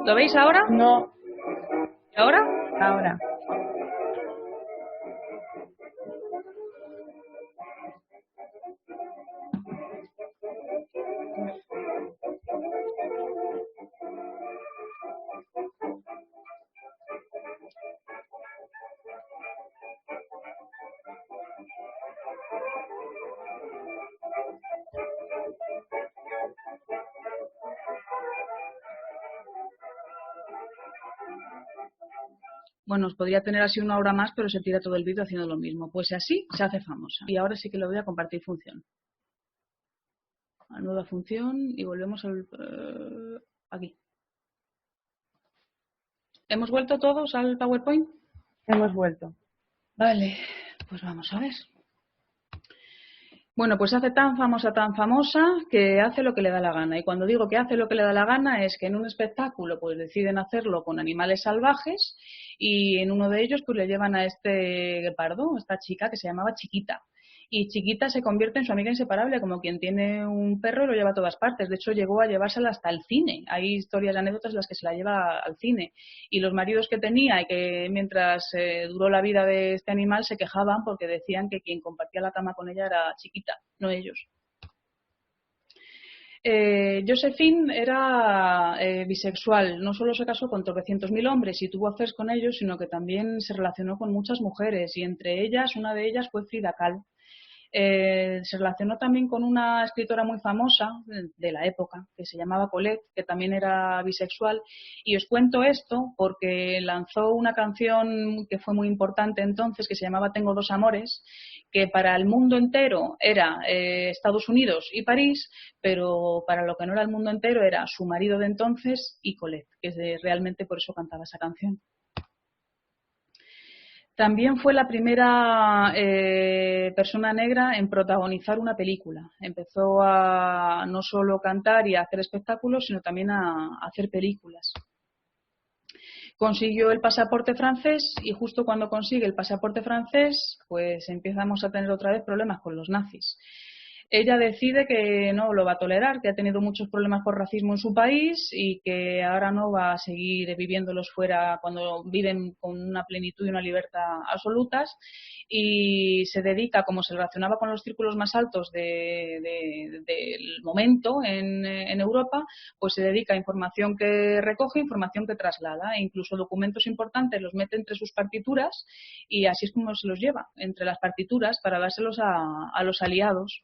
¿Lo veis ahora? No. ¿Y ahora? Ahora. Bueno, os podría tener así una hora más, pero se tira todo el vídeo haciendo lo mismo. Pues así se hace famosa. Y ahora sí que lo voy a compartir función. A nueva función y volvemos al... aquí. ¿Hemos vuelto todos al PowerPoint? Hemos vuelto. Vale, pues vamos a ver. Bueno, pues se hace tan famosa que hace lo que le da la gana. Y cuando digo que hace lo que le da la gana es que en un espectáculo pues deciden hacerlo con animales salvajes y en uno de ellos pues le llevan a este guepardo, esta chica que se llamaba Chiquita. Y Chiquita se convierte en su amiga inseparable, como quien tiene un perro y lo lleva a todas partes. De hecho, llegó a llevársela hasta el cine. Hay historias, anécdotas en las que se la lleva al cine. Y los maridos que tenía y que mientras duró la vida de este animal se quejaban porque decían que quien compartía la cama con ella era Chiquita, no ellos. Josephine era bisexual, no solo se casó con tropecientos mil hombres y tuvo affairs con ellos, sino que también se relacionó con muchas mujeres y entre ellas, una de ellas fue Frida Kahlo. Se relacionó también con una escritora muy famosa de la época, que se llamaba Colette, que también era bisexual. Y os cuento esto porque lanzó una canción que fue muy importante entonces, que se llamaba Tengo dos amores, que para el mundo entero era Estados Unidos y París, pero para lo que no era el mundo entero era su marido de entonces y Colette, que realmente por eso cantaba esa canción. También fue la primera persona negra en protagonizar una película. Empezó a no solo cantar y a hacer espectáculos, sino también a hacer películas. Consiguió el pasaporte francés y justo cuando consigue el pasaporte francés, pues empezamos a tener otra vez problemas con los nazis. Ella decide que no lo va a tolerar, que ha tenido muchos problemas por racismo en su país y que ahora no va a seguir viviéndolos fuera cuando viven con una plenitud y una libertad absolutas, y se dedica, como se relacionaba con los círculos más altos del momento en Europa, pues se dedica a información que recoge, información que traslada, e incluso documentos importantes los mete entre sus partituras y así es como se los lleva, entre las partituras, para dárselos a los aliados.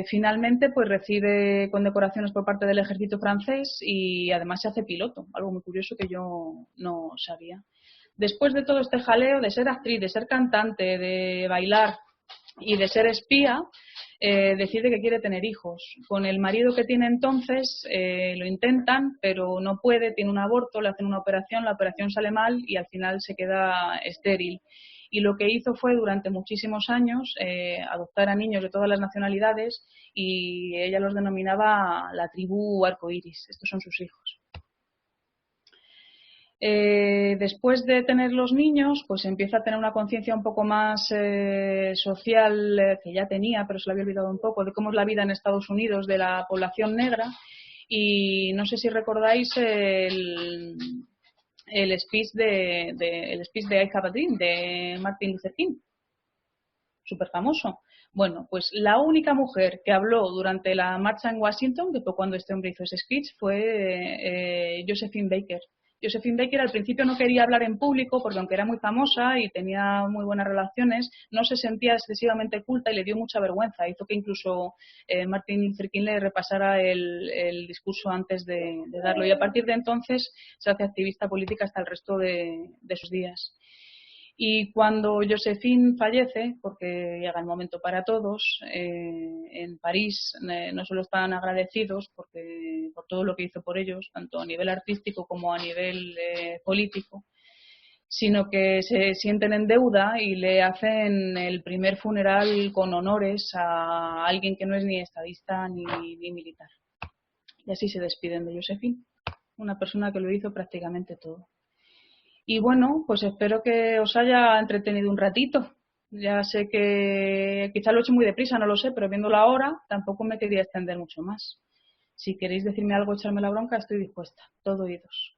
Finalmente pues recibe condecoraciones por parte del ejército francés y además se hace piloto, algo muy curioso que yo no sabía. Después de todo este jaleo de ser actriz, de ser cantante, de bailar y de ser espía, decide que quiere tener hijos. Con el marido que tiene entonces lo intentan, pero no puede, tiene un aborto, le hacen una operación, la operación sale mal y al final se queda estéril. Y lo que hizo fue durante muchísimos años adoptar a niños de todas las nacionalidades y ella los denominaba la tribu arcoíris. Estos son sus hijos. Después de tener los niños, pues empieza a tener una conciencia un poco más social que ya tenía, pero se le había olvidado un poco, de cómo es la vida en Estados Unidos de la población negra. Y no sé si recordáis el speech de I Have a Dream de Martin Luther King, súper famoso. Bueno, pues la única mujer que habló durante la marcha en Washington, que fue cuando este hombre hizo ese speech, fue Josephine Baker. Josephine Baker al principio no quería hablar en público porque aunque era muy famosa y tenía muy buenas relaciones, no se sentía excesivamente culta y le dio mucha vergüenza. Hizo que incluso Martin Luther King le repasara el discurso antes de darlo. Y a partir de entonces se hace activista política hasta el resto de sus días. Y cuando Josephine fallece, porque llega el momento para todos, en París no solo están agradecidos por todo lo que hizo por ellos, tanto a nivel artístico como a nivel político, sino que se sienten en deuda y le hacen el primer funeral con honores a alguien que no es ni estadista ni militar. Y así se despiden de Josephine, una persona que lo hizo prácticamente todo. Y bueno, pues espero que os haya entretenido un ratito. Ya sé que quizá lo he hecho muy deprisa, no lo sé, pero viéndolo ahora tampoco me quería extender mucho más. Si queréis decirme algo, echarme la bronca, estoy dispuesta. Todo oídos.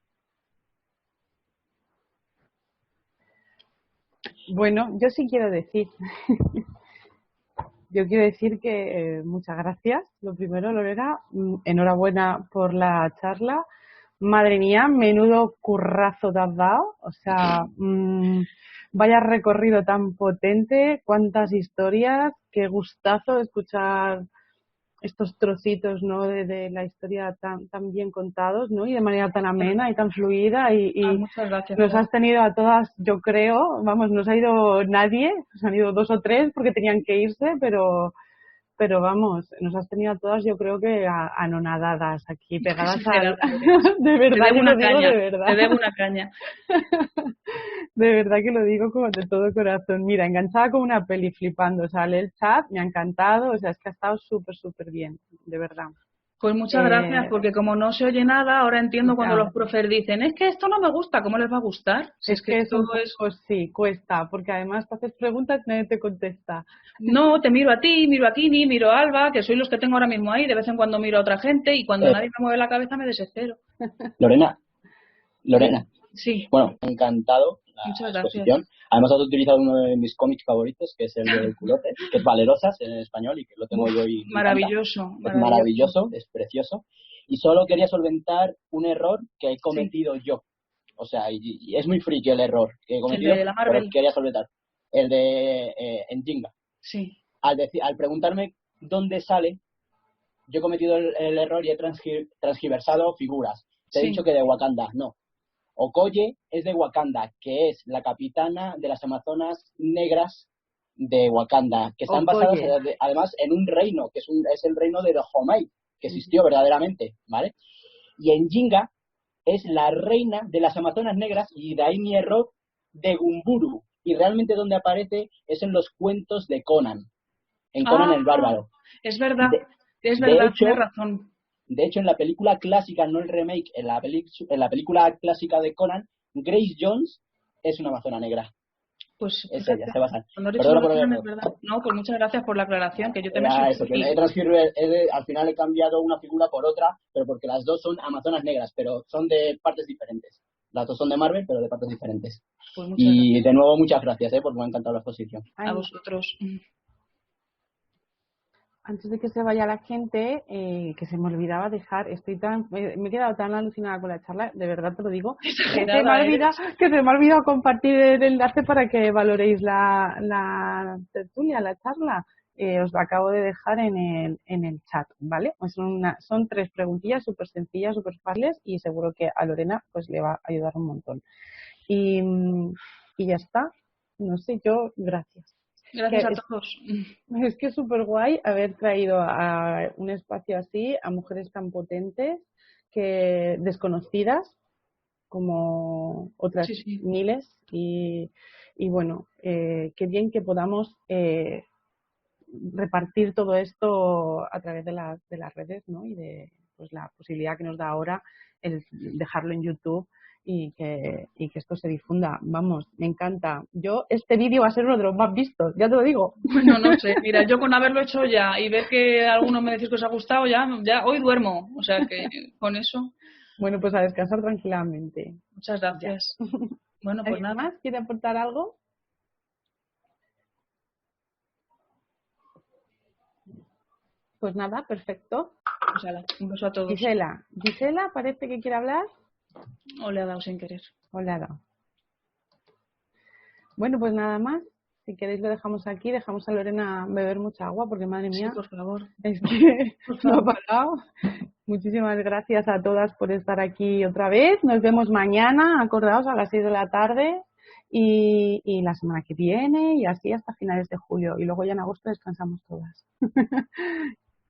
Bueno, yo sí quiero decir. Yo quiero decir que muchas gracias. Lo primero, Lorena, enhorabuena por la charla. Madre mía, menudo currazo te has dado. O sea, Vaya recorrido tan potente, cuántas historias, qué gustazo escuchar estos trocitos, ¿no? de la historia tan bien contados, ¿no? Y de manera tan amena y tan fluida y Muchas gracias. nos has tenido a todas, yo creo, vamos, no se ha ido nadie, se han ido 2 o 3 porque tenían que irse, pero vamos, nos has tenido a todas, yo creo que anonadadas aquí, pegadas al... De verdad, te debo yo una lo digo caña, de verdad. te debo una caña. De verdad que lo digo como de todo corazón. Mira, enganchada con una peli flipando, sale el chat, me ha encantado, o sea, es que ha estado súper bien, de verdad. Pues muchas gracias, porque como no se oye nada, ahora entiendo cuando los profes dicen, es que esto no me gusta, ¿cómo les va a gustar? Si es que es un poco, sí, cuesta, porque además te haces preguntas y nadie te contesta. No, te miro a ti, miro a Kini, miro a Alba, que soy los que tengo ahora mismo ahí, de vez en cuando miro a otra gente y cuando nadie me mueve la cabeza me desespero. Lorena. Sí. Bueno, encantado la exposición. Además has utilizado uno de mis cómics favoritos, que es el del culote, que es Valerosas en español y que lo tengo yo y maravilloso. Es maravilloso, es precioso. Y solo quería solventar un error que he cometido yo. O sea, y es muy friki el error que he cometido, el de la Marvel. pero quería solventar. El de en Jinga. Sí. Al preguntarme dónde sale, yo he cometido el error y he transgiversado figuras. Te he dicho que de Wakanda, no. Okoye es de Wakanda, que es la capitana de las Amazonas negras de Wakanda, que están basadas además en un reino, que es el reino de Dahomey, que existió verdaderamente, ¿vale? Y en Jinga es la reina de las Amazonas negras, y de ahí mi error, de Gumburu, y realmente donde aparece es en los cuentos de Conan, en Conan el Bárbaro. Es verdad, tienes razón. De hecho, en la película clásica, no el remake, en la película clásica de Conan, Grace Jones es una amazona negra. Pues es ella, se basa. Perdona por el error. No, pues muchas gracias por la aclaración, que yo también soy... al final he cambiado una figura por otra, pero porque las dos son amazonas negras, pero son de partes diferentes. Las dos son de Marvel, pero de partes diferentes. Pues y gracias. De nuevo, muchas gracias, porque me ha encantado la exposición. A vosotros. Antes de que se vaya la gente, que se me olvidaba dejar, me he quedado tan alucinada con la charla, de verdad te lo digo, que se me ha olvidado compartir el enlace para que valoréis la tertulia, la charla. Os la acabo de dejar en el chat, ¿vale? Pues son 3 preguntillas súper sencillas, súper fáciles, y seguro que a Lorena pues le va a ayudar un montón. Y ya está. No sé, gracias. Gracias a todos. Es que es súper guay haber traído a un espacio así a mujeres tan potentes, que desconocidas, como otras miles. Y bueno, qué bien que podamos repartir todo esto a través de las redes, ¿no? Y de pues la posibilidad que nos da ahora el dejarlo en YouTube. Y que esto se difunda. Vamos, me encanta. Este vídeo va a ser uno de los más vistos, ya te lo digo. Bueno, no sé, mira, yo con haberlo hecho ya y ver que algunos me decís que os ha gustado, ya hoy duermo, o sea que con eso. Bueno, pues a descansar tranquilamente. Muchas gracias. Bueno, pues nada. ¿Más? ¿Quiere aportar algo? Pues nada, perfecto. Pues un beso a todos. Gisela, parece que quiere hablar. O le ha dado sin querer. Bueno, pues nada más. Si queréis lo dejamos aquí. Dejamos a Lorena beber mucha agua, porque madre mía. Sí, por favor. Es que no ha parado. Muchísimas gracias a todas por estar aquí otra vez. Nos vemos mañana, acordaos, a las 6 de la tarde. Y la semana que viene, y así hasta finales de julio. Y luego ya en agosto descansamos todas.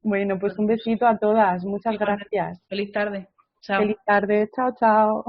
Bueno, pues un besito a todas. Muchas gracias. Feliz tarde. Chao. Feliz tarde. Chao, chao.